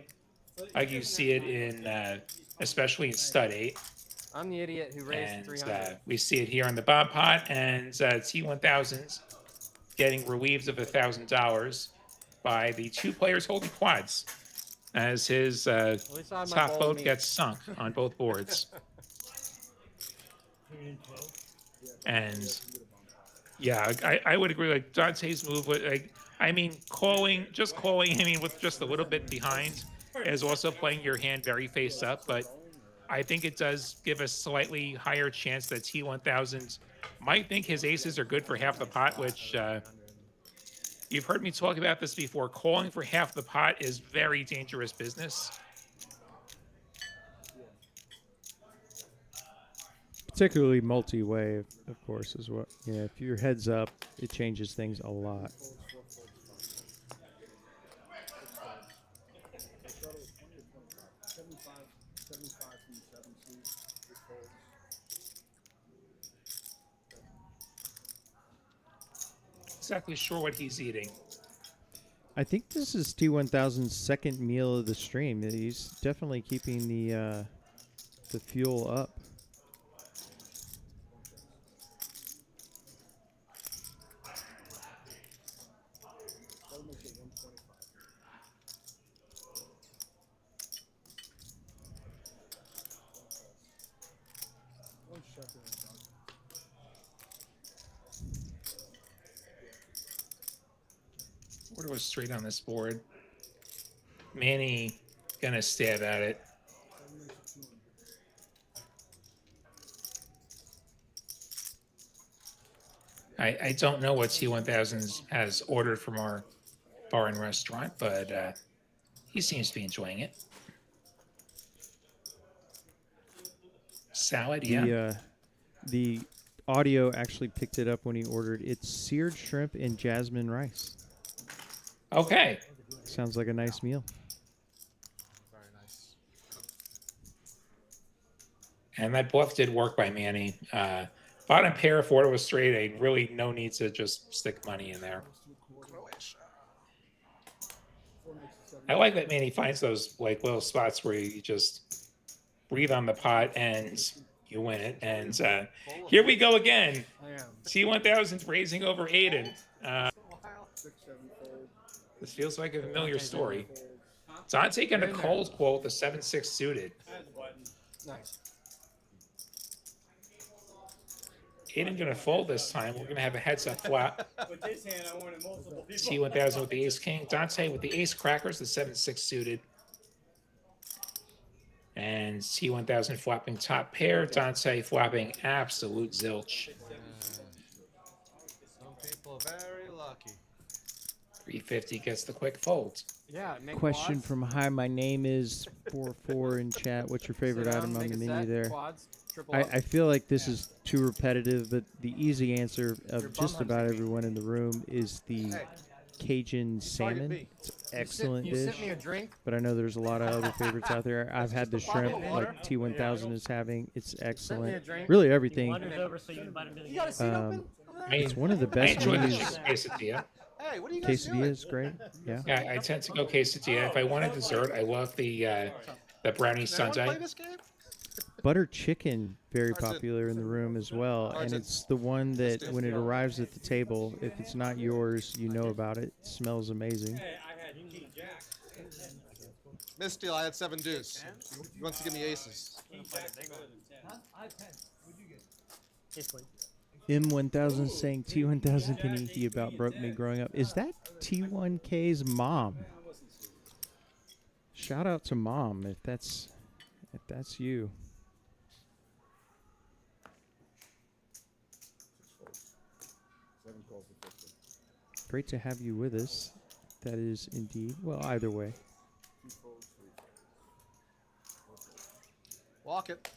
Like you see it in, especially in stud 8. I'm the idiot who raised And 300. we see it here on the bomb pot, and T1000's getting relieved of $1,000 by the two players holding quads, as his top boat gets sunk on both boards. And yeah, I would agree. Like Dante's move, calling, with just a little bit behind, is also playing your hand very face up, but I think it does give a slightly higher chance that T1000 might think his aces are good for half the pot, which you've heard me talk about this before. Calling for half the pot is very dangerous business. Particularly multi-way, of course, is what. Yeah, if your head's up, it changes things a lot. Exactly sure what he's eating. I think this is T1000's second meal of the stream. He's definitely keeping the fuel up. Order was straight on this board. Manny gonna stab at it. I don't know what T1000 has ordered from our bar and restaurant, but he seems to be enjoying it. Salad, yeah. The audio actually picked it up when he ordered. It's seared shrimp and jasmine rice. Okay. Sounds like a nice meal. Very nice. And that bluff did work by Manny. Bottom pair, if order was straight, really no need to just stick money in there. I like that Manny finds those like little spots where you just breathe on the pot and you win it. And here we go again. T1000 raising over Aiden. This feels like a familiar story. Dante got a cold quote, the 7-6 suited. Nice. Aiden gonna fold this time. We're gonna have a heads up flop. With this hand, I wanted multiple people. T1000 with the ace king. Dante with the ace crackers, the 7-6 suited. And T1000 flopping top pair. Dante flopping absolute zilch. Some people are very lucky. 350 gets the quick fold. Yeah. Make Question quads. from Hi, my name is 44 in chat. What's your favorite Sit down, item on make the a menu set, there? Quads, triple up. I feel like this is too repetitive, but the easy answer Your of just bum about hunting. everyone in the room is the Cajun salmon. B. It's an excellent you dish, sent me a drink. but I know there's a lot of other favorites out there. I've had the shrimp like T1000 is having. It's Sent me a excellent. drink. Really He everything. wanders over so you invite him to the You got a game. seat open? It's one of the I best enjoy the menus. quesadilla. Hey, what are you guys doing? Quesadilla is great. Yeah. Yeah, I tend to go quesadilla. If I want a dessert, I love the brownie Does anyone play sundae. this game? Butter chicken, very Or is it- popular in the room as well. or is And it- it's the one that when it arrives at the table, if it's not yours, you know about it. It smells amazing. Hey, I had King Jack. Miss Steele, I had 7 deuce. He wants to give me aces. King Jack better than 10. Huh? I had 10. What'd you get? Ace queen. M1000 saying T1000 can he about broke me growing up. Is that T1K's mom? Shout out to mom if that's you. Great to have you with us. That is indeed. Well, either way. Walk it.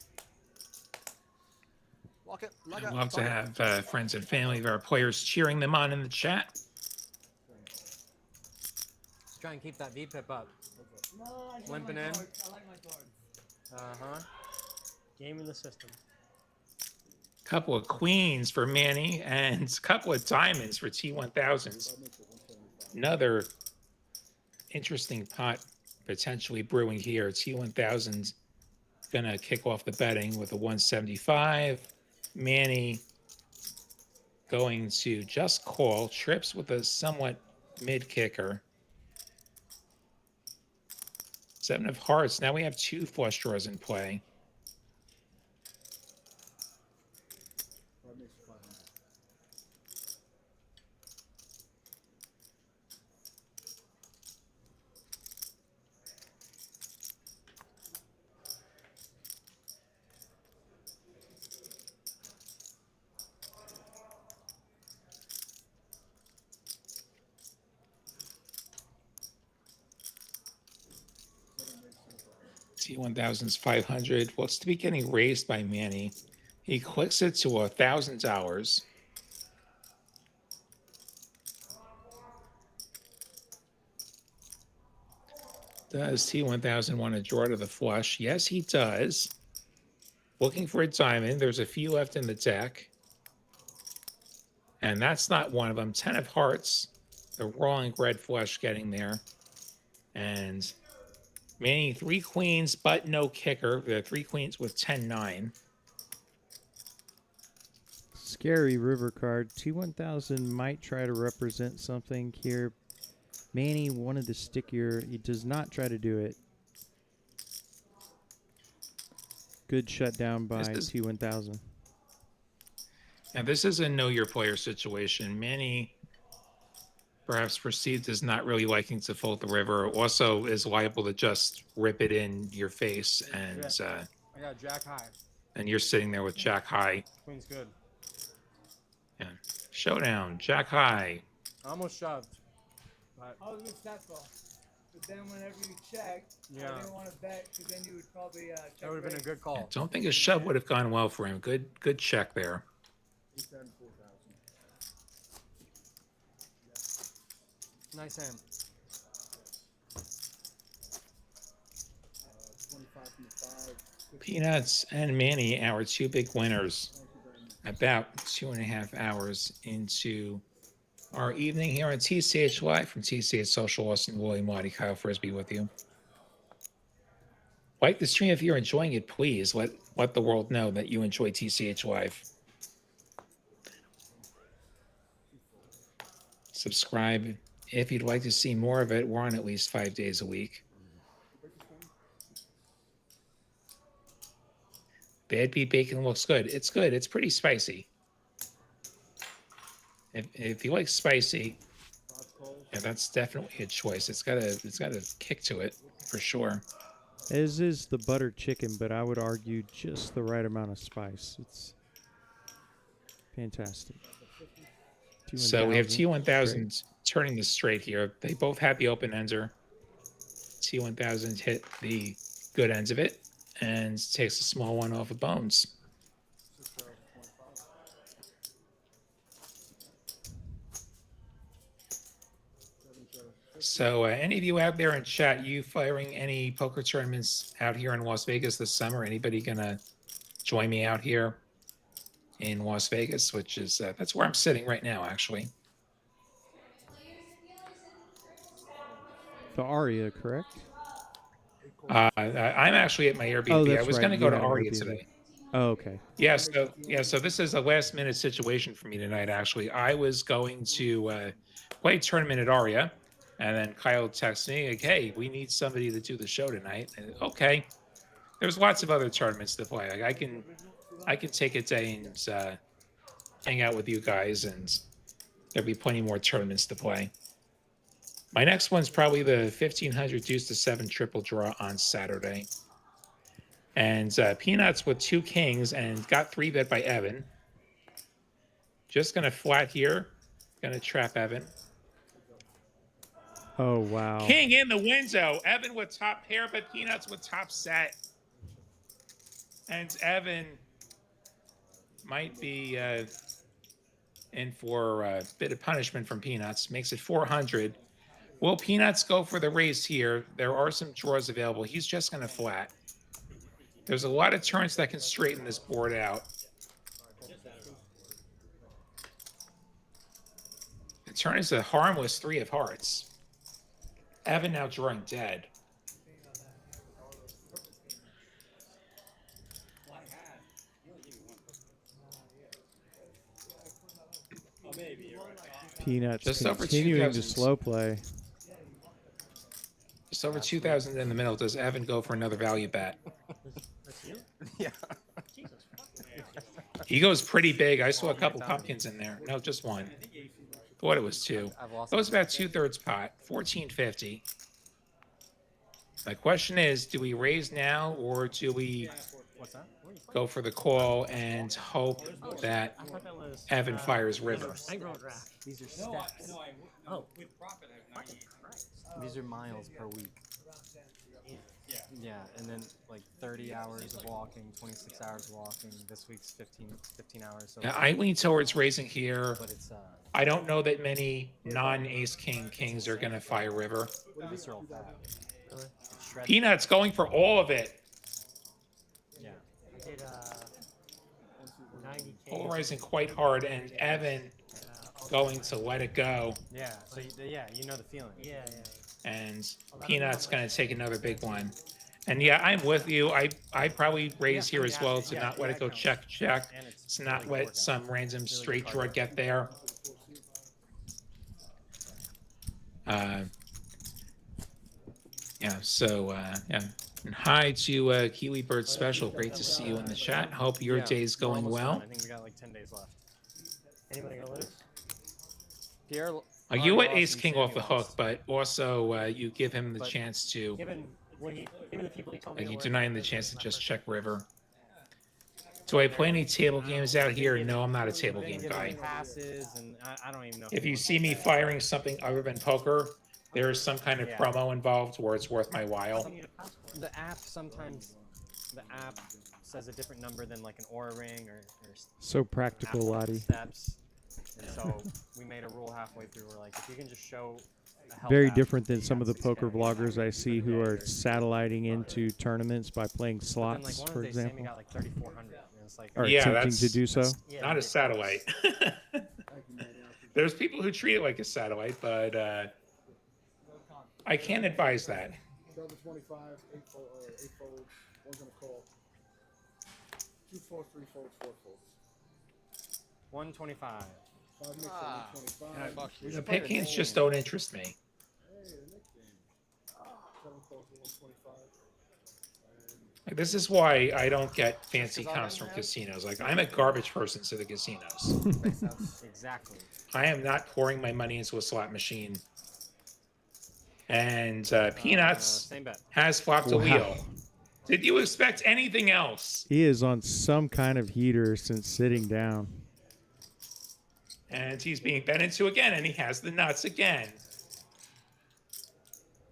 Walk it. Like I a- love to fuck it. have friends and family of our players cheering them on in the chat. Let's try and keep that VPIP up. No, I like Limping my in. cards. I like my cards. Uh-huh. Game in the system. Couple of queens for Manny and a couple of diamonds for T1000s. Another interesting pot potentially brewing here. T1000 gonna kick off the betting with a 175. Manny going to just call. Trips with a somewhat mid kicker. 7 of hearts. Now we have 2 flush draws in play. T1000's 500. Well, it's to be getting raised by Manny. He clicks it to $1,000. Does T1000 want to draw to the flush? Yes, he does. Looking for a diamond. There's a few left in the deck. And that's not one of them. 10 of hearts. the rolling red flush getting there. And Manny 3 queens, but no kicker. The 3 queens with 10-9. Scary river card. T1000 might try to represent something here. Manny wanted to stickier. He does not try to do it. Good shutdown by T1000. Now, this is a know your player situation. Manny, perhaps perceived as not really liking to fold the river, also is liable to just rip it in your face. And I got jack high. and you're sitting there with jack high. Queen's good. Yeah. Showdown, jack high. I almost shoved. But I was gonna stop though, but then whenever you checked, I didn't want to bet because then you would probably check. that would have been a good I call. don't think a shove would have gone well for him. Good check there. Nice hand. 25 from the 5. Peanuts and Manny, our 2 big winners, about 2.5 hours into our evening here on TCH Live from TCH Social Austin. William Lottie, Kyle Frisbee with you. Like the stream if you're enjoying it, please let the world know that you enjoy TCH Live. Subscribe if you'd like to see more of it. We're on at least 5 days a week. Bad beet bacon looks good. It's good. It's pretty spicy. If you like spicy, yeah, that's definitely a choice. It's got a kick to it for sure. As is the butter chicken, but I would argue just the right amount of spice. It's fantastic. So we have T1000 turning the straight here. They both have the open ender. T1000 hit the good ends of it and takes a small one off of Bones. So any of you out there in chat, you firing any poker tournaments out here in Las Vegas this summer? Anybody gonna join me out here in Las Vegas, which is that's where I'm sitting right now, actually. The Aria, correct? I'm actually at my Airbnb. I was going to go to Aria today. Oh, okay. Yeah, so this is a last minute situation for me tonight. Actually, I was going to play a tournament at Aria, and then Kyle texted me like, "Hey, we need somebody to do the show tonight." And, okay, there's lots of other tournaments to play. Like, I can take a day and hang out with you guys, and there'll be plenty more tournaments to play. My next one's probably the 1500 deuce to 7 triple draw on Saturday. And Peanuts with 2 kings and got 3-bet by Evan. Just going to flat here. Going to trap Evan. Oh, wow. King in the window. Evan with top pair, but Peanuts with top set. And Evan might be in for a bit of punishment from Peanuts. Makes it 400. Will Peanuts go for the raise here? There are some draws available. He's just going to flat. There's a lot of turns that can straighten this board out. The turn is a harmless 3 of hearts. Evan now drawing dead. Peanuts Just over continuing to 2,000. slow play. Just over 2,000 in the middle. Does Evan go for another value bet? That's you? Yeah. Jesus. He goes pretty big. I saw a couple pumpkins in there. No, just one. Thought it was 2. I've lost. That was about 2/3 pot. 1450. My question is, do we raise now or do we What's that? go for the call and hope that I thought that was Evan fires river? bankroll draft. These are steps. Oh. These are miles per week. Yeah, and then like 30 hours of walking, 26 hours of walking. This week's 15 hours. So Yeah, I lean towards raising here. but it's I don't know that many non-ace king kings are going to fire river. visceral fat. Really? It's shredded. Peanuts going for all of it. Yeah. I did 90K. Polarizing quite hard, and Evan going to let it go, Yeah. So yeah, you know the feeling. Yeah, yeah. and Peanut's going to take another big one. And yeah, I'm with you. I probably raise here as well to not let it go check, check. And To not let some random straight draw get there. Yeah, so yeah. And hi to Kiwi Bird Special. Great to see you in the chat. Hope your day's we're going almost well. done. I think we got like 10 days left. Anybody gonna lose? Pierre, You let already Ace lost King and off the Sammy hook, lost. but also you give him the chance to. Given the people he told me. Like you to deny work him the with, chance to my just first check river. Do I play any table games out here? No, I'm not a table Didn't game give any guy. passes, and I don't even know. If he you wants see to me play. firing something other than poker, there is some kind of Yeah. promo involved where it's worth my while. The app sometimes, says a different number than like an aura ring or So practical, Apple Lottie. steps. And so we made a rule halfway through. We're like, if you can just show a health Very app, different than you some got of the 6K. poker vloggers I see who are satelliting into tournaments by playing But then, slots, like, one of for the days, Sammy example, got like 3,400. And it's like, or Yeah, attempting to that's- do so. that's not a satellite. There's people who treat it like a satellite, but I can't advise that. Double 25, 8 folds, one's gonna call. 2 folds, 3 folds, 4 folds. 125. 5 mix at 125. The pick games just don't interest me. Hey, the next game. 7 folds to 125. Like, this is why I don't get fancy comps from casinos. Like, I'm a garbage person to the casinos. Exactly. I am not pouring my money into a slot machine. And Peanuts Same bet. has flopped a Wow. wheel. Did you expect anything else? He is on some kind of heater since sitting down. And he's being bet into again, and he has the nuts again.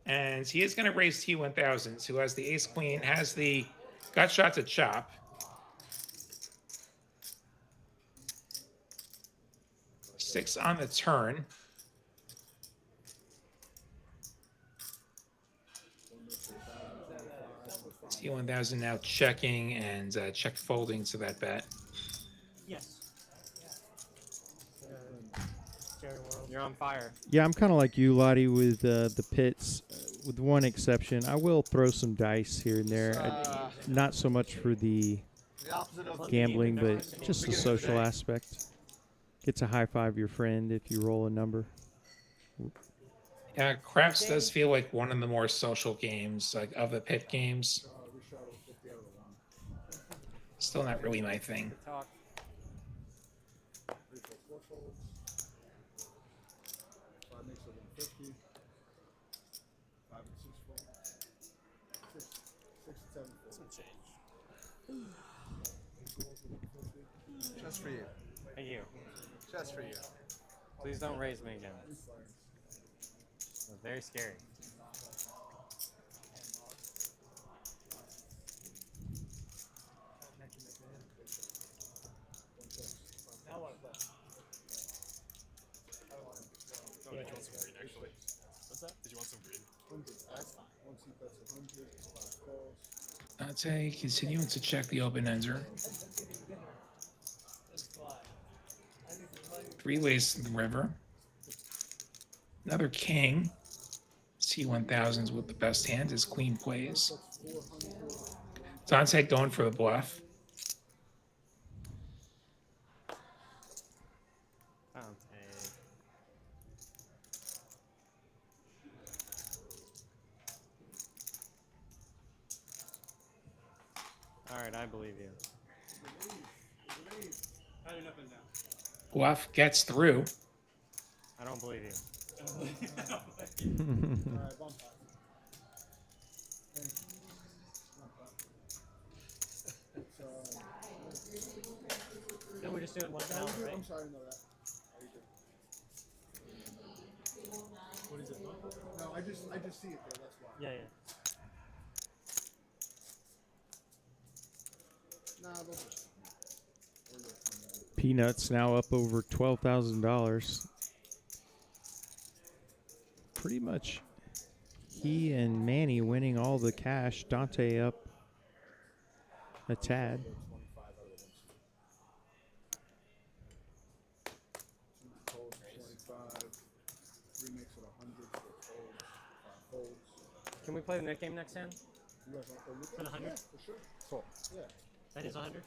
And he is going to raise T1000s, who has the ace queen, has the gut shot to chop. Six on the turn. T1000 now checking and check folding to that bet. Yes. Jerry World. You're on fire. Yeah, I'm kind of like you, Lottie, with the pits, with one exception. I will throw some dice here and there. Not so much for the opposite of gambling, but just the social aspect. Get to high five your friend if you roll a number. Yeah, craps does feel like one of the more social games, like of the pit games. Still not really my thing. Talk. 3 folds, 4 folds. 5 mix at 150. 5 and 6 folds. 6 and 7 folds. Just for you. Thank you. Just for you. Please don't raise me again. It was very scary. Oh, did you want some green, actually? What's that? Did you want some green? 100. Once he bets 100, 5 calls. Dante continuing to check the open ender. 3 ways to the river. Another king. T1000s with the best hand as queen plays. Dante going for the bluff. All right, I believe you. Bluff gets through. I don't believe you. Alright, bump high. No, we're just doing one No, now, you're good. right? I'm sorry, no, that. Are you good? What is it? No, I just see it there, that's why. Yeah, yeah. Nah, those are. Peanuts now up over $12,000. Pretty much he and Manny winning all the cash. Dante up a tad. Can we play the net game next hand? Is that 100? Cool. That is 100?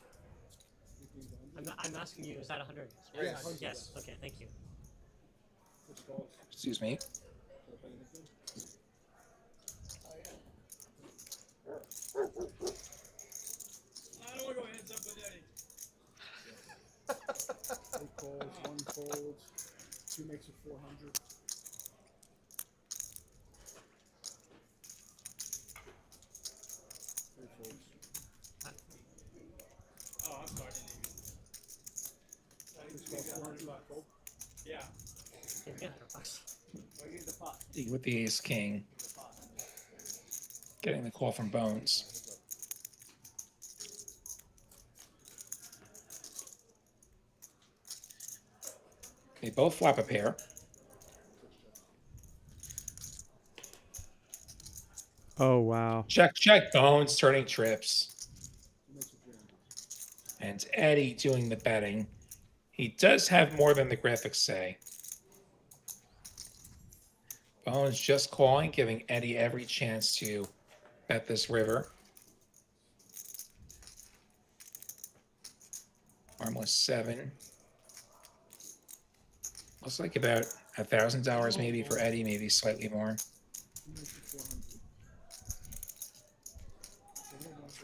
I'm asking you, is that 100? Yes. Yes. Okay, thank you. Excuse me. I don't want to go heads up with Eddie. Eight calls, one folds, two makes it 400. Three folds. Oh, I'm sorry. This calls 400, fold. Yeah. Give me $100. With the ace king. Getting the call from Bones. They both flop a pair. Oh, wow. Check, check, Bones turning trips. And Eddie doing the betting. He does have more than the graphics say. Bones just calling, giving Eddie every chance to bet this river. Armless 7. Looks like about $1,000 maybe for Eddie, maybe slightly more.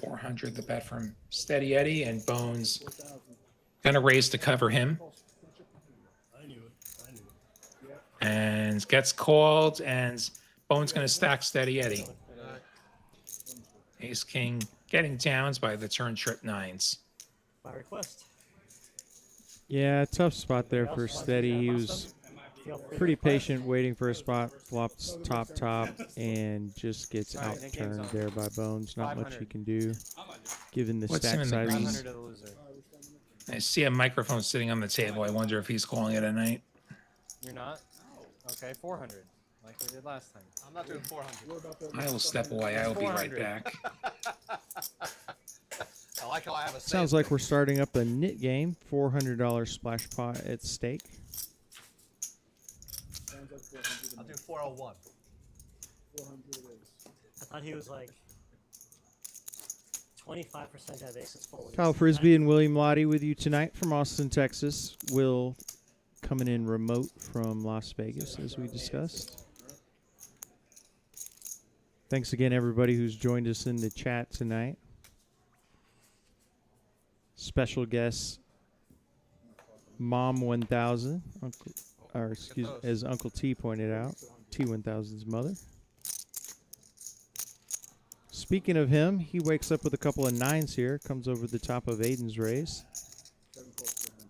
400 the bet from Steady Eddie, and Bones gonna raise to cover him. I knew it. I knew it. And gets called, and Bones gonna stack Steady Eddie. Ace King getting downs by the turn trip 9s. By request. Yeah, tough spot there for Steady. He was pretty patient waiting for a spot, flops top, and just gets All right, that game's outturned on. there by Bones. Not much 500. he can do, given the What's stack him in the size. green? 500 to the loser. I see a microphone sitting on the table. I wonder if he's calling it a night. You're not? Okay, 400. Like we did last time. I'm not doing 400. I will step away. I will be right 400. back. I like how I have a Sounds like we're starting up a knit game. $400 splash pot at stake. Sounds like 400. I'll do 401. 400 it is. I thought he was like 25% have aces folded. Kyle Frisbee and William Lottie with you tonight from Austin, Texas. Will coming in remote from Las Vegas, as we discussed. Thanks again, everybody who's joined us in the chat tonight. Special guest, Mom 1000, as Uncle T pointed out, T1000's mother. Speaking of him, he wakes up with a couple of 9s here, comes over the top of Aiden's raise. 7 calls, 400.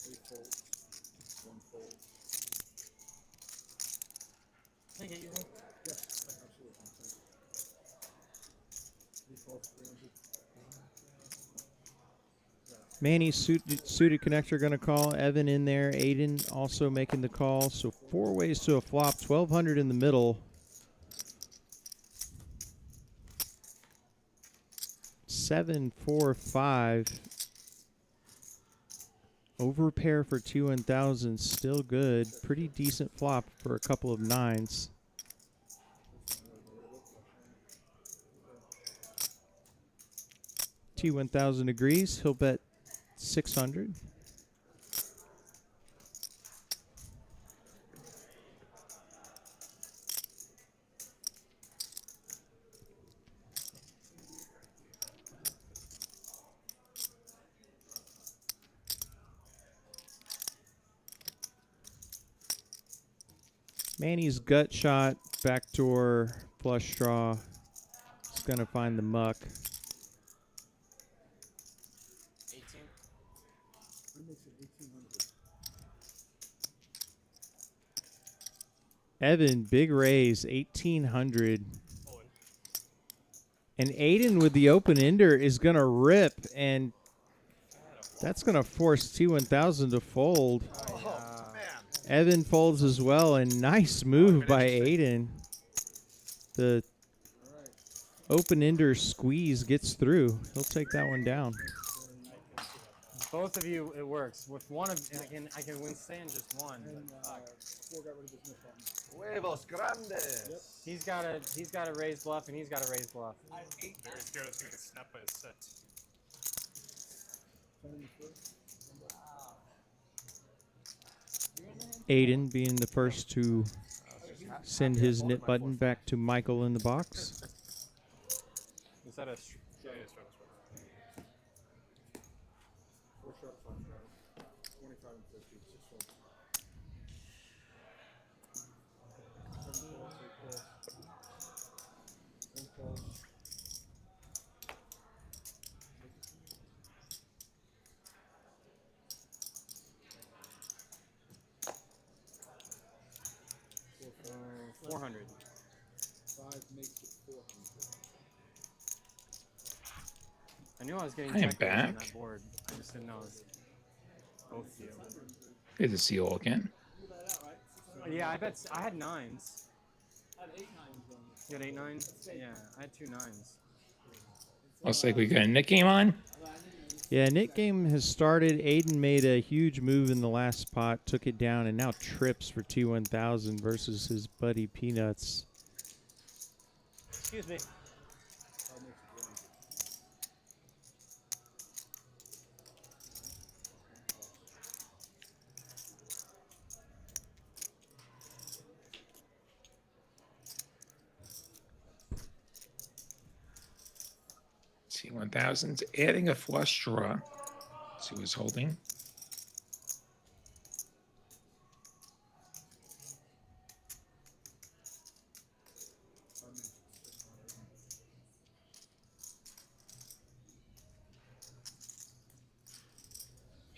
8 folds, 1 fold. Can I get you one? Yes, absolutely. 3 calls, 300. Manny suited connector going to call. Evan in there. Aiden also making the call. So 4 ways to a flop. 1,200 in the middle. 7, 4, 5. Overpair for 2,000. Still good. Pretty decent flop for a couple of 9s. T1000 agrees. He'll bet 600. Manny's gut shot, backdoor flush draw. He's going to find the muck. 18. 3 makes it 1,800. Evan, big raise, 1,800. And Aiden with the open ender is going to rip, and that's going to force T1000 to fold. Evan folds as well, and nice move by Aiden. The open ender squeeze gets through. He'll take that one down. Both of you, it works. With one of, I can withstand just one. And Four got rid of his miss button. Huevos grandes. He's got a raise bluff, and he's got a raise bluff. Very scared that's gonna get snapped by his set. Aiden being the first to send his nip button back to Michael in the box. Is that a? Yeah, it's fine, it's fine. 4 sharp, 5 sharp. 25 and 50. 6 fold. 7 calls, 8 calls. 1 calls. Uh, 400. 5 makes it 400. I knew I was getting I am checked on back. that board. I just didn't know it was both of you. Good to see you all again. Yeah, I bet I had 9s. I had 8 9s. You had 8 9s? Yeah, I had 2 9s. Looks like we got a Nick game on. Yeah, Nick game has started. Aiden made a huge move in the last spot, took it down, and now trips for T1000 versus his buddy Peanuts. Excuse me. T1000's adding a flush draw. Let's see who's holding.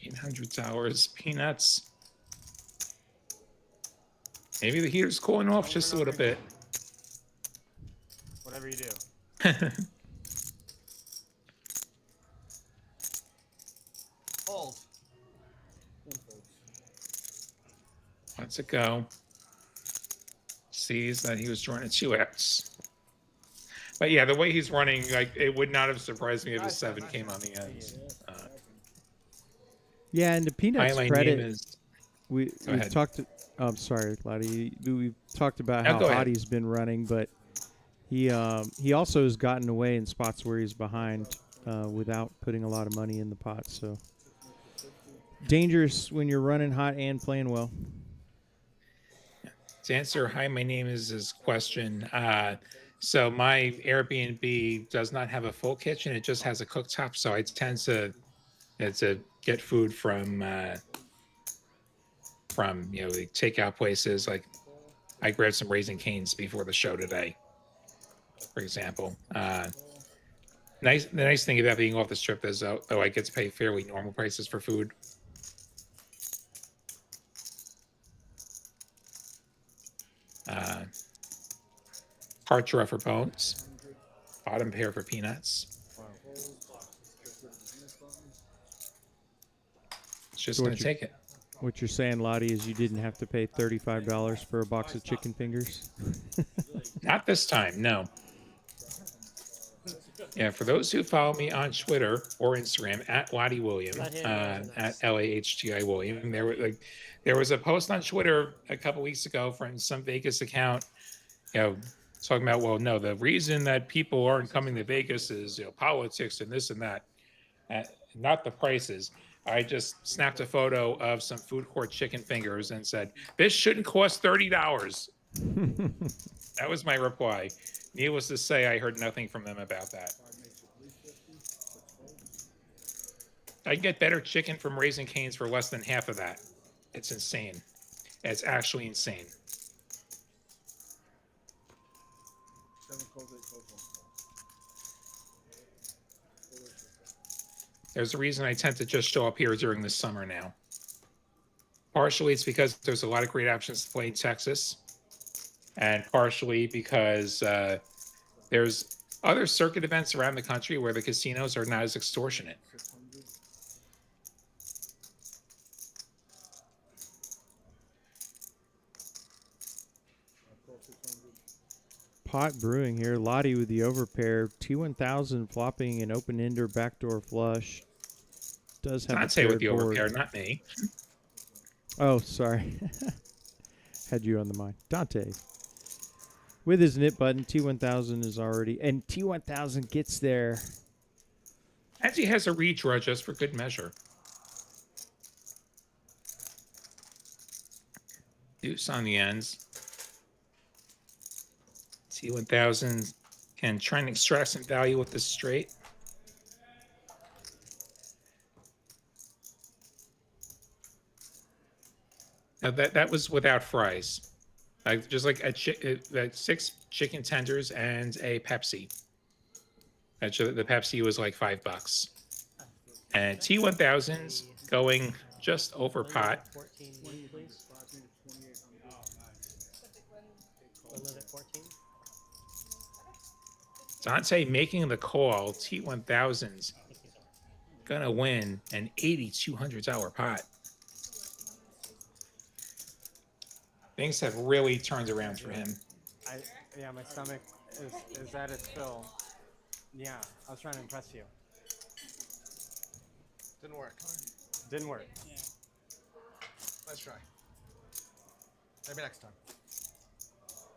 $800 Peanuts. Maybe the heater's cooling off just a little bit. Whatever you do. Fold. Lets it go. Sees that he was drawing a 2x. But yeah, the way he's running, like, it would not have surprised me if a 7 came on the end. Yeah, and to Peanuts' Hi, my credit, name is... we've ahead. talked. I'm sorry, Lottie. We've talked about No, how go ahead. Lottie's been running, but he also has gotten away in spots where he's behind without putting a lot of money in the pot. So dangerous when you're running hot and playing well. To answer, hi, my name is his question. So my Airbnb does not have a full kitchen; it just has a cooktop. So I tend to get food from the takeout places. Like I grabbed some Raising Cane's before the show today, for example. The nice thing about being off the strip is though I get to pay fairly normal prices for food. Heart draw for Bones. Bottom pair for Peanuts. It's just So going to take it. What you're saying, Lottie, is you didn't have to pay $35 for a box of chicken fingers? Not this time, no. Yeah, for those who follow me on Twitter or Instagram at Lottie William, at LAHTI William, there was a post on Twitter a couple weeks ago from some Vegas account, talking about, well, no, the reason that people aren't coming to Vegas is politics and this and that, not the prices. I just snapped a photo of some food court chicken fingers and said, this shouldn't cost $30. That was my reply. Needless to say, I heard nothing from them about that. I can get better chicken from Raising Cane's for less than half of that. It's insane. It's actually insane. 7 calls, 8 calls, 1 call. There's a reason I tend to just show up here during the summer now. Partially it's because there's a lot of great options to play in Texas. And partially because there's other circuit events around the country where the casinos are not as extortionate. 600. Call 600. Pot brewing here. Lottie with the overpair. T1000 flopping an open-ender backdoor flush. does have a Dante with paired the board. overpair, not me. Oh, sorry. Had you on the mind. Dante. With his nit button, T1000 is already... And T1000 gets there. Actually has a redraw just for good measure. Deuce on the ends. T1000 can try and extract some value with this straight. Now that was without fries. Like just like like 6 chicken tenders and a Pepsi. Actually, the Pepsi was like $5. And T1000's going just over pot. 14, please. We'll live at 14. Dante making the call. T1000's gonna win an $8,200 pot. Things have really turned around for him. Yeah, my stomach is at its fill. Yeah, I was trying to impress you. Didn't work. Didn't work. Let's try. Maybe next time.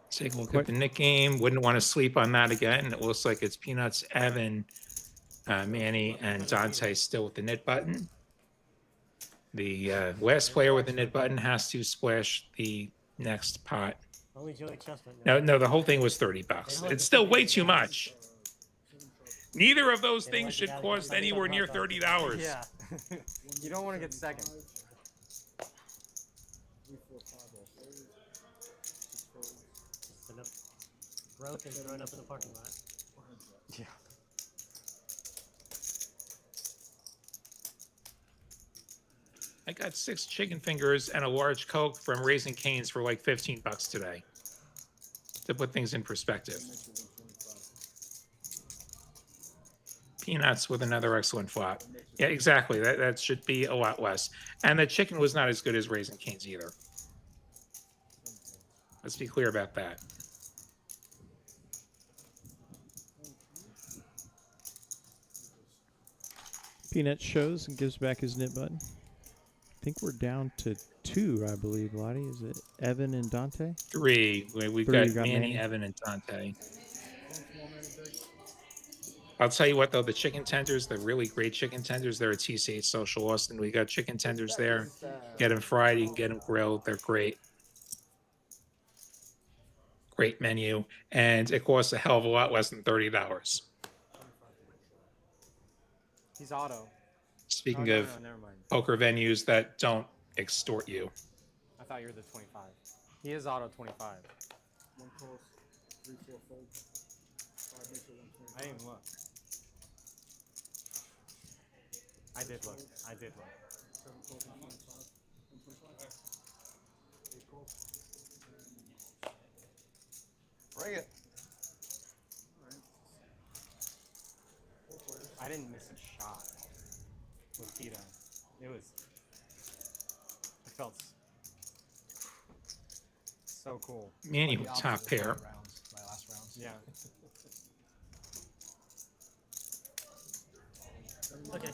Take a look at the Nick game. Wouldn't want to sleep on that again. It looks like it's Peanuts, Evan, Manny, and Dante still with the knit button. The last player with the knit button has to splash the next pot. Only Joey Chestnut. No, the whole thing was $30. It's still way too much. Neither of those things should cost anywhere near $30. Yeah. You don't want to get second. Broke and thrown up in the parking lot. Yeah. I got 6 chicken fingers and a large Coke from Raising Cane's for like $15 today. To put things in perspective. Peanuts with another excellent flop. Yeah, exactly. That should be a lot less. And the chicken was not as good as Raising Cane's either. Let's be clear about that. Peanut shows and gives back his knit button. I think we're down to 2, I believe, Lottie. Is it Evan and Dante? 3. We've got Manny, Evan, and Dante. I'll tell you what, though, the chicken tenders, the really great chicken tenders, they're at TCH Social Austin. We got chicken tenders there. Get them fried, you can get them grilled. They're great. Great menu. And it costs a hell of a lot less than $30. He's auto. Speaking of never mind. poker venues that don't extort you. I thought you were the 25. He is auto 25. One calls, 3, 4 folds. 5 makes it 125. I didn't look. I did look. 7 calls, 125. 125. 8 calls. Bring it. I didn't miss a shot with Tito. It felt so cool. Manny with top pair. My last rounds. Yeah. Okay.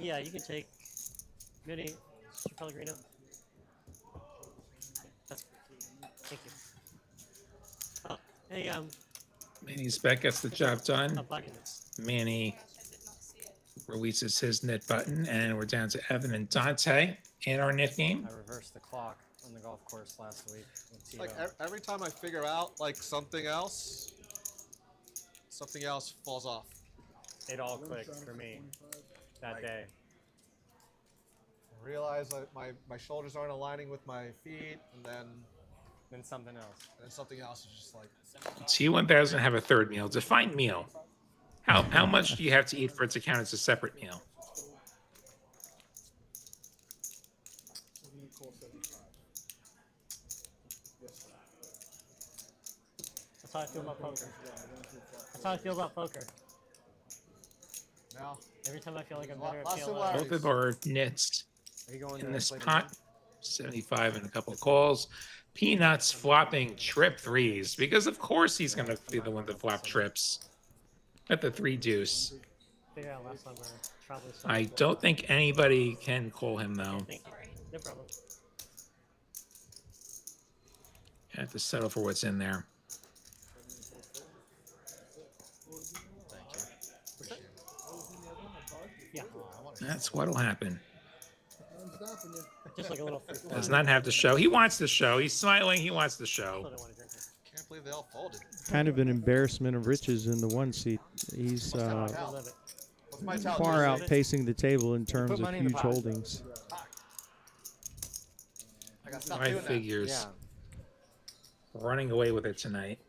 Yeah, you can take Minnie, Pellegrino. Thank you. Oh, hey, Manny's bet gets the job done. I'm blocking this. Manny releases his knit button, and we're down to Evan and Dante in our knit game. I reversed the clock on the golf course last week with Tito. Like every time I figure out like something else falls off. It all clicked for me that day. Realize that my shoulders aren't aligning with my feet, and then something else. And then something else is just like. T1000 have a third meal. Define meal. How much do you have to eat for it to count as a separate meal? That's how I feel about poker. That's how I feel about poker. Now, every time I feel like I'm better at PLO. Both of our knits in this pot. 75 and a couple of calls. Peanuts flopping trip threes because of course he's going to be the one to flop trips at the 3 deuce. figure out last time we're probably. I don't think anybody can call him though. Thank you. No problem. I have to settle for what's in there. Yeah. That's what'll happen. Just like a little. Does not have to show. He wants to show. He's smiling. He wants to show. Can't believe they all folded. Kind of an embarrassment of riches in the one seat. He's What's my towel? far outpacing the table in terms Put of money in the huge pot. holdings. I got stop My doing that. figures. Yeah. Running away with it tonight.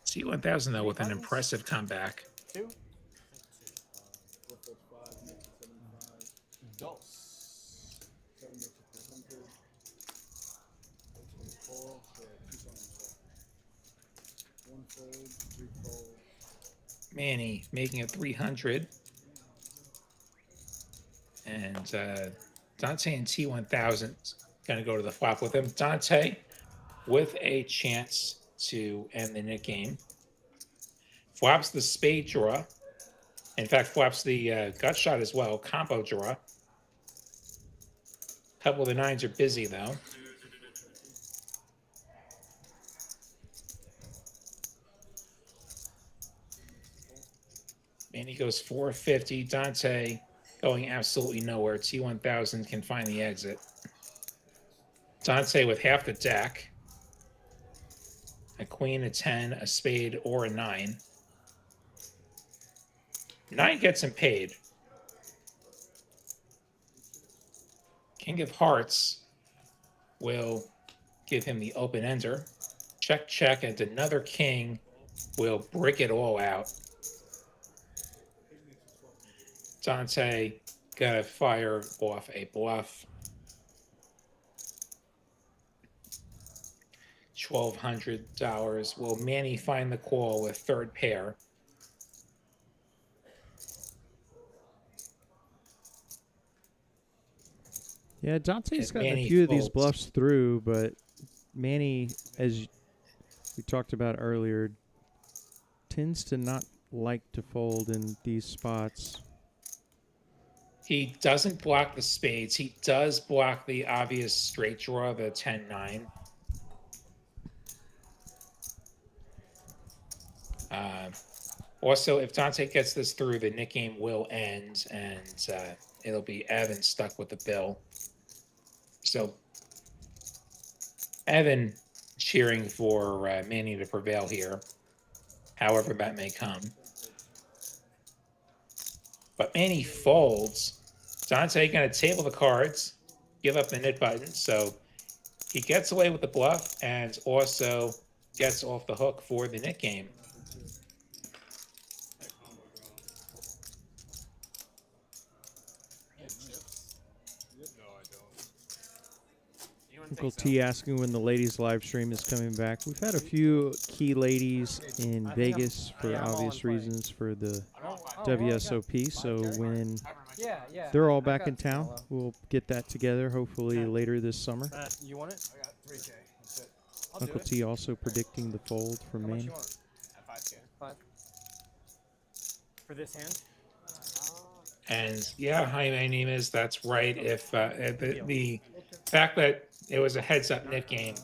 T1000 though with an impressive comeback. 2. Dos. Manny making it 300. And Dante and T1000 going to go to the flop with him. Dante with a chance to end the Nick game. Flops the spade draw. In fact, flops the gut shot as well. Combo draw. Couple of the nines are busy though. Manny goes 450. Dante going absolutely nowhere. T1000 can find the exit. Dante with half the deck. A queen, a 10, a spade, or a 9. 9 gets him paid. King of Hearts will give him the open ender. Check, check, and another king will brick it all out. Dante gotta fire off a bluff. $1,200. Will Manny find the call with third pair? Yeah, Dante's And gotten a Manny few of these folds. bluffs through, but Manny, as we talked about earlier, tends to not like to fold in these spots. He doesn't block the spades. He does block the obvious straight draw, the 10-9. Also, if Dante gets this through, the Nick game will end, and it'll be Evan stuck with the bill. So, Evan cheering for Manny to prevail here, however that may come. But Manny folds. Dante going to table the cards, give up the nit button, so he gets away with the bluff and also gets off the hook for the nit game. Uncle T asking when the ladies live stream is coming back. We've had a few key ladies in Vegas for obvious reasons for the WSOP. So when they're all back in town, we'll get that together hopefully later this summer. You want it? I got 3K. That's it. Uncle T also predicting the fold from How much Manny. you want? At 5K. 5. For this hand? And yeah, hi, my name is. That's right. If the fact that it was a heads-up nit game,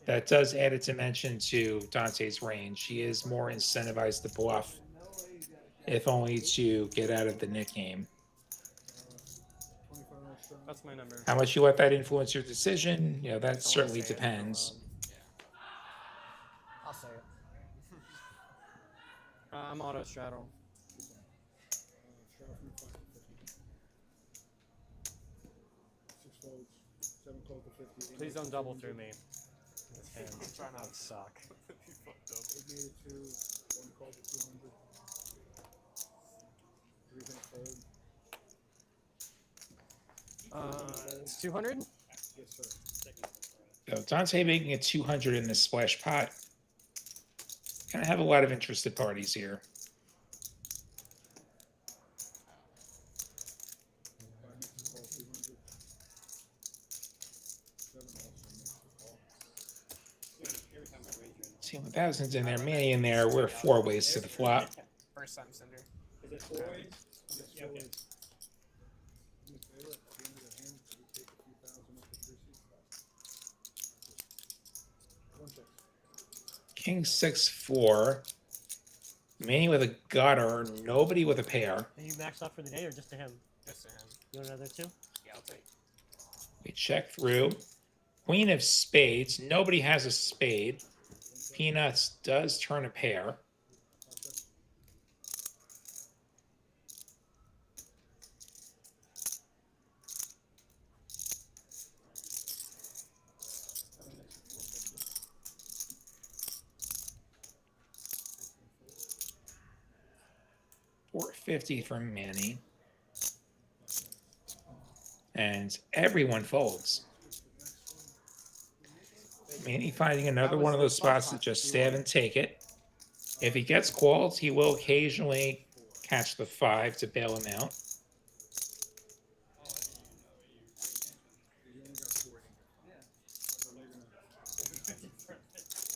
that does add a dimension to Dante's range. He is more incentivized to bluff, if only to get out of the nit game. That's my number. How much you let that influence your decision? You know, that certainly depends. I'll say it. I'm auto straddle. Please don't double through me. This hand would suck. 200? So Dante making a 200 in this splash pot. Gonna have a lot of interested parties here. T1000's in there, Manny in there. We're 4 ways to the flop. First time sender. Is it 4 ways? Yeah, okay. King 6-4. Manny with a gutter. Nobody with a pair. Are you maxed out for the day or just to him? Just to him. You want another 2? Yeah, I'll take. We check through. Queen of spades. Nobody has a spade. Peanuts does turn a pair. $450 from Manny. And everyone folds. Manny finding another one of those spots to just stab and take it. If he gets called, he will occasionally catch the 5 to bail him out.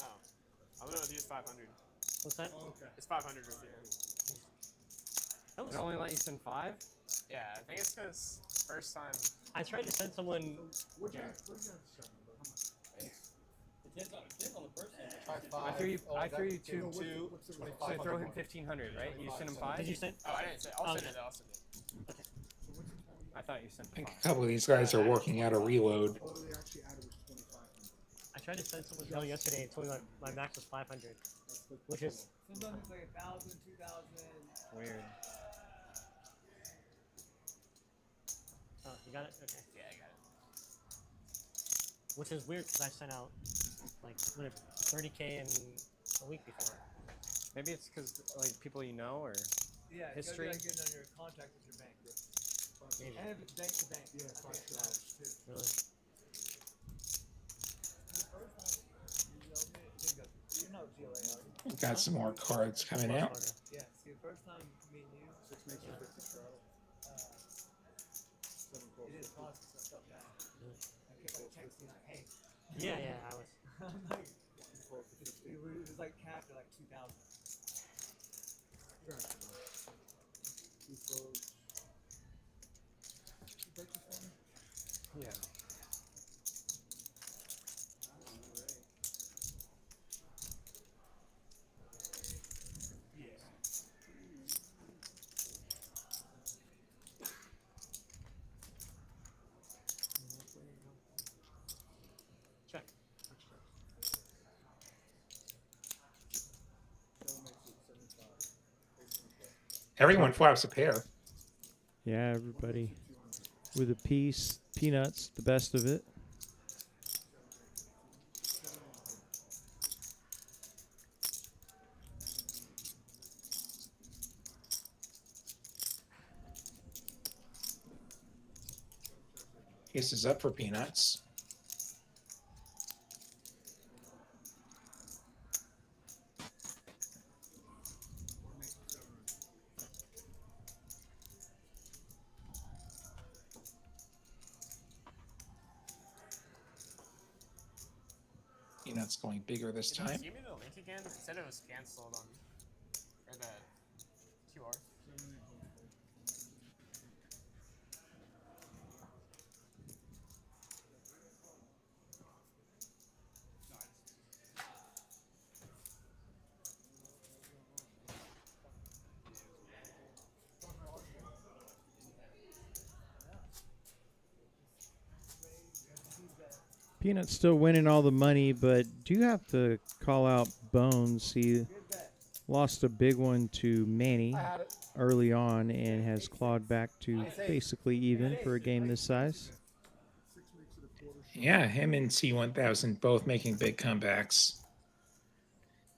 Oh. I'm gonna use 500. What's that? It's 500 with you. That was It only let you send 5? Yeah, I think it's because first time. I tried to send someone. I threw you 2. So I throw him 1,500, right? You sent him 5? Did you send? Oh, I didn't say. I'll send Okay. it. I'll send it. I thought you sent I think 5. a couple of these guys are working out a reload. I tried to send someone bill yesterday and told me my max was 500, which is Sometimes it's like 1,000, 2,000. Weird. oh you got it okay. Yeah, I got it. Which is weird because I sent out like 30K in a week before. Maybe it's because like people you know or Yeah, history. You gotta get on your contact with your bank. Maybe. And if it's bank to bank. Yeah, $5 too. Really. You're not GLA, are you? We've got some more cards coming Much out. harder. Yeah, see, the first time me and you, it is causing some stuff now. I kept like texting like, hey. Yeah, I was. I'm like, it was like capped at like 2,000. Yeah. Check. Everyone flops a pair. Yeah, everybody with a piece. Peanuts, the best of it. Ace is up for Peanuts. Peanuts going bigger this Can you time. give me the link again? It said it was canceled on. Or the QR. Peanuts still winning all the money, but do have to call out Bones. He lost a big one to Manny early on and has clawed back to basically even for a game this size. Yeah, him and T1000 both making big comebacks.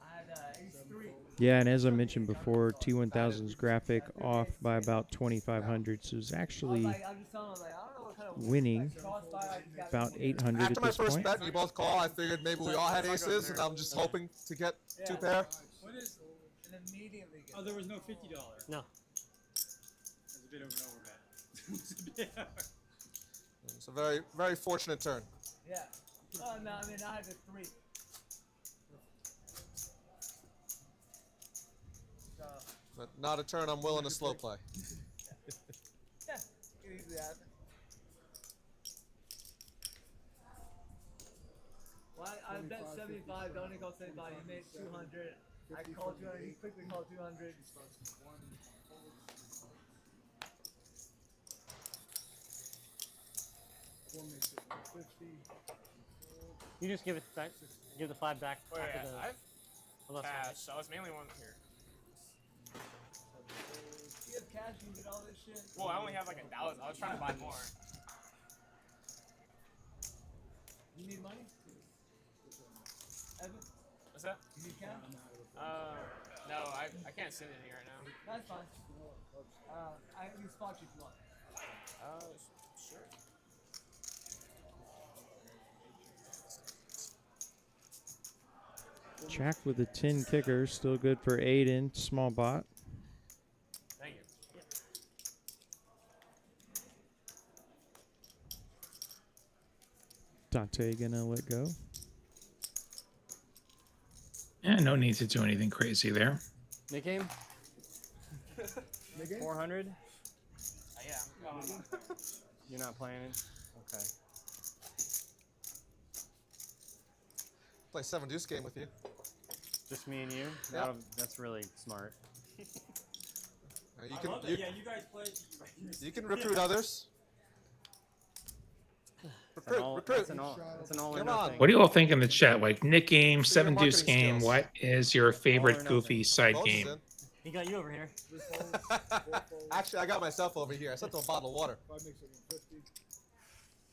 I had ace 3. Yeah, and as I mentioned before, T1000's graphic off by about 2,500, so it's actually I'm just telling him, like, I don't know what kind of winning crossfire I got. about 800 After at my this first point. bet, and you both call, I figured maybe we all had aces, and I'm just hoping to get 2 pair. What is, and immediately get Oh, there was no $50. No. That's a bit of an overbet. It's a very, very fortunate turn. Yeah. Oh, no, I mean, I had a 3. But not a turn I'm willing to slow play. Yeah, it easily happen. Well, I bet 75. Donnie called 75. He made 200. I called 200. He quickly called 200. You just give it back. Give the 5 back. Wait, after the, I've oh, that's cash. right. I was mainly one here. You have cash, you can get all this shit. Well, I only have like $1. I was trying to buy more. You need money? Evan? What's that? You need cash? No, I can't send it here right now. That's fine. I can spot you if you want. Sure. Jack with a 10 kicker, still good for Aiden. Small bot. Thank you. Dante gonna let go. Yeah, no need to do anything crazy there. Nick game? Nick game? 400? Yeah. You're not playing? Okay. Play 7 deuce game with you. Just me and you? Yep. That's really smart. You can, you guys play. you can recruit others. That's an all, Recruit. That's an all or Come on. nothing. What do you all think in the chat? Like Nick game, See your 7 deuce marketing game. skills. What is your favorite nothing. goofy side Moses game? in. He got you over here. Actually, I got myself over here. I sent him a bottle of water. 5 makes it 150.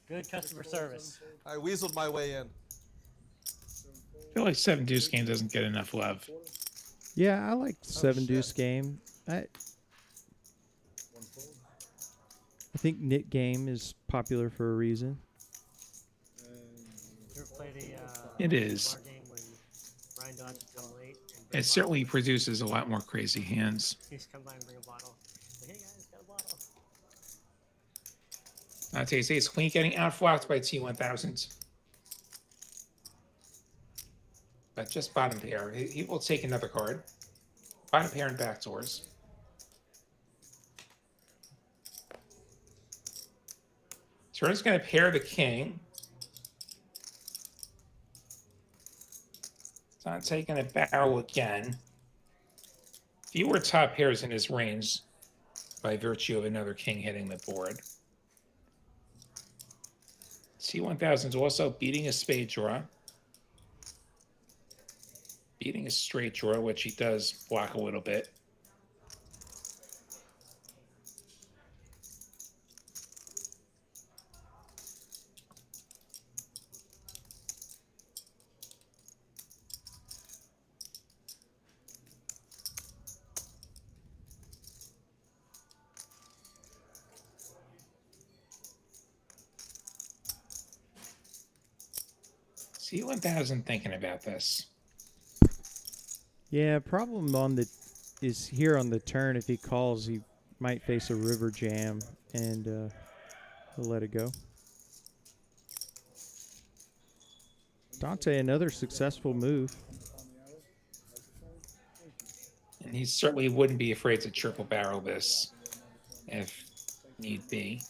Good customer service. I weaseled my way in. I feel like 7 deuce game doesn't get enough love. Yeah, I like 7 shit. deuce game. I think Nick game is popular for a reason. You ever play the It is. bar game when Ryan Dodge would come late? And bring It certainly produces a lot more crazy hands. He used to come by and bring a bottle. Like, hey guys, got a bottle. Dante says Queen getting outflocked by T1000s. But just bottom pair. He will take another card. Bottom pair and backdoors. Turn's going to pair the king. Dante going to barrel again. Fewer top pairs in his range by virtue of another king hitting the board. T1000's also beating a spade draw. Beating a straight draw, which he does block a little bit. T1000 thinking about this. Yeah, problem on the is here on the turn. If he calls, he might face a river jam, and he'll let it go. Dante, another successful move. And he certainly wouldn't be afraid to triple barrel this if need be.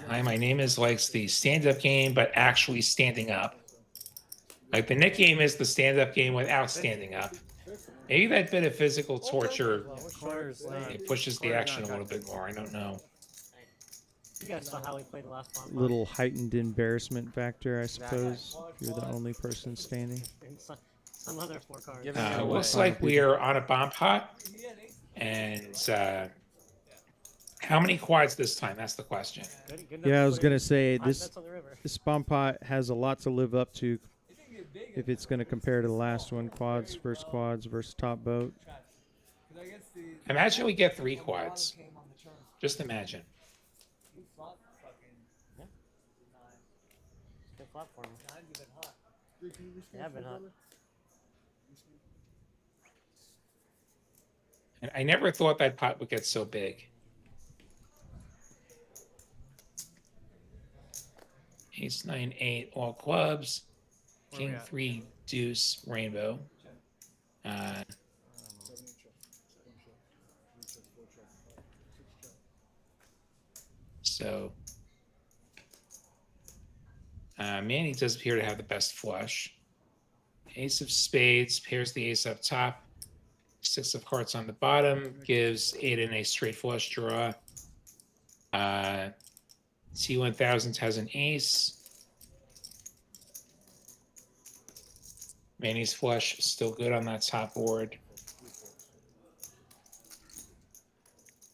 Hi, my name is likes the stand-up game, but actually standing up. Like the Nick game is the stand-up game without standing up. Maybe that bit of physical torture it pushes the action a little bit more. I don't know. You guys saw how he played the last one. Little heightened embarrassment factor, I suppose, if you're the only person standing. And some other 4 cards. Looks like we are on a bomb pot. And how many quads this time? That's the question. Yeah, I was gonna say 5 this bets on the river. this bomb pot has a lot to live up to if it's gonna compare to the last one. Quads versus top boat. Imagine we get 3 quads. Just imagine. Good flop for him. Yeah, I've been hot. And I never thought that pot would get so big. Ace 9 8 all clubs. King 3 deuce, rainbow. So Manny does appear to have the best flush. Ace of spades pairs the ace up top. Six of hearts on the bottom gives Aiden a straight flush draw. T1000 has an ace. Manny's flush still good on that top board.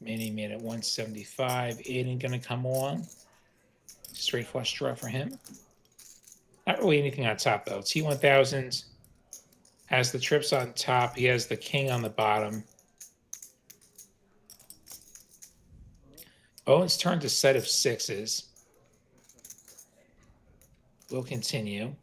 Manny made it 175. Aiden gonna come along. Straight flush draw for him. Not really anything on top though. T1000 has the trips on top. He has the king on the bottom. Owen's turned to set of sixes. We'll continue.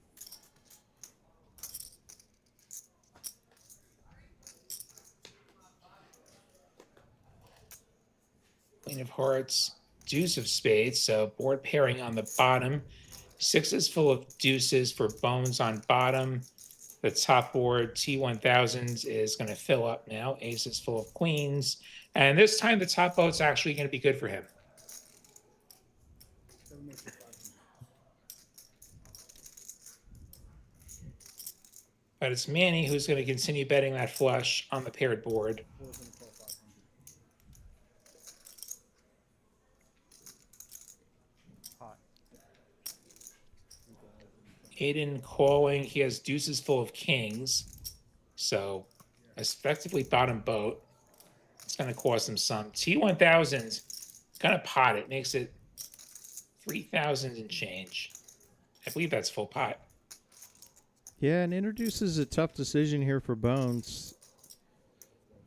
Queen of hearts, deuce of spades. So board pairing on the bottom. Sixes full of deuces for bones on bottom. The top board, T1000, is going to fill up now. Aces full of queens. And this time the top boat's actually going to be good for him. But it's Manny who's going to continue betting that flush on the paired board. Aiden calling. He has deuces full of kings. So effectively bottom boat. It's going to cost him some. T1000 going to pot it. Makes it 3,000 and change. I believe that's full pot. Yeah, and introduces a tough decision here for Bones.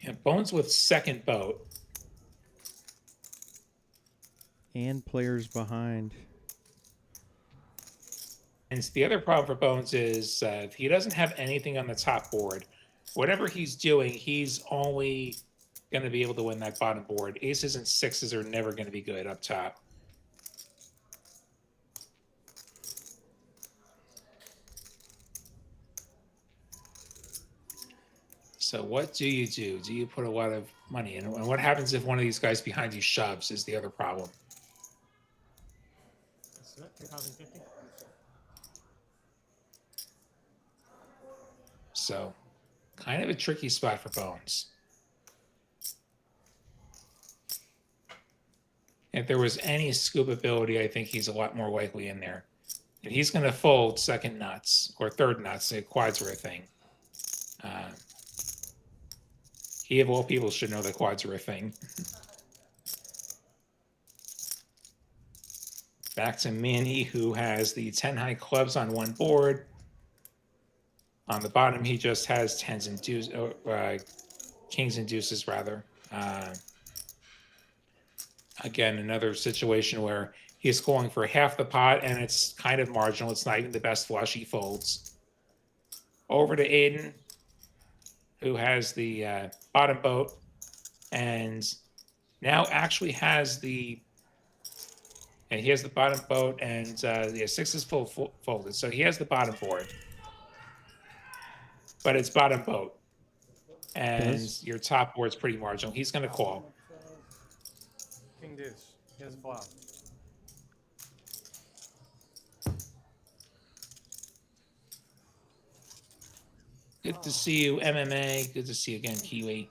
Yeah, Bones with second boat. And players behind. And the other problem for Bones is he doesn't have anything on the top board. Whatever he's doing, he's only going to be able to win that bottom board. Aces and sixes are never going to be good up top. So what do you do? Do you put a lot of money in? And what happens if one of these guys behind you shoves is the other problem. Let's do it, 3,050. So kind of a tricky spot for Bones. If there was any scoop ability, I think he's a lot more likely in there. And he's going to fold second nuts or third nuts. The quads are a thing. He of all people should know that quads are a thing. Back to Manny, who has the 10 high clubs on one board. On the bottom, he just has tens and deuces, kings and deuces, rather. Again, another situation where he's calling for half the pot, and it's kind of marginal. It's not even the best flush. He folds. Over to Aiden, who has the bottom boat, and now actually has the, and he has the bottom boat, and the six is folded. So he has the bottom board, but it's bottom boat, and your top board's pretty marginal. He's going to call. King deuce. He has a flop. Good to see you, MMA. Good to see you again, Kiwi.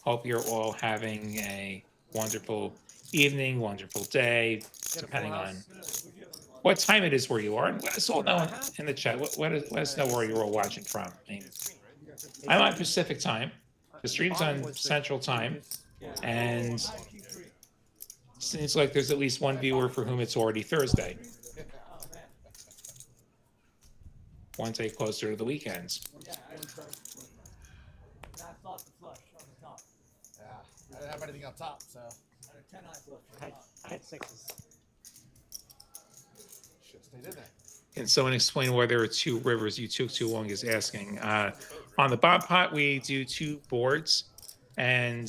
Hope you're all having a wonderful evening, wonderful day, depending on what time it is where you are. And let us all know in the chat. Let us know where you're all watching from. I mean, I'm on Pacific time. The stream's on Central time. And seems like there's at least one viewer for whom it's already Thursday. One day closer to the weekends. That's not the flush on the top. Yeah, I didn't have anything up top, so. And a 10 high flush. I had sixes. Shit stayed in there. Can someone explain why there are two rivers? You took too long is asking. On the bottom pot, we do two boards, and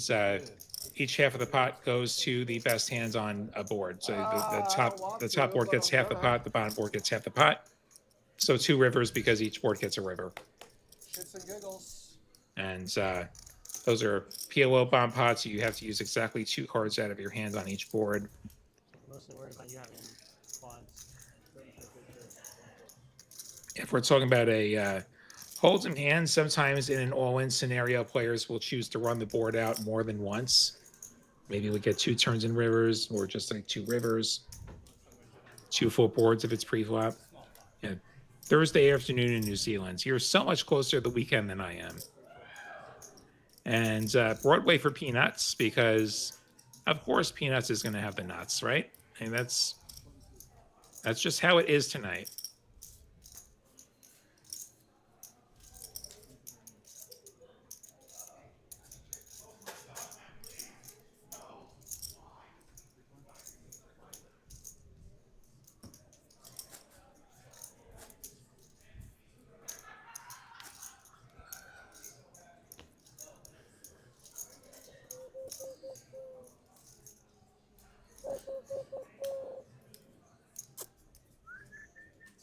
each half of the pot goes to the best hands on a board. So the top board gets half the pot, the bottom board gets half the pot. So 2 rivers because each board gets a river. Shits and giggles. And those are PLO bomb pots. So you have to use exactly 2 cards out of your hand on each board. Mostly worried about you having quads. If we're talking about a hold'em hand, sometimes in an all-in scenario, players will choose to run the board out more than once. Maybe we get 2 turns in rivers, or just like 2 rivers, 2 full boards if it's pre-flop. Yeah. Thursday afternoon in New Zealand. You're so much closer to the weekend than I am. And Broadway for Peanuts, because of course Peanuts is going to have the nuts, right? And that's just how it is tonight.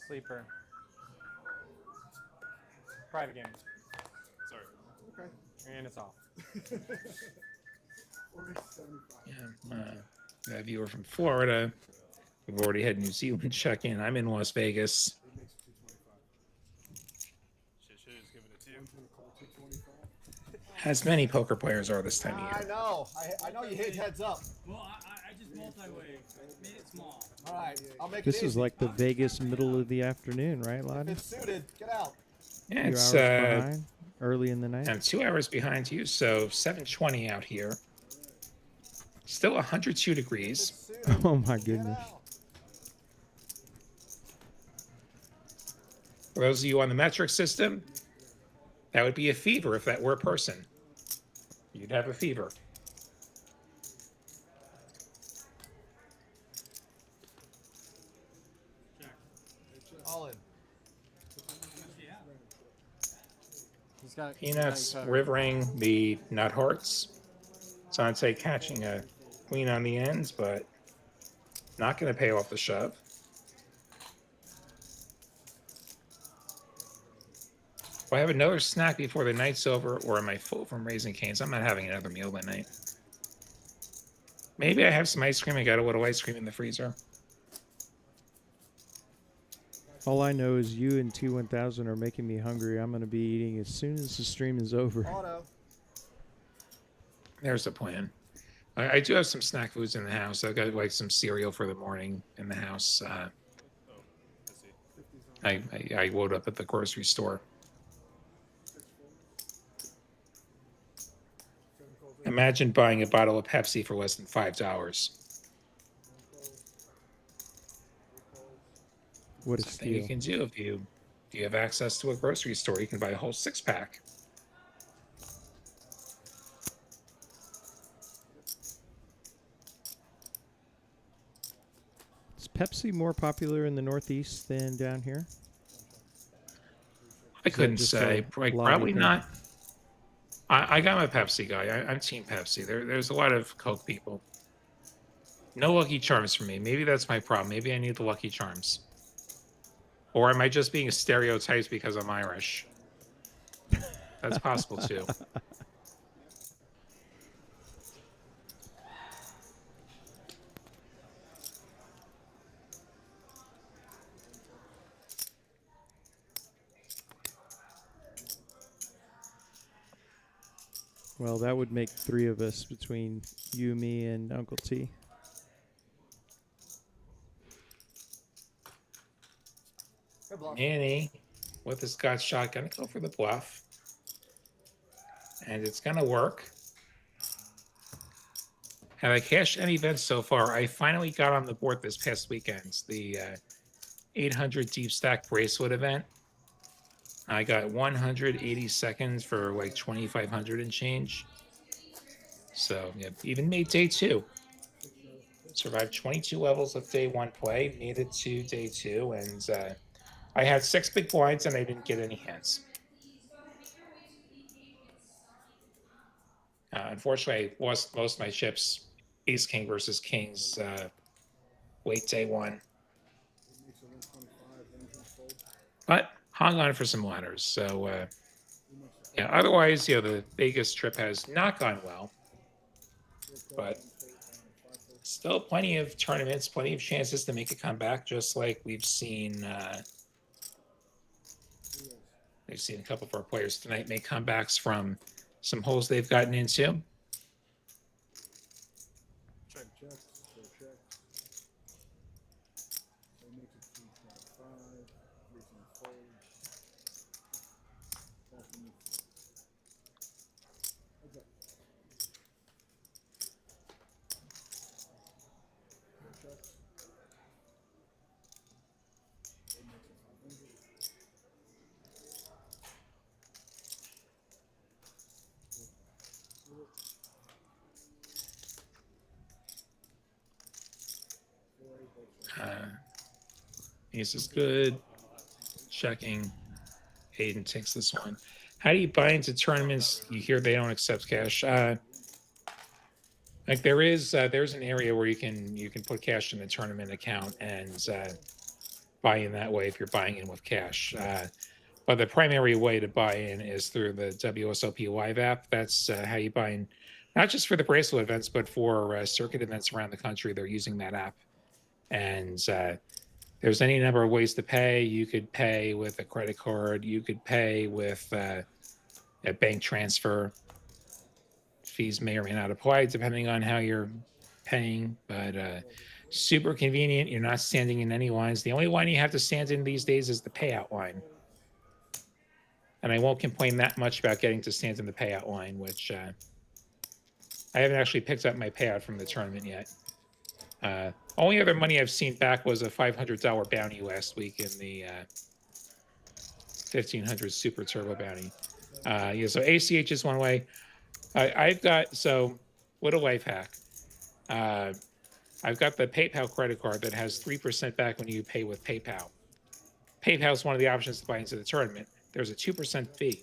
Sleeper. Private game. Sorry. Okay. And it's off. Yeah, a viewer from Florida. We've already had New Zealand check in. I'm in Las Vegas. Should have just given it to you. As many poker players are this time of I year. know. I know you hit heads up. Well, I just multi-way. Made it small. All right. I'll make This it is easy. like the Vegas middle of the afternoon, right, If Lottie? it's suited, get out. Yeah, 2 it's hours behind, early in the night. I'm 2 hours behind you, so 7:20 out here. Still 102 degrees. If it's suited, Oh my get goodness. out. For those of you on the metric system, that would be a fever if that were a person. You'd have a fever. All in. He's got Peanuts he's got- rivering the nut hearts. Sante catching a queen on the ends, but not going to pay off the shove. Do I have another snack before the night's over, or am I full from Raising Cane's? I'm not having another meal that night. Maybe I have some ice cream. I got a little ice cream in the freezer. All I know is you and T1000 are making me hungry. I'm going to be eating as soon as the stream is over. Auto. There's the plan. I do have some snack foods in the house. I've got like some cereal for the morning in the house. I woke up at the grocery store. Imagine buying a bottle of Pepsi for less than $5. What a Something you steal. can do if you have access to a grocery store. You can buy a whole 6-pack. Is Pepsi more popular in the Northeast than down here? I couldn't just say. a Like, lobby probably thing? not. I got my Pepsi guy. I'm Team Pepsi. There's a lot of Coke people. No Lucky Charms for me. Maybe that's my problem. Maybe I need the Lucky Charms. Or am I just being stereotyped because I'm Irish? That's possible too. Well, that would make 3 of us between you, me, and Uncle T. Good bluff. Annie, with the Scotch shot, gonna go for the bluff. And it's gonna work. Have I cashed any events so far? I finally got on the board this past weekend. The 800 deep stack bracelet event. I got 180 seconds for like 2,500 and change. So yeah, even made day 2. Survived 22 levels of day 1 play, made it to day 2, and I had 6 big blinds and I didn't get any hands. Unfortunately, I lost most of my chips, ace king versus kings, late day 1. Makes it 125, engine fold. but hung on for some letters. So, yeah, otherwise, the Vegas trip has not gone well, but still plenty of tournaments, plenty of chances to make a comeback, just like we've seen. We've seen a couple of our players tonight make comebacks from some holes they've gotten into. Check, check, check, check. So it makes it 3.5. 3.4. That's when you. Okay. Check, check. It makes it 500. Ace is good. Checking. Aiden takes this one. How do you buy into tournaments? You hear they don't accept cash. Like there's an area where you can put cash in the tournament account and buy in that way if you're buying in with cash. But the primary way to buy in is through the WSOP Live app. That's how you buy in, not just for the bracelet events, but for circuit events around the country. They're using that app, and there's any number of ways to pay. You could pay with a credit card. You could pay with a bank transfer. Fees may or may not apply depending on how you're paying, but super convenient. You're not standing in any lines. The only line you have to stand in these days is the payout line. And I won't complain that much about getting to stand in the payout line, which I haven't actually picked up my payout from the tournament yet. Only other money I've seen back was a $500 bounty last week in the 1500 Super Turbo bounty. Yeah, so ACH is one way. I've got, so what a life hack. I've got the PayPal credit card that has 3% back when you pay with PayPal. PayPal is one of the options to buy into the tournament. There's a 2% fee,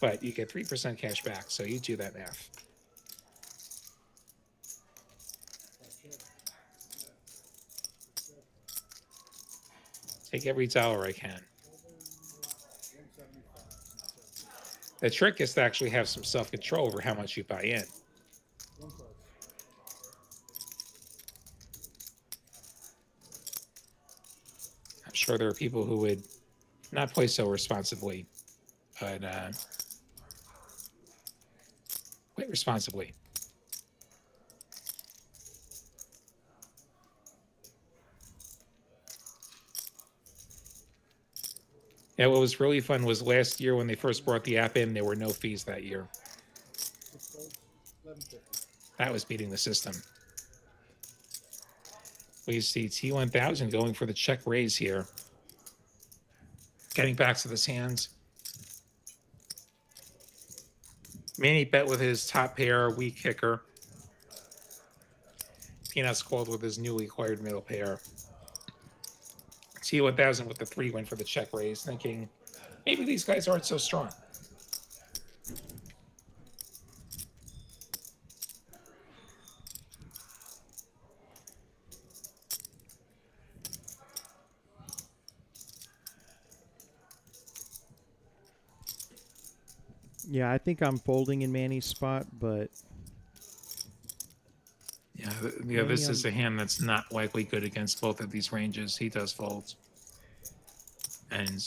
but you get 3% cash back. So you do that math. Take every dollar I can. The trick is to actually have some self-control over how much you buy in. I'm sure there are people who would not play so responsibly, but play responsibly. Yeah, what was really fun was last year when they first brought the app in, there were no fees that year. That was beating the system. We see T1000 going for the check raise here. Getting back to this hand. Manny bet with his top pair, weak kicker. Peanuts called with his newly acquired middle pair. T1000 with the 3 win for the check raise, thinking maybe these guys aren't so strong. Yeah, I think I'm folding in Manny's spot, but yeah, this is a hand that's not likely good against both of these ranges. He does fold. And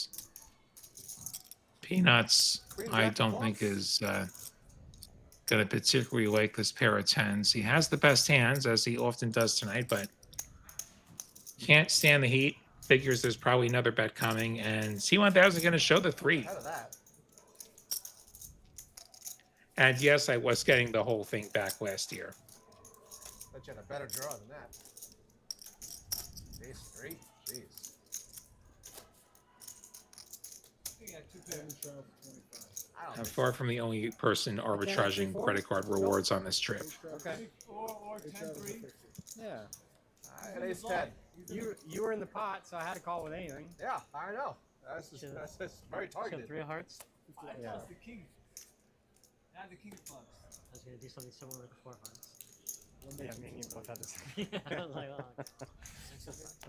Peanuts, I don't think is going to particularly like this pair of tens. He has the best hands, as he often does tonight, but can't stand the heat. Figures there's probably another bet coming, and T1000 going to show the 3. And yes, I was getting the whole thing back last year. Bet you had a better draw than that. Ace 3? Jeez. I'm far from the only person arbitraging credit card rewards on this trip. Okay. Or 10-3. Yeah. I had ace 10. You were in the pot, so I had to call with anything. Yeah, I know. That's very targeted. 3 of hearts. Yeah. Plus the king. Add the king clubs. I was gonna do something similar with the 4 of hearts. Yeah, me and you both had this. Yeah, I was like, oh.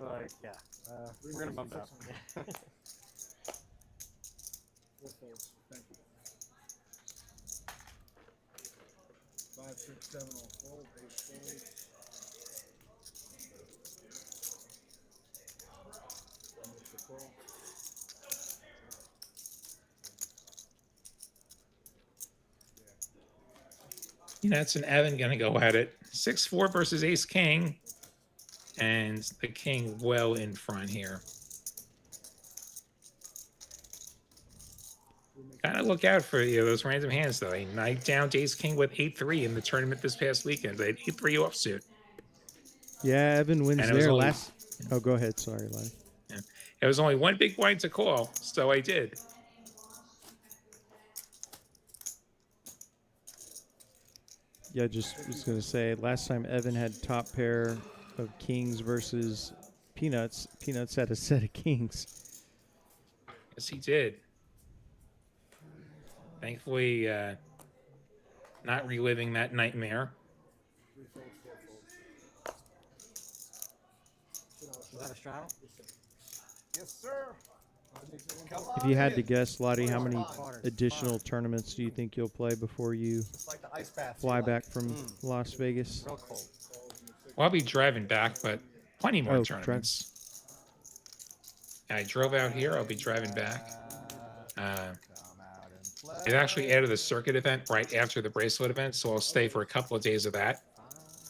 Like, yeah. We're gonna bump that. Four folds. Thank you. 5, 6, 7 all fold. 8 folds. Almost a call. Peanuts and Evan going to go at it. 6-4 versus Ace King. And the king well in front here. Gotta look out for those random hands, though. A night down to Ace King with 8-3 in the tournament this past weekend. They had 8-3 offsuit. Yeah, Evan wins And it was there only- last. Oh, go ahead. Sorry, Lonnie. Yeah. It was only one big blind to call, so I did. Yeah, just was going to say, last time Evan had top pair of kings versus Peanuts. Peanuts had a set of kings. Yes, he did. Thankfully, not reliving that nightmare. 3 folds, 4 folds. Is that a straddle? Yes, sir. If you had to guess, Lottie, how many additional tournaments do you think you'll play before you It's like the ice bath. fly back from Las Vegas? Real cold. Well, I'll be driving back, but plenty more Oh, tournaments. I drove out here. I'll be driving back. It actually added a circuit event right after the bracelet event, so I'll stay for a couple of days of that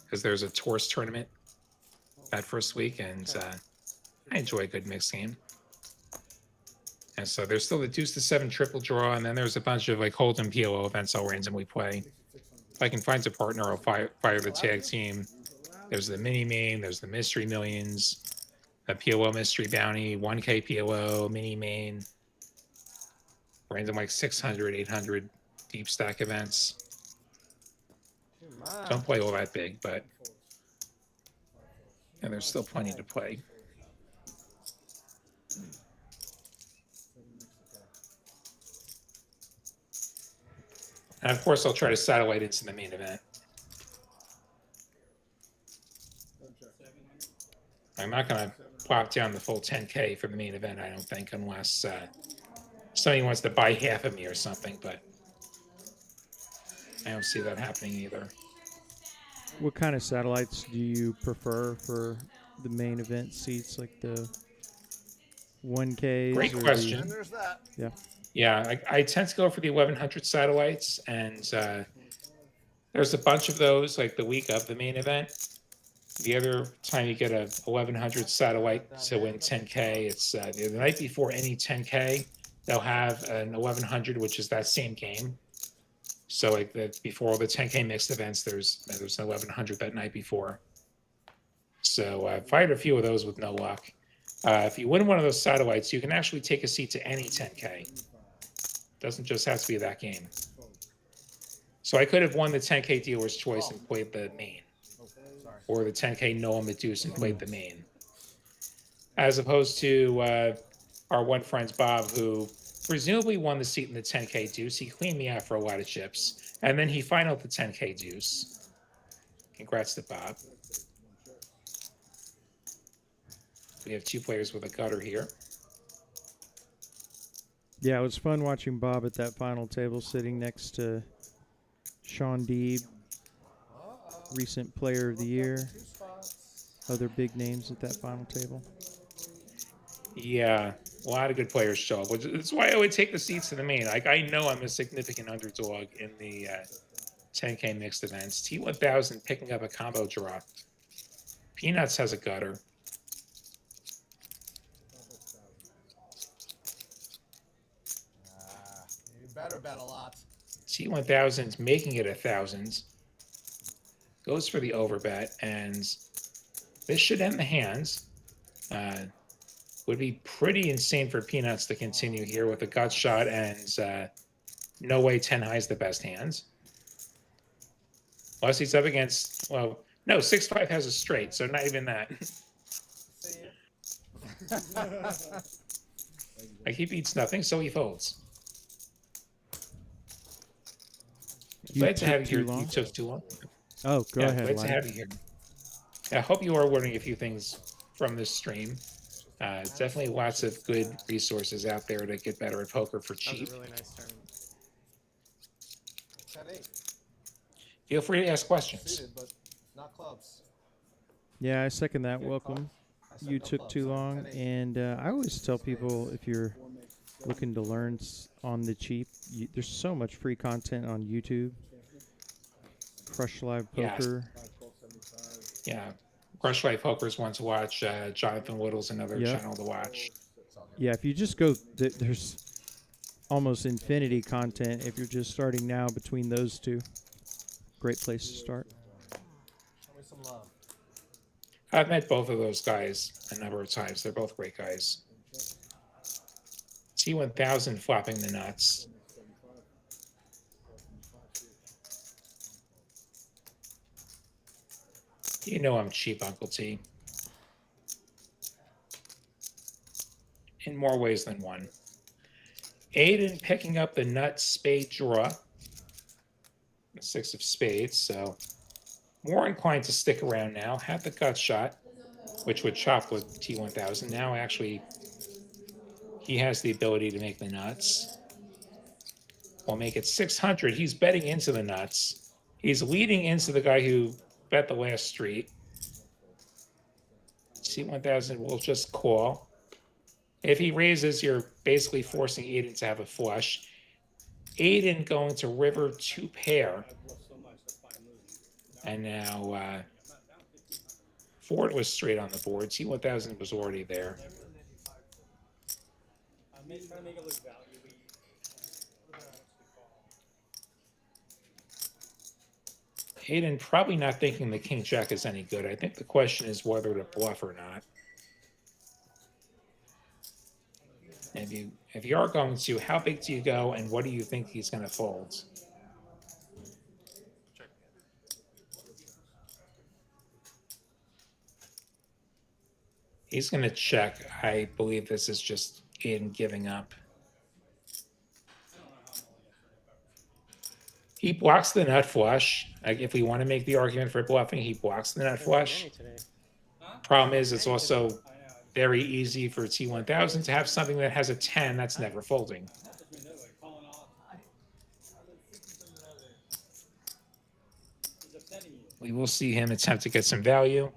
because there's a tourist tournament that first week, and I enjoy a good mixed game. And so there's still the deuce to 7 triple draw, and then there's a bunch of like Hold'em PLO events I'll randomly play. If I can find a partner, I'll fire the tag team. There's the mini main, there's the mystery millions, a PLO mystery bounty, 1K PLO, mini main, random like 600, 800 deep stack events. Don't play all that big, but and there's still plenty to play. And of course, I'll try to satellite into the main event. I'm not going to plop down the full 10K for the main event, I don't think, unless somebody wants to buy half of me or something, but I don't see that happening either. What kind of satellites do you prefer for the main event seats, like the 1Ks? Great or question. And there's that. Yeah. Yeah, I tend to go for the 1100 satellites, and there's a bunch of those like the week of the main event. The other time you get a 1100 satellite to win 10K, it's the night before any 10K, they'll have an 1100, which is that same game. So like before all the 10K mixed events, there's an 1100 that night before. So I fired a few of those with no luck. If you win one of those satellites, you can actually take a seat to any 10K. Doesn't just have to be that game. So I could have won the 10K dealer's choice and played the main, or the 10K Noah Meduse and played the main, as opposed to our one friend's Bob, who presumably won the seat in the 10K deuce. He cleaned me out for a lot of chips, and then he finaled the 10K deuce. Congrats to Bob. We have 2 players with a gutter here. Yeah, it was fun watching Bob at that final table, sitting next to Sean Deeb, recent player of the year. Other big names at that final table. Yeah, a lot of good players show up, which is why I would take the seats to the main. Like, I know I'm a significant underdog in the 10K mixed events. T1000 picking up a combo draw. Peanuts has a gutter. You better bet a lot. T1000's making it 1,000. Goes for the overbet, and this should end the hands. Would be pretty insane for Peanuts to continue here with a gut shot and no way 10 high is the best hands. Unless he's up against, well, no, 6-5 has a straight, so not even that. Like he beats nothing, so he folds. Glad to have you here. You took too long. Oh, go ahead. Glad to have you here. I hope you are learning a few things from this stream. Definitely lots of good resources out there to get better at poker for That cheap. was a really nice turn. 10-8. Feel free to ask questions. Suited, but not clubs. Yeah, I second that. Welcome. I said You no took clubs, too so long, 10-8. and I always tell people if you're looking to learn on the cheap, there's so much free content on YouTube. Crush Live Poker. Yeah. Crush Life Poker is one to watch. Jonathan Little's another Yep. channel to watch. Yeah, if you just go, there's almost infinity content if you're just starting now between those two. Great place to start. Show me some love. I've met both of those guys a number of times. They're both great guys. T1000 flopping the nuts. You know I'm cheap, Uncle T. In more ways than one. Aiden picking up the nut spade draw. The 6 of spades, so more inclined to stick around now. Had the gut shot, which would chop with T1000. Now actually he has the ability to make the nuts. We'll make it 600. He's betting into the nuts. He's leading into the guy who bet the last street. T1000 will just call. If he raises, you're basically forcing Aiden to have a flush. Aiden going to river 2 pair. And now Ford was straight on the board. T1000 was already there. I'm trying to make it look value. Aiden probably not thinking the king jack is any good. I think the question is whether to bluff or not. If you are going to, how big do you go, and what do you think he's going to fold? He's going to check. I believe this is just Aiden giving up. He blocks the nut flush. Like if we want to make the argument for bluffing, he blocks the nut flush. Problem is, it's also very easy for T1000 to have something that has a 10 that's never folding. We will see him attempt to get some value.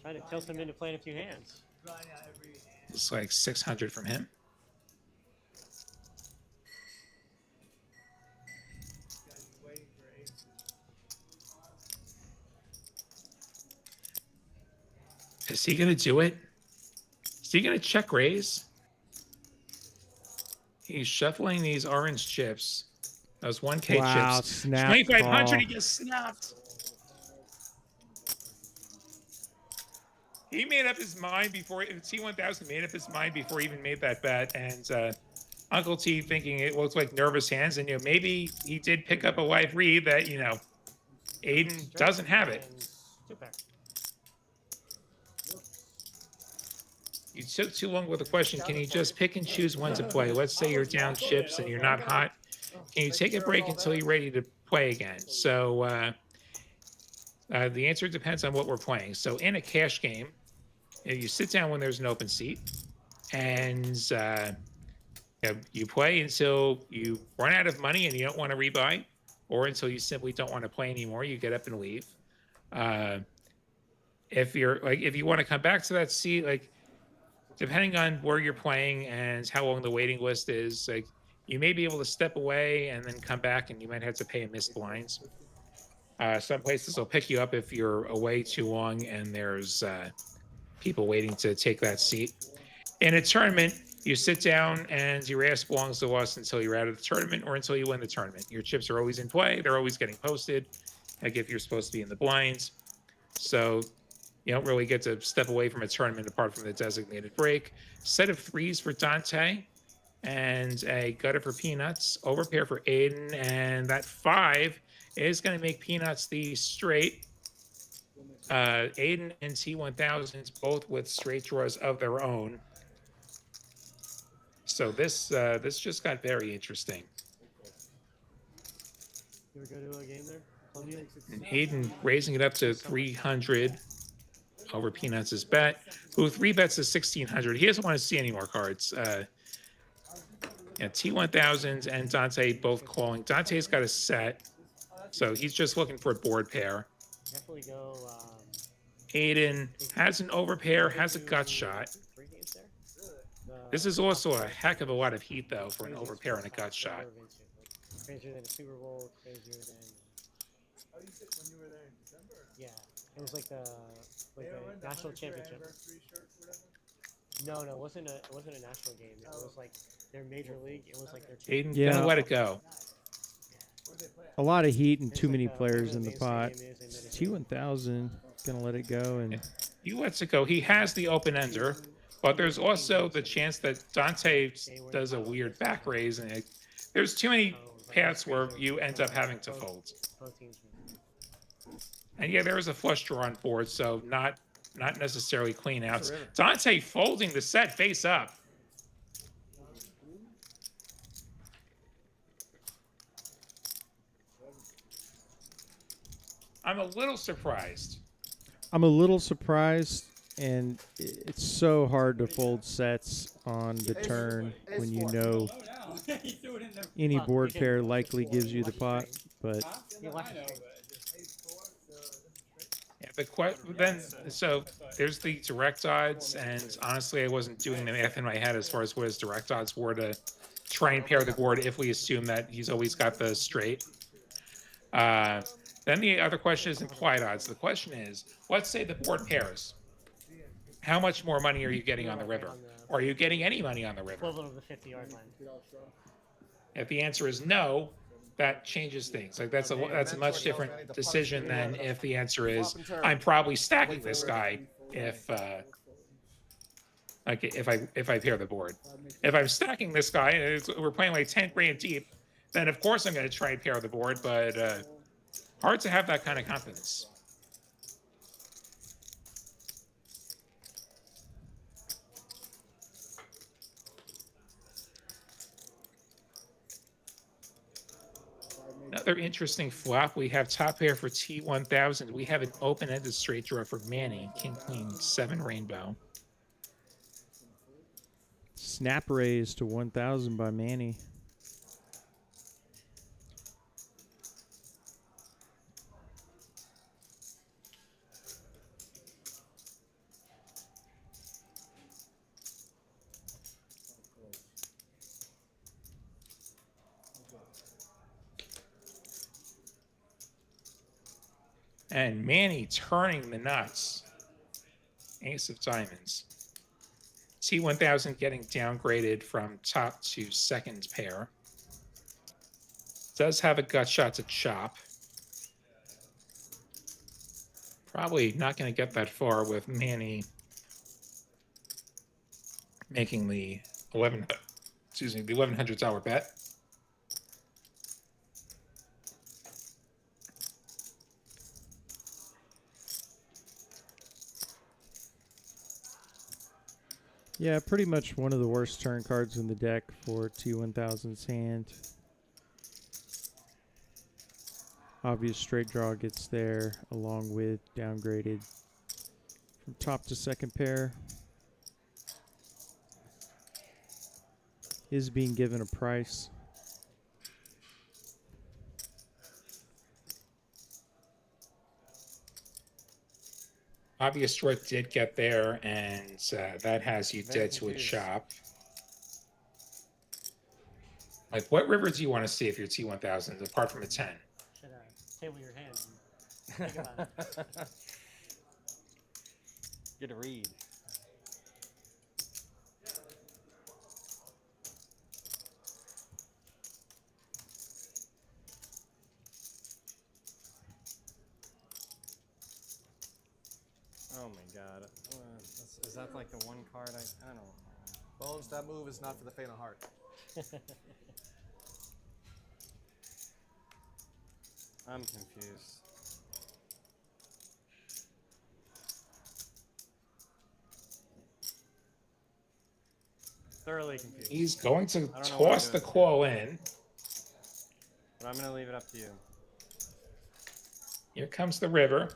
Trying to tilt him into playing a few hands. It's like 600 from him. Is he going to do it? Is he going to check raise? He's shuffling these orange chips. Those 1K Wow, chips. snap 2,500, call. he gets snapped. He made up his mind before, T1000 made up his mind before he even made that bet. And Uncle T thinking it looked like nervous hands. And, maybe he did pick up a live read that, Aiden doesn't have it. You took too long with the question. Can you just pick and choose one to play? Let's say you're down chips and you're not hot. Can you take a break until you're ready to play again? So the answer depends on what we're playing. So in a cash game, you sit down when there's an open seat, and you play until you run out of money and you don't want to rebuy, or until you simply don't want to play anymore. You get up and leave. If you want to come back to that seat, depending on where you're playing and how long the waiting list is, you may be able to step away and then come back, and you might have to pay a missed blinds. Some places will pick you up if you're away too long and there's people waiting to take that seat. In a tournament, you sit down and your ass belongs to us until you're out of the tournament or until you win the tournament. Your chips are always in play. They're always getting posted, if you're supposed to be in the blinds. So you don't really get to step away from a tournament apart from the designated break. Set of 3s for Dante and a gutter for Peanuts. Overpair for Aiden, and that 5 is going to make Peanuts the straight. Aiden and T1000 both with straight draws of their own. So this just got very interesting. You ever go to a game there? And Aiden raising it up to 300. over Peanuts' bet, who 3-bets to 1,600. He doesn't want to see any more cards. Yeah, T1000 and Dante both calling. Dante's got a set, so he's just looking for a board pair. Definitely go. Aiden has an overpair, has a gut shot. 3 games there. This is also a heck of a lot of heat, though, for an overpair and a gut shot. Crazier than a Super Bowl, crazier than. Oh, you said when you were there in December? Yeah, it was like the national championship. No, it wasn't a national game. It was like their major league. It was like their. Aiden, Yeah. gonna let it go. A lot of heat and too many players in the pot. T1000 gonna let it go, and He lets it go. He has the open ender, but there's also the chance that Dante does a weird back raise, and there's too many paths where you end up having to fold. And yeah, there was a flush draw on board, so not necessarily clean outs. Dante folding the set face up. I'm a little surprised. I'm a little surprised, and it's so hard to fold sets on the turn when you know any board pair likely gives you the pot, but yeah, so there's the direct odds, and honestly, I wasn't doing the math in my head as far as what his direct odds were to try and pair the board if we assume that he's always got the straight. Then the other question is implied odds. The question is, let's say the board pairs. How much more money are you getting on the river? Or are you getting any money on the river? Equivalent of the 50-yard line. If the answer is no, that changes things. Like that's a much different decision than if the answer is I'm probably stacking this guy if I pair the board. If I'm stacking this guy and we're playing like 10 grand deep, then of course I'm going to try and pair the board, but hard to have that kind of confidence. Another interesting flop. We have top pair for T1000. We have an open-ended straight draw for Manny. King, Queen, 7 rainbow. snap raise to 1,000 by Manny. And Manny turning the nuts. Ace of diamonds. T1000 getting downgraded from top to second pair. Does have a gut shot to chop. Probably not going to get that far with Manny making the the $1,100 bet. Yeah, pretty much one of the worst turn cards in the deck for T1000's hand. Obvious straight draw gets there along with downgraded from top to second pair. Is being given a price. Obvious draw did get there, and that has you dead to a chop. Like, what river do you want to see if you're T1000, apart from a 10? Should table your hand and think about it. Get a read. Oh my god. Is that like the one card I don't know. Bones, that move is not for the faint of heart. I'm confused. Thoroughly confused. He's going to toss the call in. But I'm going to leave it up to you. Here comes the river.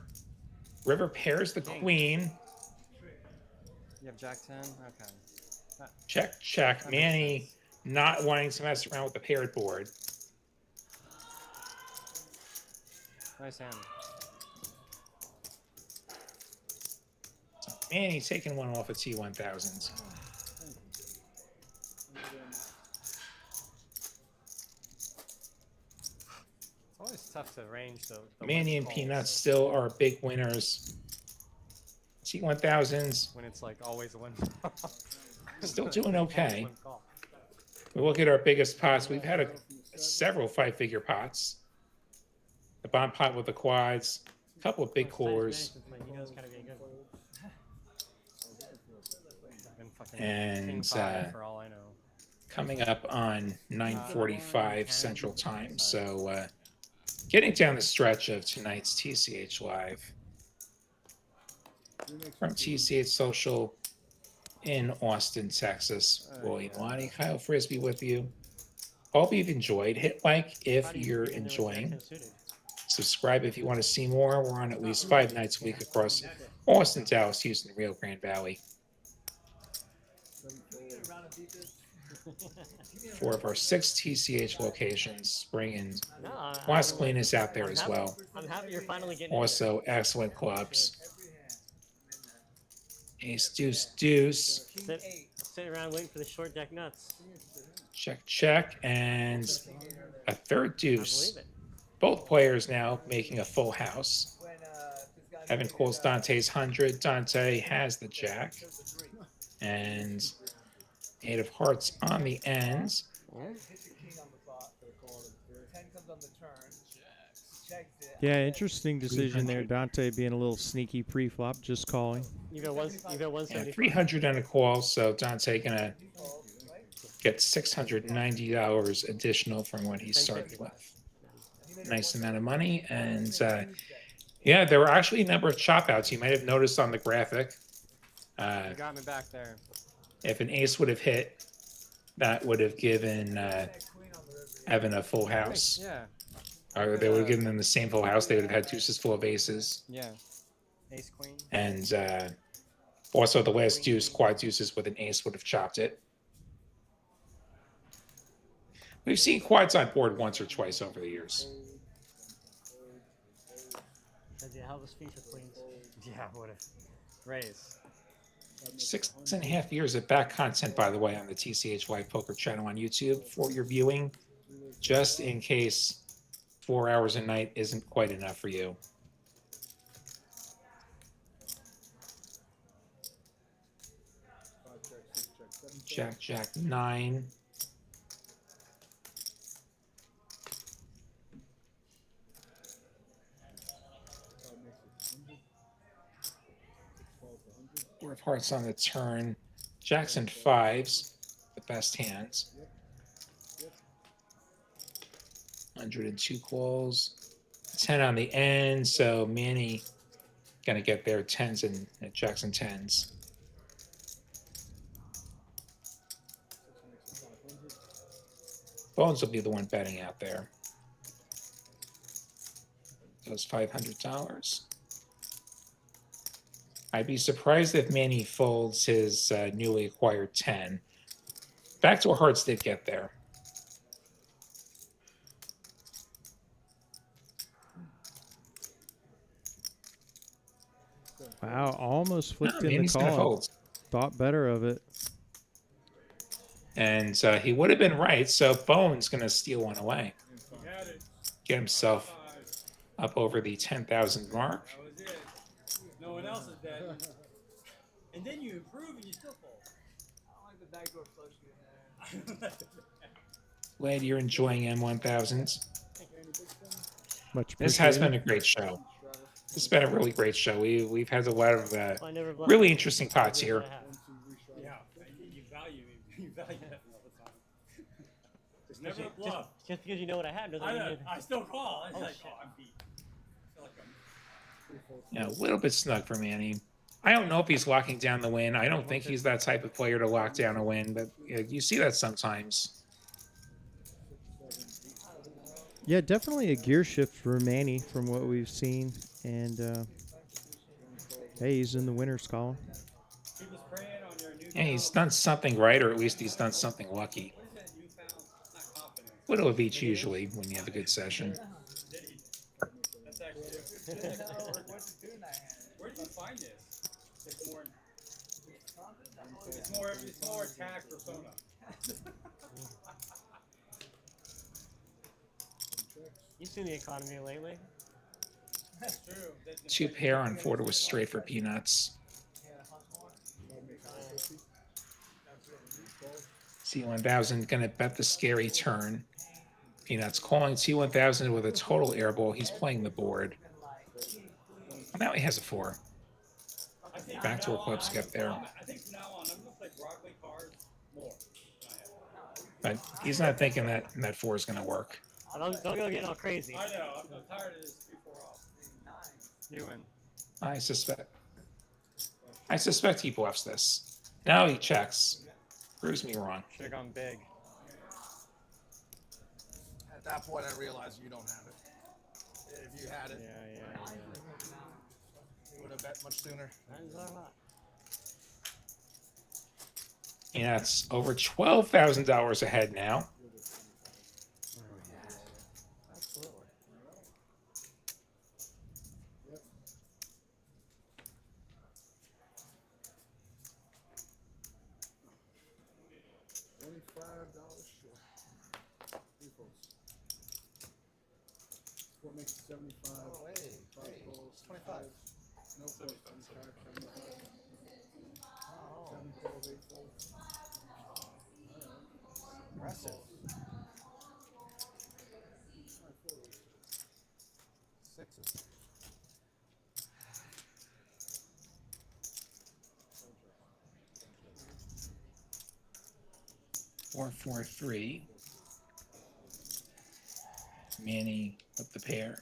River pairs the queen. You have Jack 10? Okay. Check, check. That makes Manny sense. not wanting to mess around with the paired board. Nice hand. Manny taking one off of T1000s. It's always tough to range the Manny and calls Peanuts still are big winners. T1000s when it's like always a win. still doing okay. One call. We look at our biggest pots. We've had several 5-figure pots. The bomb pot with the quads, a couple of big cores, You know it's gotta be a good one. Been fucking and king five for all I know. coming up on 9:45 Central Time. So getting down the stretch of tonight's TCH Live from TCH Social in Austin, Texas. William Lonnie, Kyle Frisbee with you. Hope you've enjoyed. Hit like if you're enjoying. Subscribe if you want to see more. We're on at least 5 nights a week across Austin, Dallas, Houston, Rio Grande Valley. 4 of our 6 TCH locations. Spring and Wascalina is out there as well. I'm happy you're finally getting Also, excellent clubs. Ace, deuce, deuce. Sit around waiting for the short deck nuts. Check, check, and a third I deuce. believe it. Both players now making a full house. Evan calls Dante's 100. Dante has the jack. And 8 of hearts on the ends. Yeah, interesting decision there. Dante being a little sneaky pre-flop, just calling. You got 175. 300 on a call, so Dante gonna get $690 additional from what he started with. Nice amount of money, and yeah, there were actually a number of chop outs. You might have noticed on the graphic. You got me back there. If an ace would have hit, that would have given Evan a full house. Yeah. Or they would have given them the same full house. They would have had deuces full of aces. Yeah. Ace queen. And also the last deuce, quad deuces with an ace would have chopped it. We've seen quads on board once or twice over the years. That'd be a hell of a speech with queens. Yeah, what a raise. 6.5 years of back content, by the way, on the TCH Live Poker channel on YouTube for your viewing, just in case 4 hours a night isn't quite enough for you. Jack, jack, 9. Four of hearts on the turn. Jacks and 5s, the best hands. 102 calls. 10 on the end, so Manny gonna get their 10s and jacks and 10s. Bones will be the one betting out there. Those $500. I'd be surprised if Manny folds his newly acquired 10. Back to hearts did get there. Wow, almost flipped in the Manny's gonna call. fold. Thought better of it. And he would have been right, so Bones going to steal one away. Get himself up over the 10,000 mark. That was it. No one else is dead. And then you improve and you still fall. I don't like the backdoor flush in there. Glad you're enjoying M1000s. Much This has appreciated. been a great show. This has been a really great show. We've had a lot of I never bluffed. really interesting pots here. Yeah, you value that all the time. It's never a bluff. Just because you know what I had doesn't mean you I still call. It's Oh, like, shit. oh, I'm beat. I feel like I'm Yeah, a little bit snug for Manny. I don't know if he's locking down the win. I don't think he's that type of player to lock down a win, but you see that sometimes. Yeah, definitely a gear shift for Manny from what we've seen. And hey, he's in the winner's column. Keep us praying Yeah, he's done something right, or at least he's done something lucky. Widow of each usually when you have a good session. That's actually. Where did you find this? It's more attack persona. You seen the economy lately? That's true. Two pair on 4 to a straight for peanuts. T1000 gonna bet the scary turn. Peanuts calling T1000 with a total airball. He's playing the board. Now he has a 4. Back to a club skip there. I think from now on, I'm gonna play Broadway cards more. But he's not thinking that 4 is gonna work. Oh, don't go getting all crazy. I know. I'm tired of this 3-4 off. You win. I suspect he bluffs this. Now he checks. Proves me wrong. Should have gone big. At that point, I realized you don't have it. If you had it, Yeah. you would have bet much sooner. Yeah, it's over $12,000 ahead now. Absolutely. $25 short. Three folds. What makes it 75? Oh, hey, Five folds. 25. No folds. 75, 75. Oh, 7 folds, 8 folds. aggressive. 6s. 4-4-3. Manny with the pair.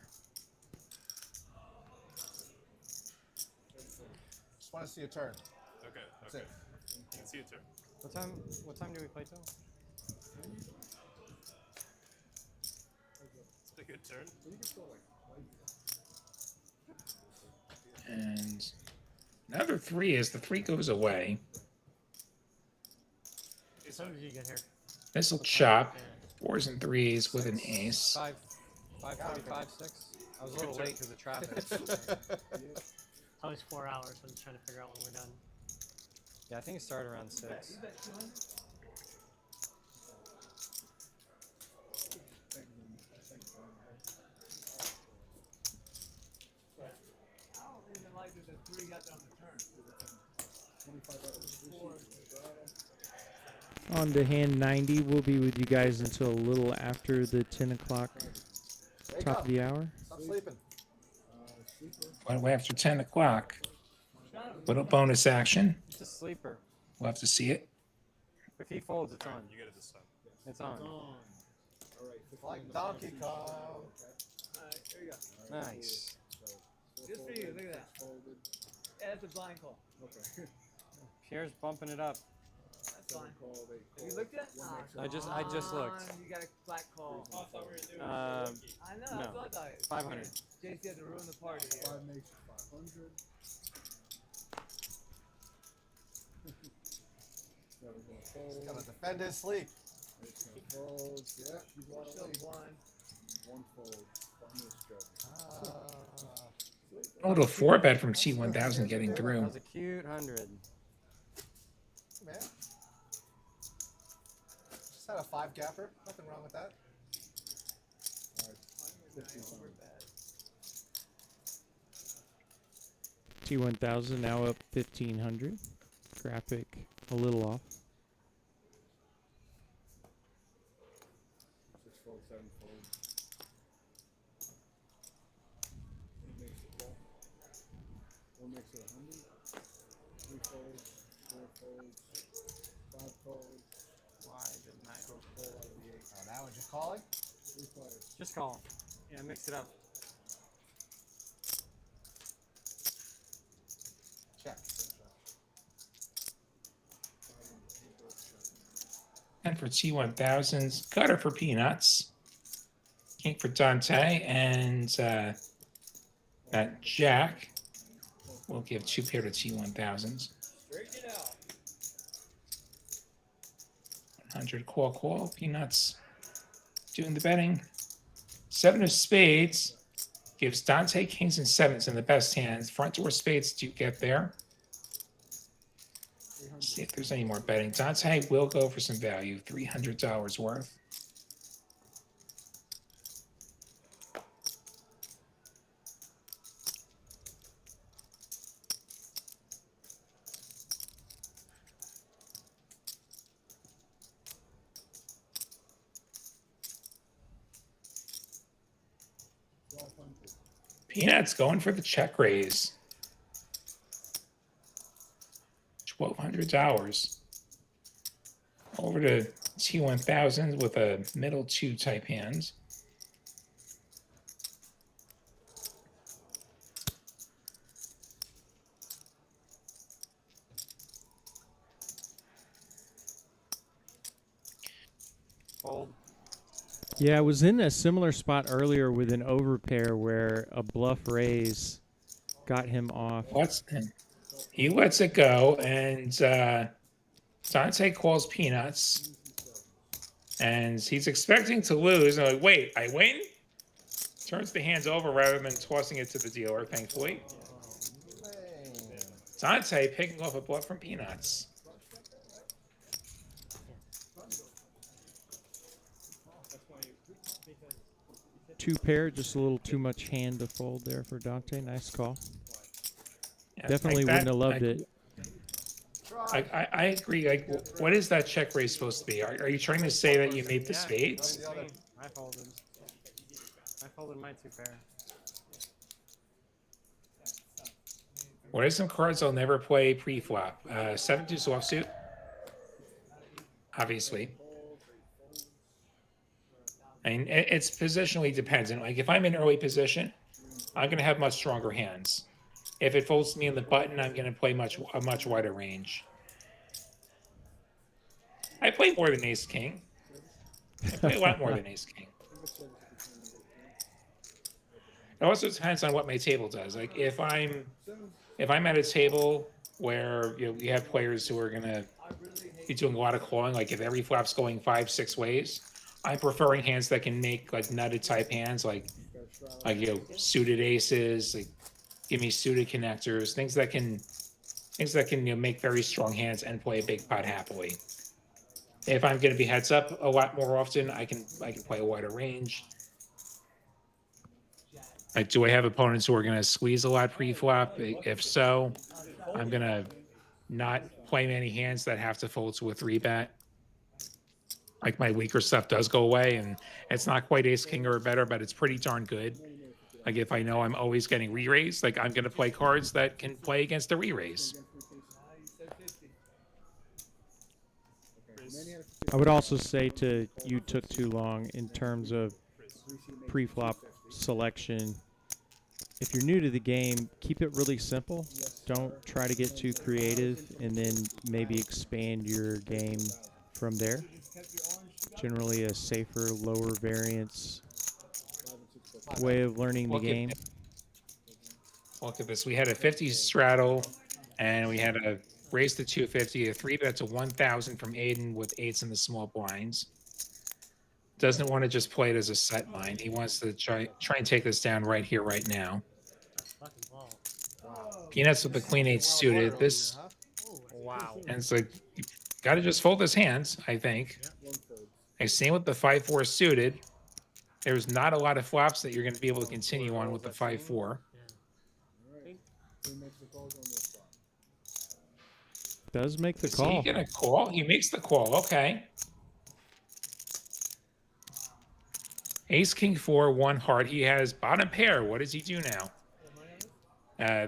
Just want to see a turn. Okay. That's it. You can see it too. What time do we play till? It's a good turn. And another 3 as the 3 goes away. So did you get here? This will chop. 4s and 3s with an ace. 5:45, 6. I was a little late because of traffic. It's always 4 hours. I'm just trying to figure out when we're done. Yeah, I think it started around 6. I don't even like that the 3 got on the turn. 25. On to hand 90. We'll be with you guys until a little after the 10 o'clock Wake top up. of the hour. Stop sleeping. Right away after 10 o'clock. Little bonus action. It's a sleeper. We'll have to see it. If he folds, it's on. You get it this time. It's on. Like Donkey Kong. Alright, here you go. Nice. Just for you, look at that. Yeah, that's a blind call. Okay. Pierre's bumping it up. That's fine. Have you looked yet? I just looked. You got a black call. Oh, I thought we were doing I know, No. that's what I thought. 500. JC had to ruin the party here. 5 makes it 500. 7 gonna fold. Gotta defend his sleep. 8's gonna fold. Yeah, he's one Still away. blind. 1 fold. Funniest joke. A little 4 bet from T1000 getting That through. was a cute 100. Man. Just had a 5 gapper. Nothing wrong with that. T1000 now up 1500. Graphic a little off. 6 fold, 7 fold. 8 makes it 1. 1 makes it 100. 3 folds, 4 folds, 5 folds. Why didn't I? Fold out of the 8. Oh, now we're just calling? 3 players. Just call. Yeah, mix it up. Check. And for T1000's gutter for peanuts. King for Dante and that Jack. We'll give 2 pair to T1000's. Straighten it out. 100 call. Peanuts doing the betting. 7 of spades gives Dante kings and sevens in the best hands. Front door spades do get there. Let's see if there's any more betting. Dante will go for some value, $300 worth. Peanuts going for the check raise. $1,200. Over to T1000 with a middle 2 type hands. Fold. Yeah, I was in a similar spot earlier with an overpair where a bluff raise got him off. He lets it go, and Dante calls peanuts, and he's expecting to lose. And like, wait, I win? Turns the hands over rather than tossing it to the dealer, thankfully. Dante picking off a bluff from peanuts. Two pair, just a little too much hand to fold there for Dante. Nice call. Yeah, Definitely like wouldn't have loved it. I agree. Like, what is that check raise supposed to be? Are you trying to say that you made the spades? I folded. I folded my 2 pair. What are some cards I'll never play pre-flop? 7 deuce offsuit. Obviously. I mean, it's positionally dependent. Like, if I'm in early position, I'm going to have much stronger hands. If it folds me in the button, I'm going to play a much wider range. I play more than ace king. I play a lot more than ace king. It also depends on what my table does. Like, if I'm at a table where we have players who are going to be doing a lot of clawing, like if every flop's going 5-6 ways, I'm preferring hands that can make like nutted type hands, like suited aces, like give me suited connectors, things that can make very strong hands and play a big pot happily. If I'm going to be heads up a lot more often, I can play a wider range. Like, do I have opponents who are going to squeeze a lot pre-flop? If so, I'm going to not play many hands that have to fold to a 3-bet. Like, my weaker stuff does go away, and it's not quite ace king or better, but it's pretty darn good. Like, if I know I'm always getting re-raised, like, I'm going to play cards that can play against a re-raise. I would also say you took too long in terms of pre-flop selection. If you're new to the game, keep it really simple. Don't try to get too creative, and then maybe expand your game from there. Generally a safer, lower variance way of learning the game. Look at this. We had a 50 straddle, and we had a raise to 250, a 3-bet to 1,000 from Aiden with 8s in the small blinds. Doesn't want to just play it as a set line. He wants to try and take this down right here, right now. Peanuts with the queen 8 suited. This, and it's like, you got to just fold his hands, I think. I same with the 5-4 suited. There's not a lot of flops that you're going to be able to continue on with the 5-4. Does make the Is call. he going to call? He makes the call. Okay. Ace, king, 4, 1 heart. He has bottom pair. What does he do now?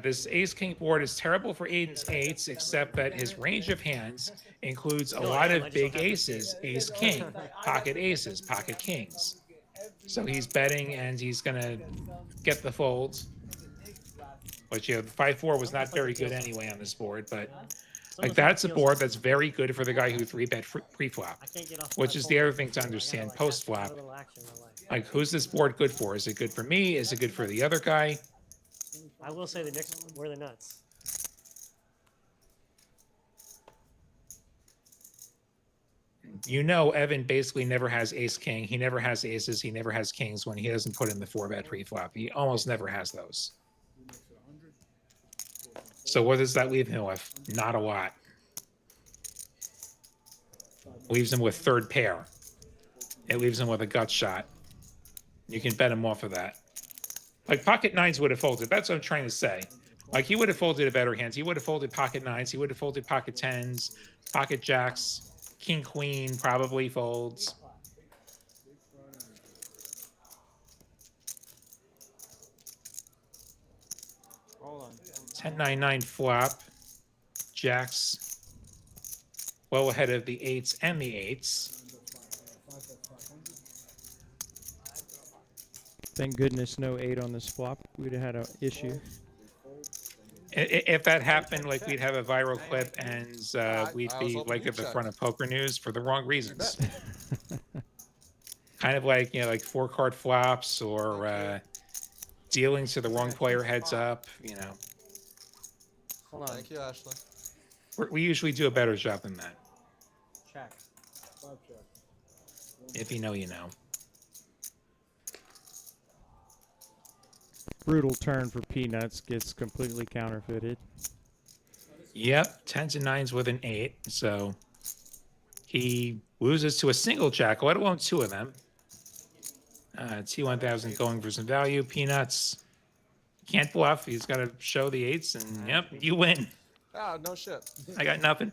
This ace, king board is terrible for Aiden's 8s, except that his range of hands includes a lot of big aces, ace, king, pocket aces, pocket kings. So he's betting, and he's going to get the folds. Which, the 5-4 was not very good anyway on this board, but like, that's a board that's very good for the guy who 3-bet pre-flop, which is the other thing to understand post-flop. Like, who's this board good for? Is it good for me? Is it good for the other guy? I will say the Knicks were the nuts. you know, Evan basically never has ace king. He never has aces. He never has kings when he doesn't put in the 4-bet pre-flop. He almost never has those. So what does that leave him with? Not a lot. Leaves him with third pair. It leaves him with a gut shot. You can bet him off of that. Like pocket nines would have folded. That's what I'm trying to say. Like he would have folded a better hands. He would have folded pocket nines. He would have folded pocket tens, pocket jacks, king queen probably folds. Hold on. 10-9-9 flop. Jacks well ahead of the eights and the eights. Thank goodness no 8 on this flop. We'd have had an issue. If that happened, like we'd have a viral clip and we'd be like at the front of Poker News for the wrong reasons. Kind of like, you know, like 4-card flops or dealing to the wrong player heads up, you know. Hold on. Thank you, Ashley. We usually do a better job than that. Check. If you know, you know. Brutal turn for Peanuts, gets completely counterfeited. Yep, 10s and 9s with an 8. So he loses to a single jack, let alone 2 of them. T1000 going for some value. Peanuts can't bluff. He's got to show the 8s, and yep, you win. Ah, no shit. I got nothing.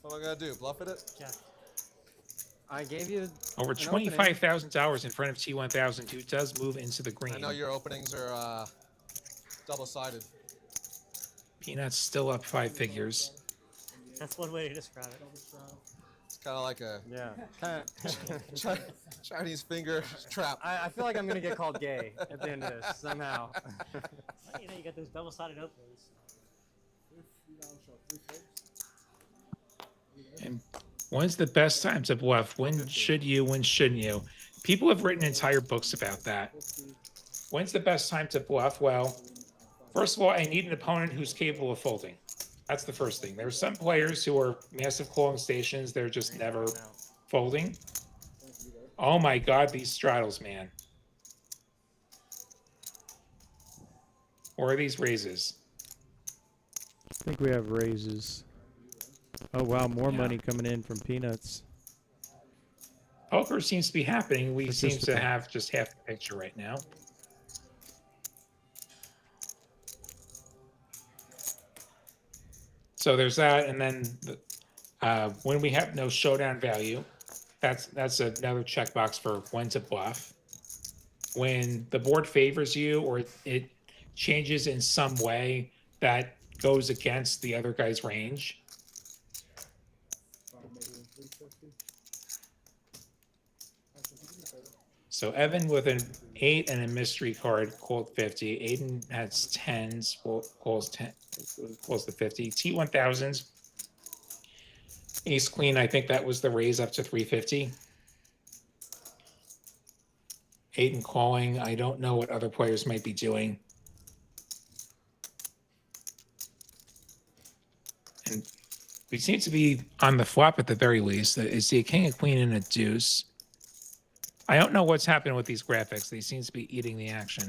What am I gonna do? Bluff it? Check. I gave you Over $25,000 in front of T1000, who does move into the green. I know your openings are double-sided. Peanuts still up 5 figures. That's one way to describe it. It's kind of like a Chinese finger trap. I feel like I'm gonna get called gay at the end of this somehow. Well, you know, you got those double-sided openings. And when's the best time to bluff? When should you? When shouldn't you? People have written entire books about that. When's the best time to bluff? Well, first of all, I need an opponent who's capable of folding. That's the first thing. There are some players who are massive calling stations. They're just never folding. Oh my God, these straddles, man. Or are these raises? I think we have raises. Oh, wow, more money coming in from Peanuts. Poker seems to be happening. We seem to have just half the picture right now. So there's that, and then when we have no showdown value, that's another checkbox for when to bluff. When the board favors you or it changes in some way that goes against the other guy's range. So Evan with an 8 and a mystery card called 50. Aiden has 10s, calls the 50. T1000s. Ace Queen, I think that was the raise up to 350. Aiden calling. I don't know what other players might be doing. And we seem to be on the flop at the very least. Is the king, a queen, and a deuce. I don't know what's happened with these graphics. They seem to be eating the action.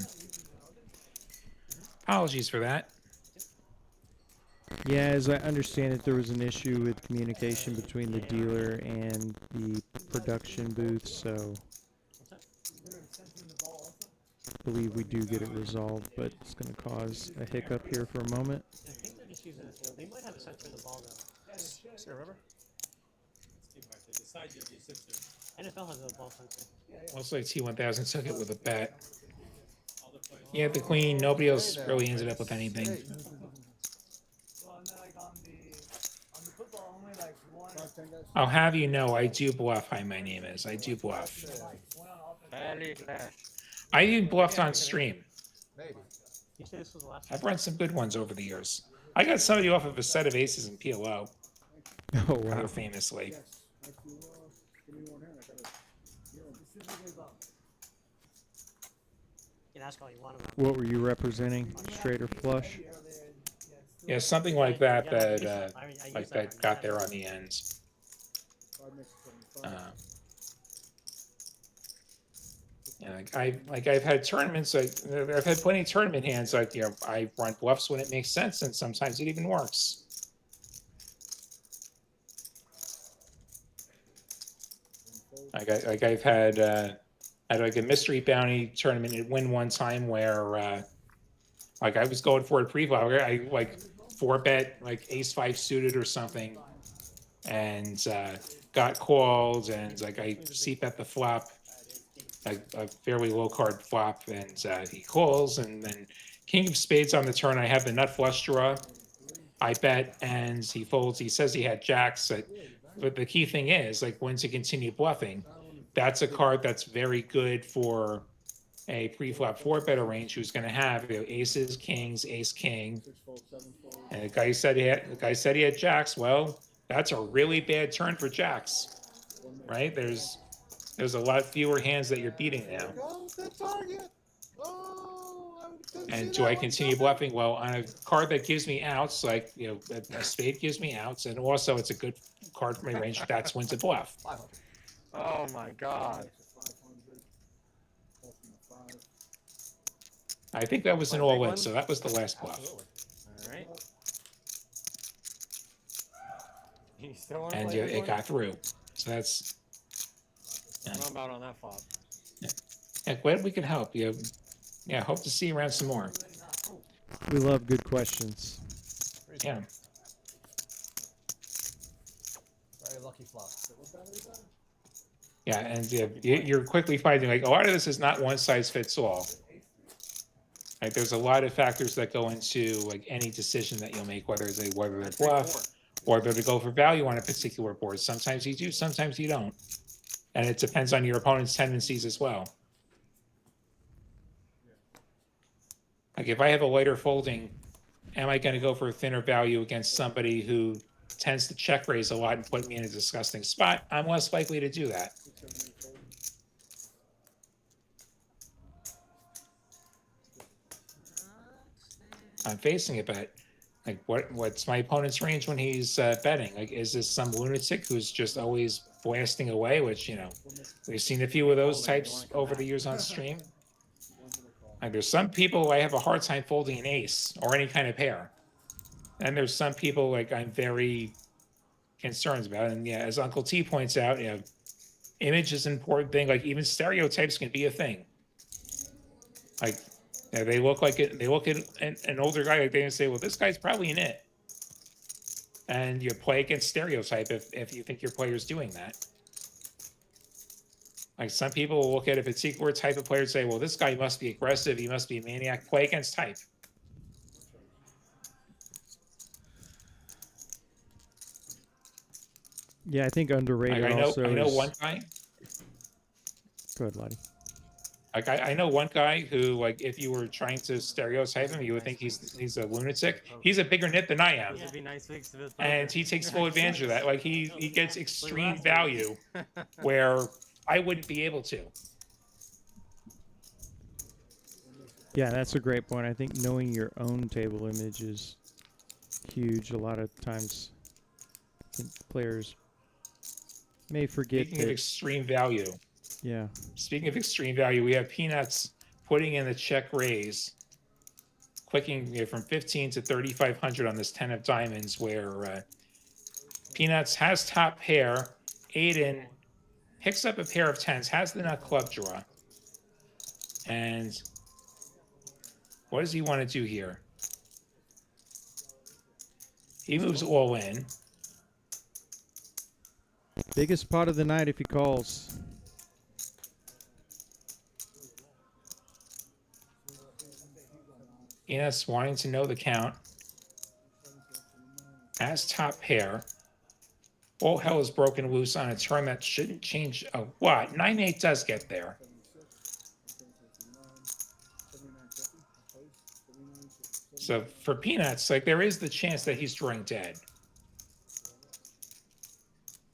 Apologies for that. Yeah, as I understand it, there was an issue with communication between the dealer and the production booth, so I believe we do get it resolved, but it's going to cause a hiccup here for a moment. I think they're just using it. They might have a sensor in the ball, though. See, remember? NFL has a ball sensor. Looks like T1000 took it with a bet. Yeah, the queen. Nobody else really ended up with anything. Well, and then, like, on the football, only like one. I'll have you know, I do bluff. Hi, my name is. I do bluff. One on offense. I even bluffed on stream. Maybe. You said this was the last I've run some good ones over the years. I got somebody off of a set of aces in PLO. Oh, wow. Rather famously. You can ask all you want about it. What were you representing? Straight or flush? Yeah, something like that. Yeah, I use That I mean, I like use that got there on the end. Five makes it 75. Yeah, I've had tournaments like I've had plenty of tournament hands like I run bluffs when it makes sense, and sometimes it even works. I've had like a mystery bounty tournament at Win one time where like I was going for a pre-flop. I like 4-bet like ace-5 suited or something, and got called, and like I c-bet the flop, like a fairly low card flop, and he calls, and then king of spades on the turn. I have the nut flush draw. I bet, and he folds. He says he had jacks, but the key thing is like when to continue bluffing. That's a card that's very good for a pre-flop 4-better range who's going to have aces, kings, ace, king, and the guy said he had jacks. Well, that's a really bad turn for jacks, right? There's a lot fewer hands that you're beating now. And do I continue bluffing? Well, on a card that gives me outs, like a spade gives me outs, and also it's a good card for my range. That's when to bluff. Oh my God. I think that was an all-in, so that was the last bluff. All right. You still want to And play this it one? got through. So that's. I'm about on that flop. Yeah, glad we could help. Yeah, hope to see you around some more. We love good questions. Yeah. Very lucky flop. Yeah, and you're quickly finding like a lot of this is not one size fits all. Like there's a lot of factors that go into like any decision that you'll make, whether they bluff, or whether to go for value on a particular board. Sometimes you do, sometimes you don't, and it depends on your opponent's tendencies as well. Like if I have a lighter folding, am I going to go for a thinner value against somebody who tends to check raise a lot and put me in a disgusting spot? I'm less likely to do that. I'm facing it, but like what's my opponent's range when he's betting? Like, is this some lunatic who's just always blasting away? Which we've seen a few of those types over the years on stream. Like, there's some people I have a hard time folding an ace or any kind of pair, and there's some people like I'm very concerned about. And yeah, as Uncle T points out, image is an important thing. Like even stereotypes can be a thing. Like. Yeah, they look like it. They look at an older guy like they and say, "Well, this guy's probably an it," and you play against stereotype if you think your player's doing that. Like some people will look at a particular type of player and say, "Well, this guy must be aggressive. He must be a maniac." Play against type. Yeah, I think underrated. Like, I know one guy. Go ahead, Lottie. Like I know one guy who, like, if you were trying to stereotype him, you would think he's a lunatic. He's a bigger nit than I am, and he takes full advantage of that. Like he gets extreme value where I wouldn't be able to. Yeah, that's a great point. I think knowing your own table image is huge. A lot of times, players may forget Speaking of extreme value. Yeah. Speaking of extreme value, we have Peanuts putting in the check raise, clicking from 15 to 3,500 on this 10 of diamonds, where Peanuts has top pair, Aiden picks up a pair of tens, has the nut club draw, and what does he want to do here? He moves all in. Biggest pot of the night if he calls. Enos wanting to know the count. As top pair. All hell is broken loose on a turn that shouldn't change a lot. 9-8 does get there. So for Peanuts, like there is the chance that he's drawing dead.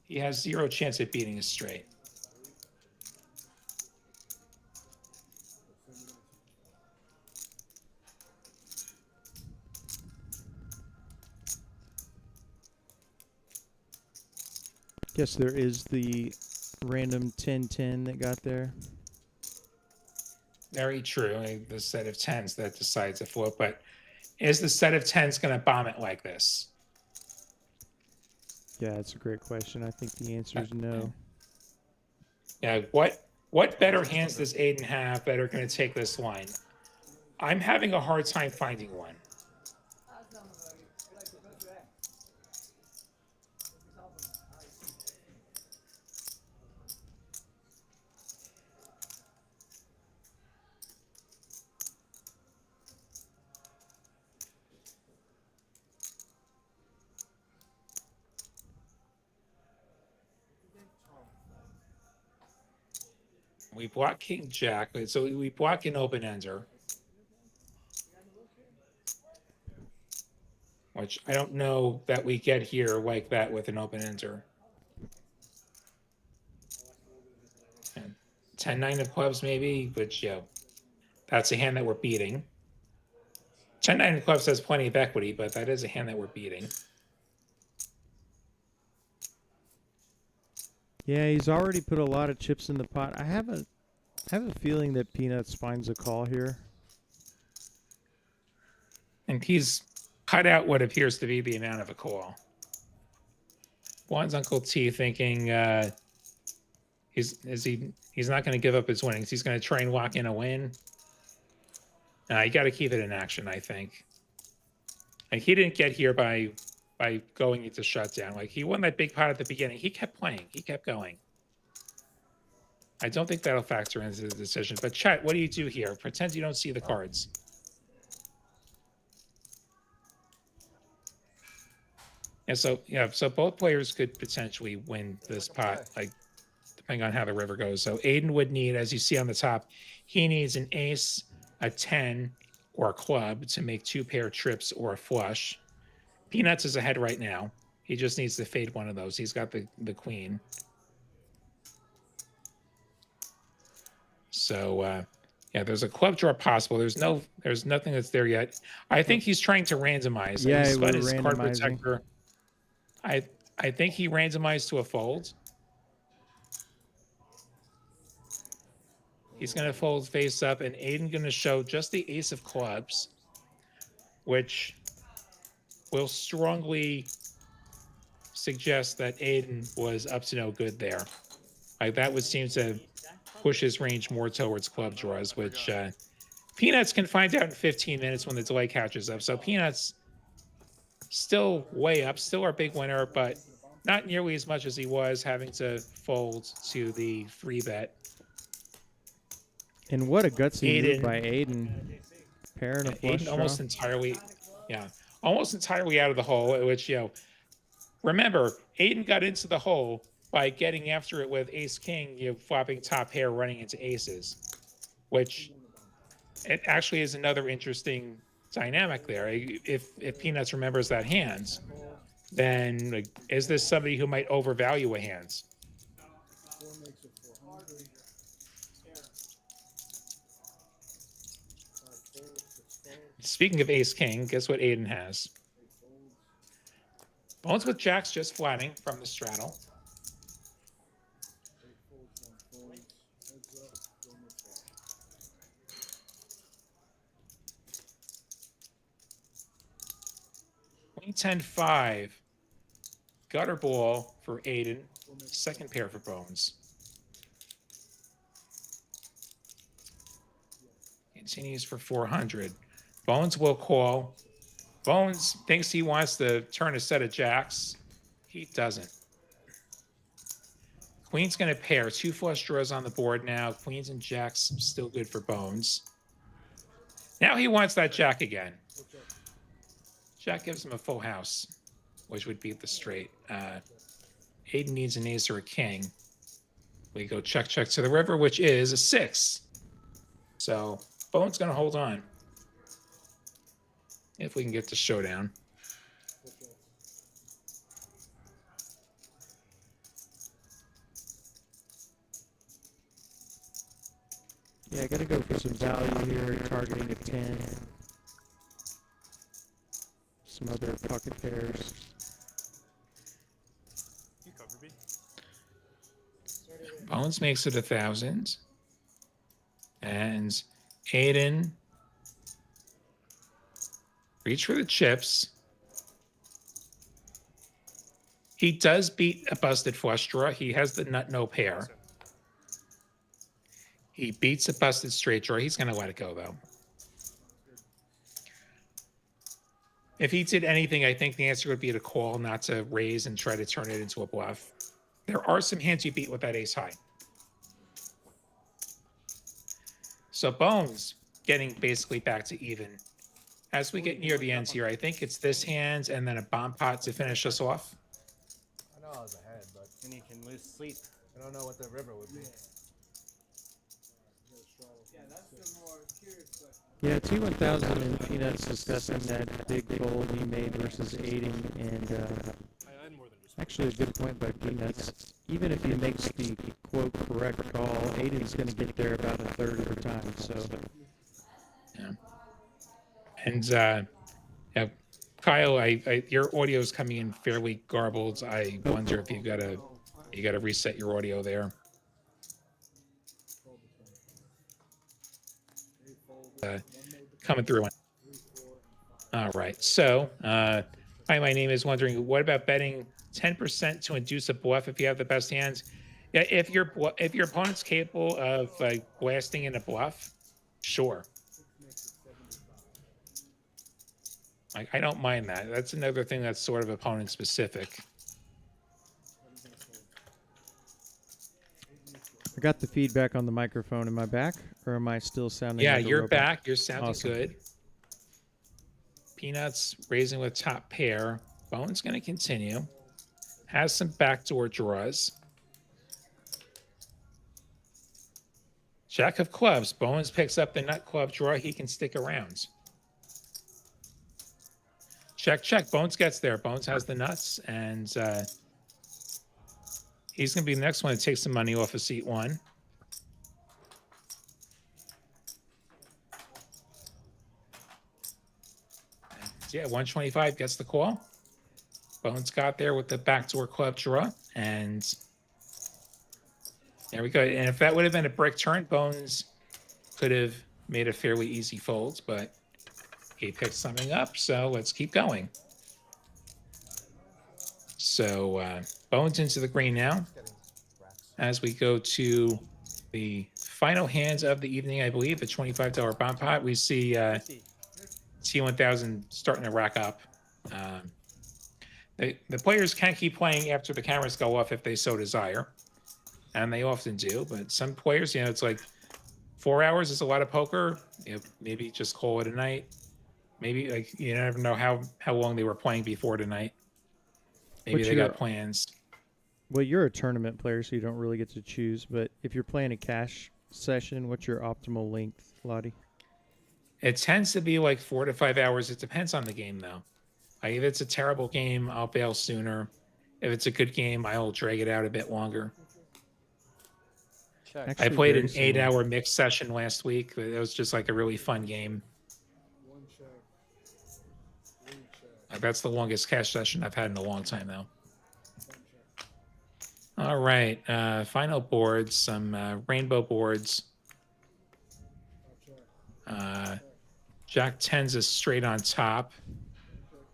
He has 0 chance at beating a straight. Guess there is the random 10-10 that got there. Very true. The set of tens that decides to flip, but is the set of tens going to bomb it like this? Yeah, that's a great question. I think the answer is no. Yeah. What better hands does Aiden have that are going to take this line? I'm having a hard time finding one. We block King Jack, so we block an open ender, which I don't know that we get here like that with an open ender. 10-9 of clubs maybe, which, yeah, that's a hand that we're beating. 10-9 of clubs has plenty of equity, but that is a hand that we're beating. Yeah, he's already put a lot of chips in the pot. I have a feeling that Peanuts finds a call here. And he's cut out what appears to be the amount of a call. Juan's Uncle T thinking he's not going to give up his winnings. He's going to try and lock in a win. You got to keep it in action, I think. And he didn't get here by going into shutdown. Like, he won that big pot at the beginning. He kept playing. He kept going. I don't think that'll factor into the decision. But Chet, what do you do here? Pretend you don't see the cards. And so both players could potentially win this pot, like, depending on how the river goes. So Aiden would need, as you see on the top, he needs an ace, a 10, or a club to make 2 pair trips or a flush. Peanuts is ahead right now. He just needs to fade one of those. He's got the queen. So yeah, there's a club draw possible. There's nothing that's there yet. I think he's trying to randomize. Yeah, he's got we're his card randomizing. protector. I think he randomized to a fold. He's going to fold face up, and Aiden going to show just the ace of clubs, which will strongly suggest that Aiden was up to no good there. Like, that would seem to push his range more towards club draws, which Peanuts can find out in 15 minutes when the delay catches up. So Peanuts still way up, still our big winner, but not nearly as much as he was having to fold to the 3-bet. And what a gutsy Aiden, move by Aiden. Pairing a flush Aiden draw. almost entirely out of the hole, which, remember, Aiden got into the hole by getting after it with ace-king, flopping top pair, running into aces, which it actually is another interesting dynamic there. If Peanuts remembers that hand, then, like, is this somebody who might overvalue a hand? Speaking of ace-king, guess what Aiden has? Bones with jacks just flatting from the straddle. Queen 10-5. Gutter ball for Aiden. Second pair for Bones. Continues for 400. Bones will call. Bones thinks he wants to turn a set of jacks. He doesn't. Queen's going to pair. 2 flush draws on the board now. Queens and jacks still good for Bones. Now he wants that jack again. Jack gives him a full house, which would beat the straight. Aiden needs an ace or a king. We go check to the river, which is a 6. So Bones going to hold on. If we can get to showdown. Yeah, I gotta go for some value here, targeting a 10. Some other pocket pairs. You cover me. Bones makes it 1,000. And Aiden reach for the chips. He does beat a busted flush draw. He has the nut no pair. He beats a busted straight draw. He's going to let it go, though. If he did anything, I think the answer would be to call, not to raise and try to turn it into a bluff. There are some hands you beat with that ace high. So Bones getting basically back to even. As we get near the ends here, I think it's this hand and then a bomb pot to finish us off. I know I was ahead, but And you can lose sleep. I don't know what the river would be. Yeah, that's the more curious question. Yeah, T1000 and Peanuts discussing that big fold he made versus Aiding, and I had more than just actually a good point by Peanuts. Even if he makes the quote correct call, Aiding's going to get there about a third of the time. So, Yeah. And yeah, Kyle, your audio is coming in fairly garbled. I wonder if you gotta reset your audio there. Coming through. All right. So, hi, my name is wondering, what about betting 10% to induce a bluff if you have the best hands? Yeah, if your opponent's capable of blasting in a bluff, sure. I don't mind that. That's another thing that's sort of opponent specific. I got the feedback on the microphone. Am I back, or am I still sounding Yeah, like a you're robot? back. You're sounding Awesome. good. Peanuts raising with top pair. Bones going to continue. Has some backdoor draws. Jack of clubs. Bones picks up the nut club draw. He can stick around. Check, check. Bones gets there. Bones has the nuts, and he's going to be the next one to take some money off of seat one. And yeah, 125 gets the call. Bones got there with the backdoor club draw, and there we go. And if that would have been a brick turn, Bones could have made a fairly easy fold, but he picked something up, so let's keep going. So Bones into the green now. As we go to the final hands of the evening, I believe, the $25 bomb pot, we see T1000 starting to rack up. The players can keep playing after the cameras go off if they so desire, and they often do. But some players, it's like 4 hours is a lot of poker. Maybe just call it a night. Maybe you never know how long they were playing before tonight. Maybe they got plans. Well, you're a tournament player, so you don't really get to choose. But if you're playing a cash session, what's your optimal length, Lottie? It tends to be like 4 to 5 hours. It depends on the game, though. If it's a terrible game, I'll bail sooner. If it's a good game, I'll drag it out a bit longer. Actually, I played an very 8-hour mixed session last week. It was just like a really fun game. That's the longest cash session I've had in a long time, though. All right, final boards, some rainbow boards. Jack 10's is straight on top.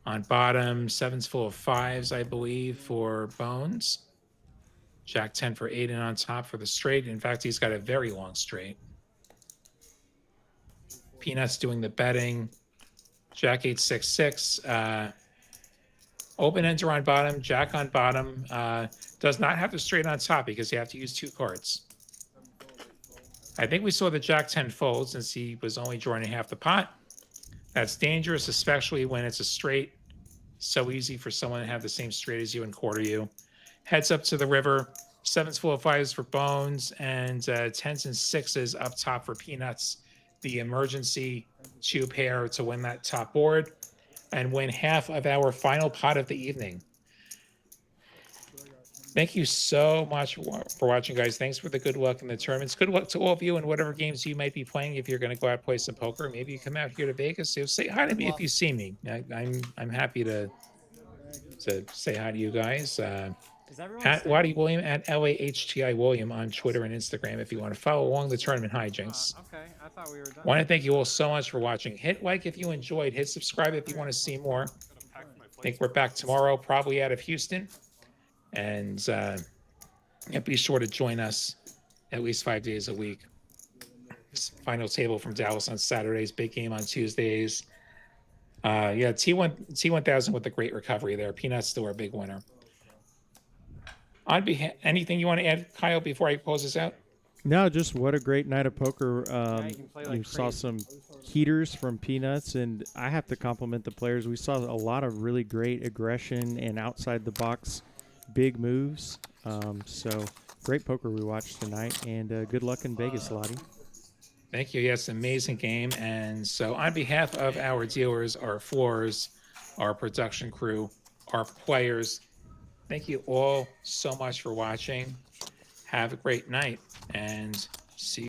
On bottom, 7's full of 5s, I believe, for Bones. Jack 10 for Aiden on top for the straight. In fact, he's got a very long straight. Peanuts doing the betting. Jack 8, 6, 6. Open ender on bottom. Jack on bottom. Does not have the straight on top because you have to use 2 cards. I think we saw the Jack 10 fold since he was only drawing half the pot. That's dangerous, especially when it's a straight. So easy for someone to have the same straight as you and quarter you. Heads up to the river. 7's full of 5s for Bones, and 10s and 6s up top for Peanuts. The emergency 2 pair to win that top board and win half of our final pot of the evening. Thank you so much for watching, guys. Thanks for the good luck in the tournaments. Good luck to all of you in whatever games you might be playing. If you're going to go out and play some poker, maybe you come out here to Vegas. So say hi to me if you see me. I'm happy to say hi to you guys. Is everyone At staying? Waddy William, at LAHTI William on Twitter and Instagram if you want to follow along the tournament hijinks. Okay, I thought we were done. Want to thank you all so much for watching. Hit like if you enjoyed. Hit subscribe if you want to see more. I think we're back tomorrow, probably out of Houston. And be sure to join us at least 5 days a week. Final table from Dallas on Saturdays, big game on Tuesdays. Yeah, T1000 with a great recovery there. Peanut's still our big winner. Anything you want to add, Kyle, before I close this out? No, just what a great night of poker. you can play like You saw crazy. some heaters from Peanuts, and I have to compliment the players. We saw a lot of really great aggression and outside the box big moves. So great poker we watched tonight, and good luck in Vegas, Lottie. Thank you. Yes, amazing game. And so on behalf of our dealers, our floors, our production crew, our players, thank you all so much for watching. Have a great night and see you.